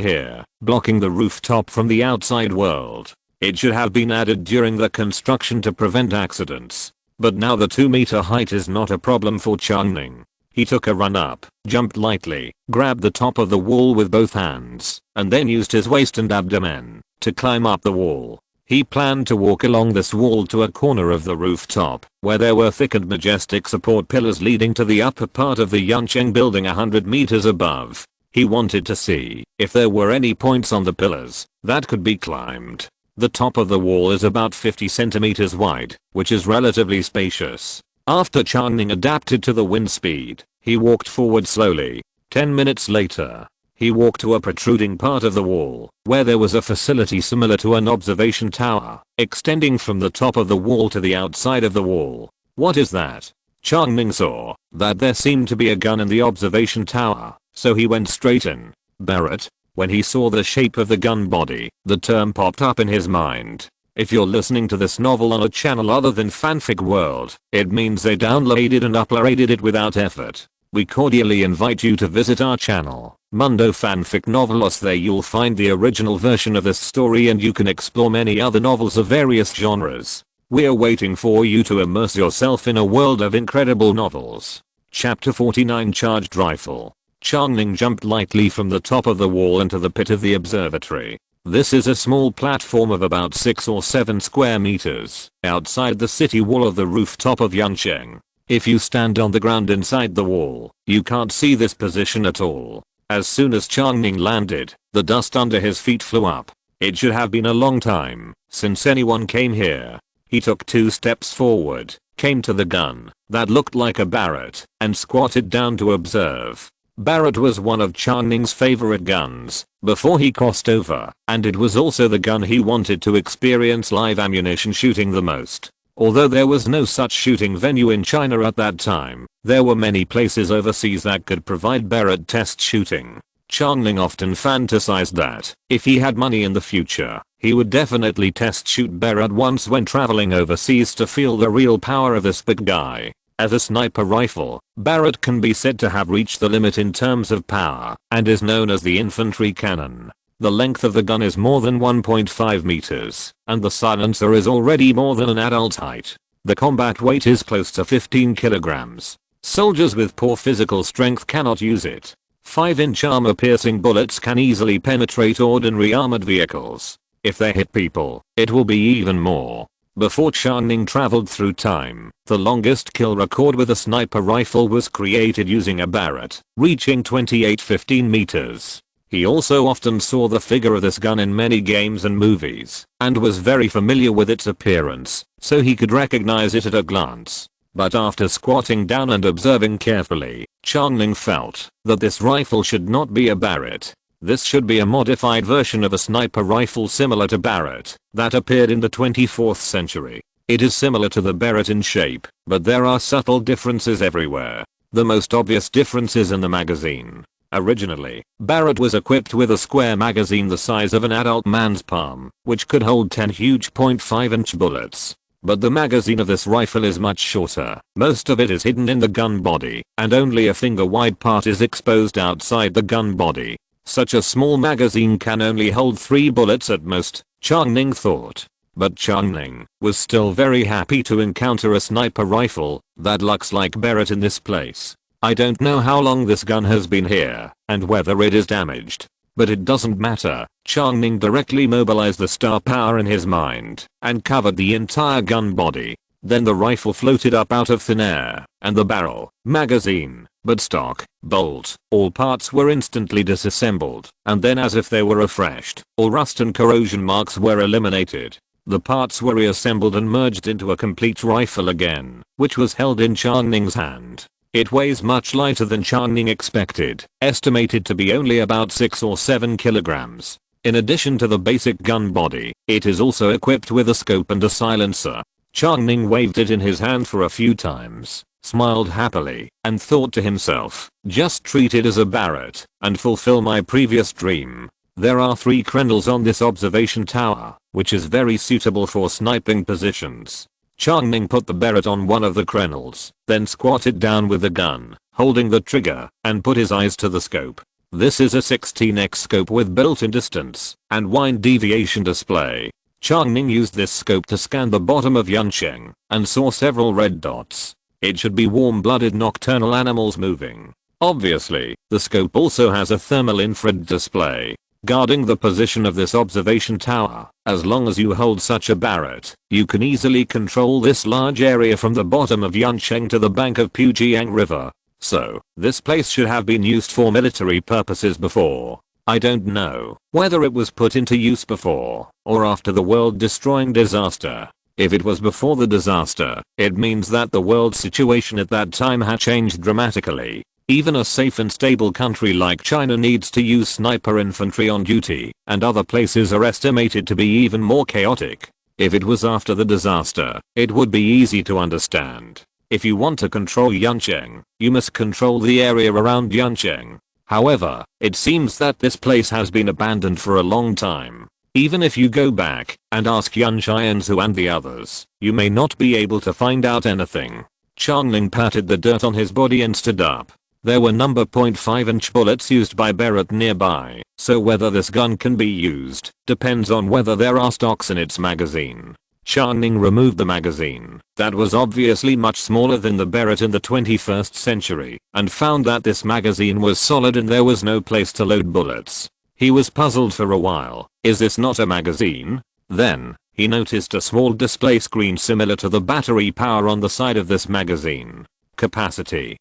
here, blocking the rooftop from the outside world. It should have been added during the construction to prevent accidents. But now the 2-meter height is not a problem for Chang Ning. He took a run up, jumped lightly, grabbed the top of the wall with both hands, and then used his waist and abdomen to climb up the wall. He planned to walk along this wall to a corner of the rooftop, where there were thick and majestic support pillars leading to the upper part of the Yancheng building 100 meters above. He wanted to see if there were any points on the pillars that could be climbed. The top of the wall is about 50 centimeters wide, which is relatively spacious. After Chang Ning adapted to the wind speed, he walked forward slowly. 10 minutes later, he walked to a protruding part of the wall, where there was a facility similar to an observation tower, extending from the top of the wall to the outside of the wall. What is that? Chang Ning saw that there seemed to be a gun in the observation tower, so he went straight in. Barrett. When he saw the shape of the gun body, the term popped up in his mind. If you're listening to this novel on a channel other than Fanfic World, it means they downloaded and uploaded it without effort. We cordially invite you to visit our channel, Mundo Fanfic Novelos. There you'll find the original version of this story and you can explore many other novels of various genres. We're waiting for you to immerse yourself in a world of incredible novels. Chapter 49 Charged Rifle. Chang Ning jumped lightly from the top of the wall into the pit of the observatory. This is a small platform of about 6 or 7 square meters outside the city wall of the rooftop of Yancheng. If you stand on the ground inside the wall, you can't see this position at all. As soon as Chang Ning landed, the dust under his feet flew up. It should have been a long time since anyone came here. He took 2 steps forward, came to the gun that looked like a Barrett, and squatted down to observe. Barrett was one of Chang Ning's favorite guns before he crossed over, and it was also the gun he wanted to experience live ammunition shooting the most. Although there was no such shooting venue in China at that time, there were many places overseas that could provide Barrett test shooting. Chang Ning often fantasized that, if he had money in the future, he would definitely test shoot Barrett once when traveling overseas to feel the real power of this big guy. As a sniper rifle, Barrett can be said to have reached the limit in terms of power, and is known as the infantry cannon. The length of the gun is more than 1.5 meters, and the silencer is already more than an adult height. The combat weight is close to 15 kilograms. Soldiers with poor physical strength cannot use it. 5-inch armor-piercing bullets can easily penetrate ordinary armored vehicles. If they hit people, it will be even more. Before Chang Ning traveled through time, the longest kill record with a sniper rifle was created using a Barrett, reaching 28-15 meters. He also often saw the figure of this gun in many games and movies, and was very familiar with its appearance, so he could recognize it at a glance. But after squatting down and observing carefully, Chang Ning felt that this rifle should not be a Barrett. This should be a modified version of a sniper rifle similar to Barrett that appeared in the 24th century. It is similar to the Barrett in shape, but there are subtle differences everywhere. The most obvious difference is in the magazine. Originally, Barrett was equipped with a square magazine the size of an adult man's palm, which could hold 10 huge .5-inch bullets. But the magazine of this rifle is much shorter. Most of it is hidden in the gun body, and only a finger-wide part is exposed outside the gun body. Such a small magazine can only hold 3 bullets at most, Chang Ning thought. But Chang Ning was still very happy to encounter a sniper rifle that looks like Barrett in this place. I don't know how long this gun has been here, and whether it is damaged. But it doesn't matter. Chang Ning directly mobilized the star power in his mind, and covered the entire gun body. Then the rifle floated up out of thin air, and the barrel, magazine, buttstock, bolt, all parts were instantly disassembled, and then as if they were refreshed, all rust and corrosion marks were eliminated. The parts were reassembled and merged into a complete rifle again, which was held in Chang Ning's hand. It weighs much lighter than Chang Ning expected, estimated to be only about 6 or 7 kilograms. In addition to the basic gun body, it is also equipped with a scope and a silencer. Chang Ning waved it in his hand for a few times, smiled happily, and thought to himself, just treat it as a Barrett, and fulfill my previous dream. There are 3 crenels on this observation tower, which is very suitable for sniping positions. Chang Ning put the Barrett on one of the crenels, then squatted down with the gun, holding the trigger, and put his eyes to the scope. This is a 16x scope with built-in distance and wind deviation display. Chang Ning used this scope to scan the bottom of Yuncheng, and saw several red dots. It should be warm-blooded nocturnal animals moving. Obviously, the scope also has a thermal infrared display, guarding the position of this observation tower. As long as you hold such a Barrett, you can easily control this large area from the bottom of Yuncheng to the bank of Pujiang River. So, this place should have been used for military purposes before. I don't know whether it was put into use before or after the world-destroying disaster. If it was before the disaster, it means that the world situation at that time had changed dramatically. Even a safe and stable country like China needs to use sniper infantry on duty, and other places are estimated to be even more chaotic. If it was after the disaster, it would be easy to understand. If you want to control Yuncheng, you must control the area around Yuncheng. However, it seems that this place has been abandoned for a long time. Even if you go back and ask Yun Xianzu and the others, you may not be able to find out anything. Chang Ning patted the dirt on his body and stood up. There were number .5-inch bullets used by Barrett nearby, so whether this gun can be used depends on whether there are stocks in its magazine. Chang Ning removed the magazine, that was obviously much smaller than the Barrett in the 21st century, and found that this magazine was solid and there was no place to load bullets. He was puzzled for a while. Is this not a magazine? Then, he noticed a small display screen similar to the battery power on the side of this magazine. Capacity.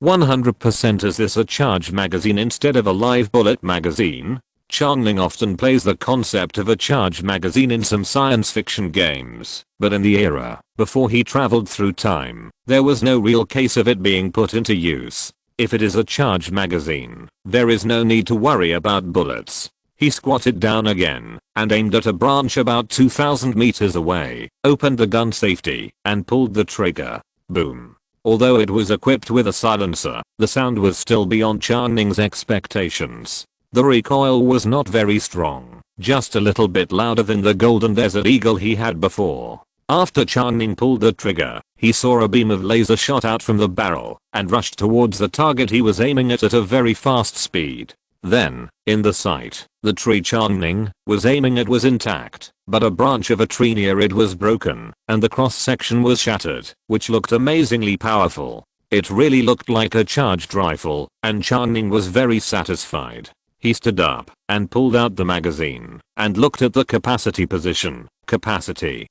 100%. Is this a charged magazine instead of a live bullet magazine? Chang Ning often plays the concept of a charged magazine in some science fiction games, but in the era before he traveled through time, there was no real case of it being put into use. If it is a charged magazine, there is no need to worry about bullets. He squatted down again and aimed at a branch about 2,000 meters away, opened the gun safety, and pulled the trigger. Boom. Although it was equipped with a silencer, the sound was still beyond Chang Ning's expectations. The recoil was not very strong, just a little bit louder than the Golden Desert Eagle he had before. After Chang Ning pulled the trigger, he saw a beam of laser shot out from the barrel and rushed towards the target he was aiming at a very fast speed. Then, in the sight, the tree Chang Ning was aiming at was intact, but a branch of a tree near it was broken, and the cross-section was shattered, which looked amazingly powerful. It really looked like a charged rifle, and Chang Ning was very satisfied. He stood up and pulled out the magazine and looked at the capacity position. Capacity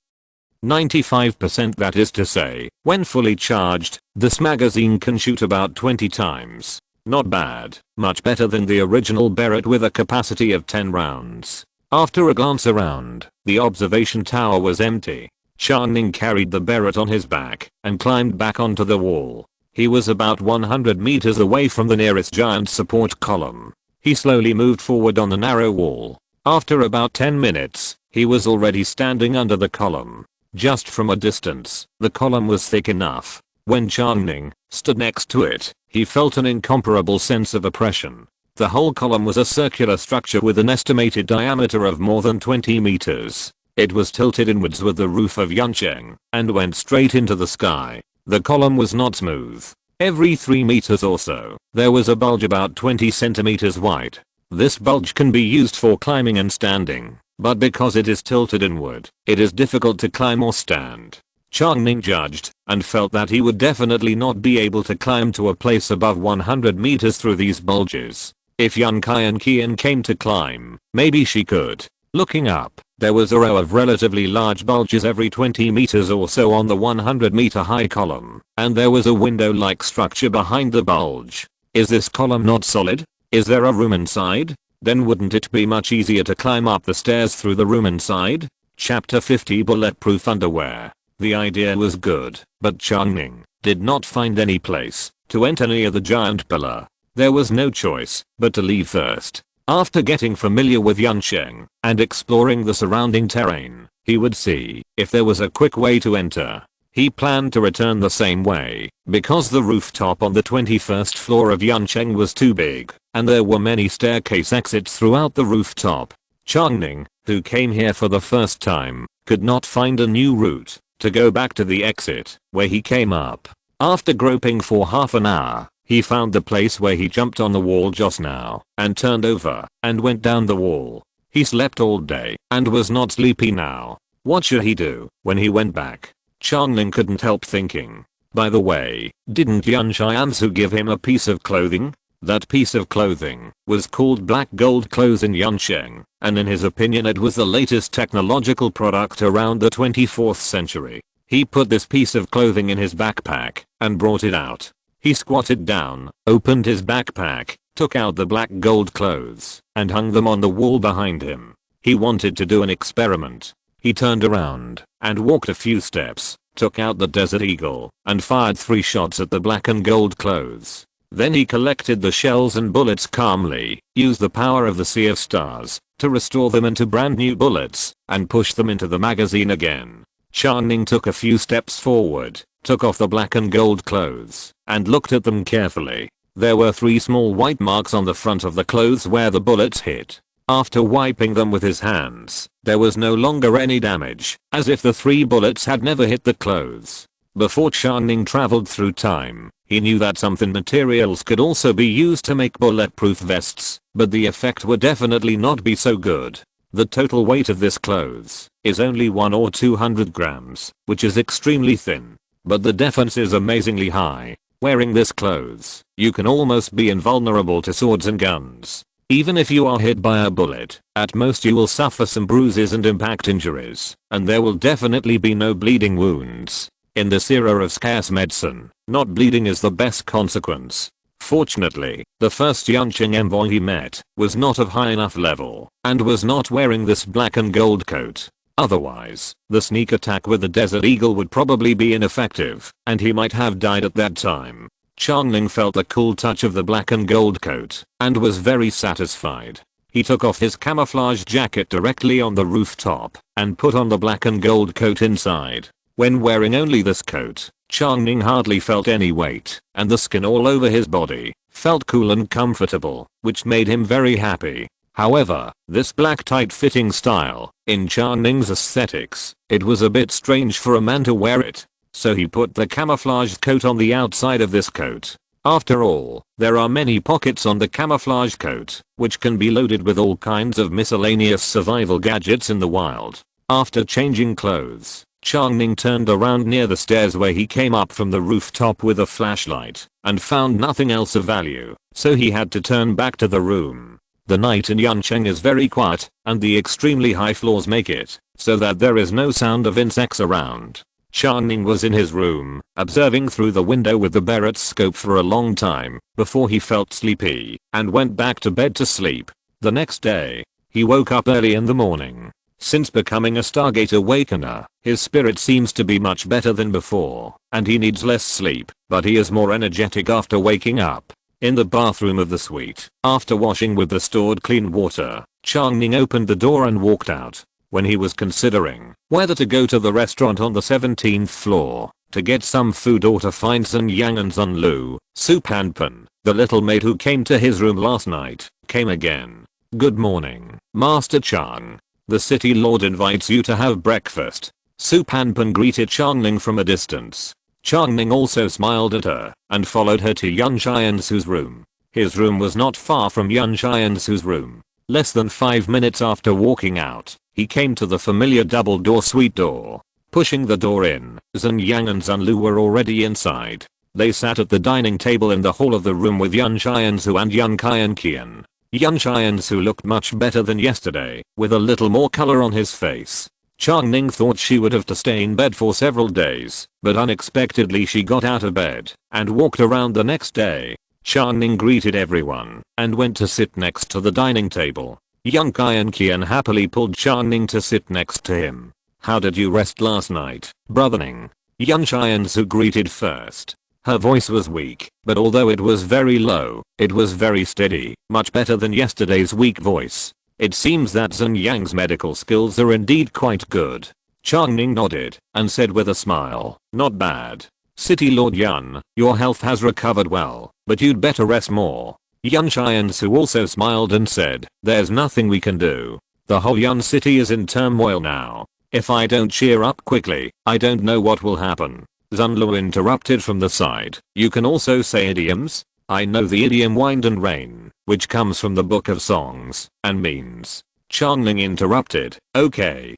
95%. That is to say, when fully charged, this magazine can shoot about 20 times. Not bad, much better than the original Barrett with a capacity of 10 rounds. After a glance around, the observation tower was empty. Chang Ning carried the Barrett on his back and climbed back onto the wall. He was about 100 meters away from the nearest giant support column. He slowly moved forward on the narrow wall. After about 10 minutes, he was already standing under the column. Just from a distance, the column was thick enough. When Chang Ning stood next to it, he felt an incomparable sense of oppression. The whole column was a circular structure with an estimated diameter of more than 20 meters. It was tilted inwards with the roof of Yuncheng and went straight into the sky. The column was not smooth. Every 3 meters or so, there was a bulge about 20 centimeters wide. This bulge can be used for climbing and standing, but because it is tilted inward, it is difficult to climb or stand. Chang Ning judged and felt that he would definitely not be able to climb to a place above 100 meters through these bulges. If Yun Kai and Qian came to climb, maybe she could. Looking up, there was a row of relatively large bulges every 20 meters or so on the 100-meter high column, and there was a window-like structure behind the bulge. Is this column not solid? Is there a room inside? Then wouldn't it be much easier to climb up the stairs through the room inside? Chapter 50 Bulletproof Underwear. The idea was good, but Chang Ning did not find any place to enter near the giant pillar. There was no choice but to leave first. After getting familiar with Yuncheng and exploring the surrounding terrain, he would see if there was a quick way to enter. He planned to return the same way because the rooftop on the 21st floor of Yuncheng was too big and there were many staircase exits throughout the rooftop. Chang Ning, who came here for the first time, could not find a new route to go back to the exit where he came up. After groping for half an hour, he found the place where he jumped on the wall just now and turned over and went down the wall. He slept all day and was not sleepy now. What should he do when he went back? Chang Ning couldn't help thinking. By the way, didn't Yun Xianzu give him a piece of clothing? That piece of clothing was called black gold clothes in Yuncheng, and in his opinion it was the latest technological product around the 24th century. He put this piece of clothing in his backpack and brought it out. He squatted down, opened his backpack, took out the black gold clothes, and hung them on the wall behind him. He wanted to do an experiment. He turned around and walked a few steps, took out the Desert Eagle, and fired 3 shots at the black and gold clothes. Then he collected the shells and bullets calmly, used the power of the Sea of Stars to restore them into brand new bullets, and pushed them into the magazine again. Chang Ning took a few steps forward, took off the black and gold clothes, and looked at them carefully. There were 3 small white marks on the front of the clothes where the bullets hit. After wiping them with his hands, there was no longer any damage, as if the 3 bullets had never hit the clothes. Before Chang Ning traveled through time, he knew that some thin materials could also be used to make bulletproof vests, but the effect would definitely not be so good. The total weight of this clothes is only 1 or 200 grams, which is extremely thin. But the defense is amazingly high. Wearing this clothes, you can almost be invulnerable to swords and guns. Even if you are hit by a bullet, at most you will suffer some bruises and impact injuries, and there will definitely be no bleeding wounds. In this era of scarce medicine, not bleeding is the best consequence. Fortunately, the first Yuncheng envoy he met was not of high enough level and was not wearing this black and gold coat. Otherwise, the sneak attack with the Desert Eagle would probably be ineffective and he might have died at that time. Chang Ning felt the cool touch of the black and gold coat and was very satisfied. He took off his camouflage jacket directly on the rooftop and put on the black and gold coat inside. When wearing only this coat, Chang Ning hardly felt any weight, and the skin all over his body felt cool and comfortable, which made him very happy. However, this black tight-fitting style, in Chang Ning's aesthetics, it was a bit strange for a man to wear it. So he put the camouflaged coat on the outside of this coat. After all, there are many pockets on the camouflage coat, which can be loaded with all kinds of miscellaneous survival gadgets in the wild. After changing clothes, Chang Ning turned around near the stairs where he came up from the rooftop with a flashlight, and found nothing else of value, so he had to turn back to the room. The night in Yuncheng is very quiet, and the extremely high floors make it so that there is no sound of insects around. Chang Ning was in his room, observing through the window with the Barrett's scope for a long time, before he felt sleepy, and went back to bed to sleep. The next day, he woke up early in the morning. Since becoming a Stargate Awakener, his spirit seems to be much better than before, and he needs less sleep, but he is more energetic after waking up. In the bathroom of the suite, after washing with the stored clean water, Chang Ning opened the door and walked out. When he was considering whether to go to the restaurant on the 17th floor to get some food or to find Sun Yang and Sun Lu, Su Panpan, the little maid who came to his room last night, came again. "Good morning, Master Chang. The city lord invites you to have breakfast." Su Panpan greeted Chang Ning from a distance. Chang Ning also smiled at her and followed her to Yun Xiansu's room. His room was not far from Yun Xiansu's room. Less than 5 minutes after walking out, he came to the familiar double-door suite door. Pushing the door in, Sun Yang and Sun Lu were already inside. They sat at the dining table in the hall of the room with Yun Xiansu and Yun Qian. Yun Xiansu looked much better than yesterday, with a little more color on his face. Chang Ning thought she would have to stay in bed for several days, but unexpectedly she got out of bed and walked around the next day. Chang Ning greeted everyone and went to sit next to the dining table. Yun Qian happily pulled Chang Ning to sit next to him. "How did you rest last night, brother Ning?" Yun Qiansu greeted first. Her voice was weak, but although it was very low, it was very steady, much better than yesterday's weak voice. It seems that Sun Yang's medical skills are indeed quite good. Chang Ning nodded and said with a smile, "Not bad. City Lord Yun, your health has recovered well, but you'd better rest more." Yun Qiansu also smiled and said, "There's nothing we can do. The whole Yun city is in turmoil now. If I don't cheer up quickly, I don't know what will happen." Sun Lu interrupted from the side. "You can also say idioms. I know the idiom wind and rain, which comes from the Book of Songs, and means." Chang Ning interrupted, Okay,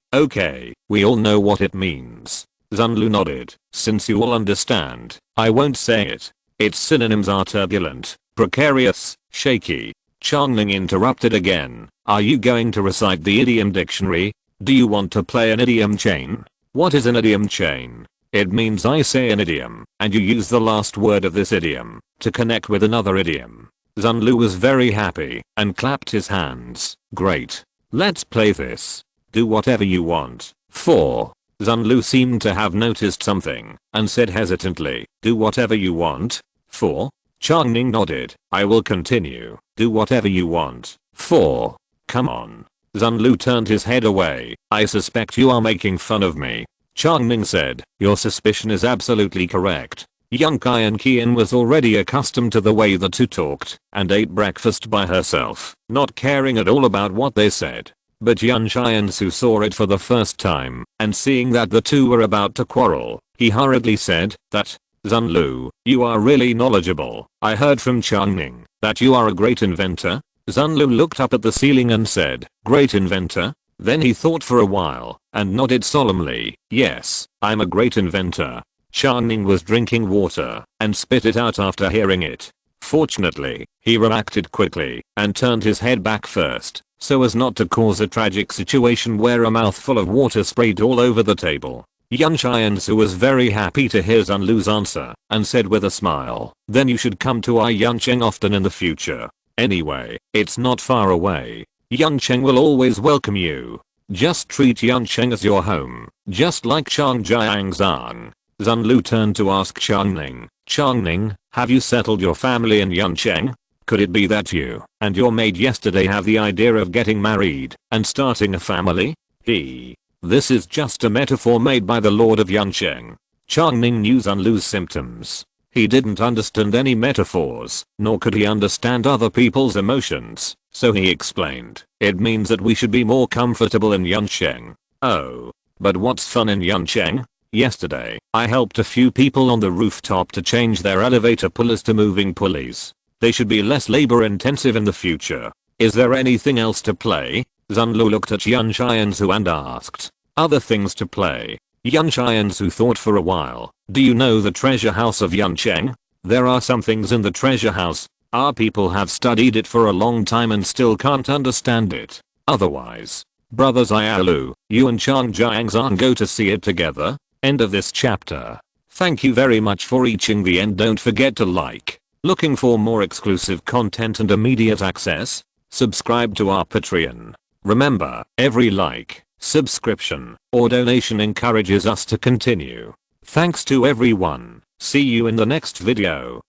we all know what it means." Sun Lu nodded. "Since you all understand, I won't say it. Its synonyms are turbulent, precarious, shaky." Chang Ning interrupted again. "Are you going to recite the idiom dictionary? Do you want to play an idiom chain?" "What is an idiom chain?" "It means I say an idiom, and you use the last word of this idiom to connect with another idiom." Sun Lu was very happy and clapped his hands. "Great. Let's play this. Do whatever you want." 4. Sun Lu seemed to have noticed something and said hesitantly, "Do whatever you want." 4. Chang Ning nodded. "I will continue. Do whatever you want." 4. "Come on." Sun Lu turned his head away. "I suspect you are making fun of me." Chang Ning said, "Your suspicion is absolutely correct." Yun Qian was already accustomed to the way the two talked and ate breakfast by herself, not caring at all about what they said. But Yun Qiansu saw it for the first time, and seeing that the two were about to quarrel, he hurriedly said, "That, Sun Lu, you are really knowledgeable. I heard from Chang Ning that you are a great inventor." Sun Lu looked up at the ceiling and said, "Great inventor?" Then he thought for a while and nodded solemnly, "Yes, I'm a great inventor." Chang Ning was drinking water and spit it out after hearing it. Fortunately, he reacted quickly and turned his head back first, so as not to cause a tragic situation where a mouthful of water sprayed all over the table. Yan Xianzu was very happy to hear Zunlu's answer and said with a smile, then you should come to our Yancheng often in the future. Anyway, it's not far away. Yancheng will always welcome you. Just treat Yancheng as your home, just like Changjiangzang. Zunlu turned to ask Chang Ning, Chang Ning, have you settled your family in Yancheng? Could it be that you and your maid yesterday have the idea of getting married and starting a family? This is just a metaphor made by the Lord of Yancheng. Chang Ning knew Zunlu's symptoms. He didn't understand any metaphors, nor could he understand other people's emotions, so he explained, it means that we should be more comfortable in Yancheng. Oh. But what's fun in Yancheng? Yesterday, I helped a few people on the rooftop to change their elevator pullers to moving pulleys. They should be less labor intensive in the future. Is there anything else to play? Zunlu looked at Yan Xianzu and asked. Other things to play. Yan Xianzu thought for a while. Do you know the treasure house of Yancheng? There are some things in the treasure house. Our people have studied it for a long time and still can't understand it. Otherwise, brothers Ialu, you and Chang Jiangzan go to see it together. End of this chapter. Thank you very much for reaching the end. Don't forget to like. Looking for more exclusive content and immediate access? Subscribe to our Patreon. Remember, every like, subscription, or donation encourages us to continue. Thanks to everyone. See you in the next video.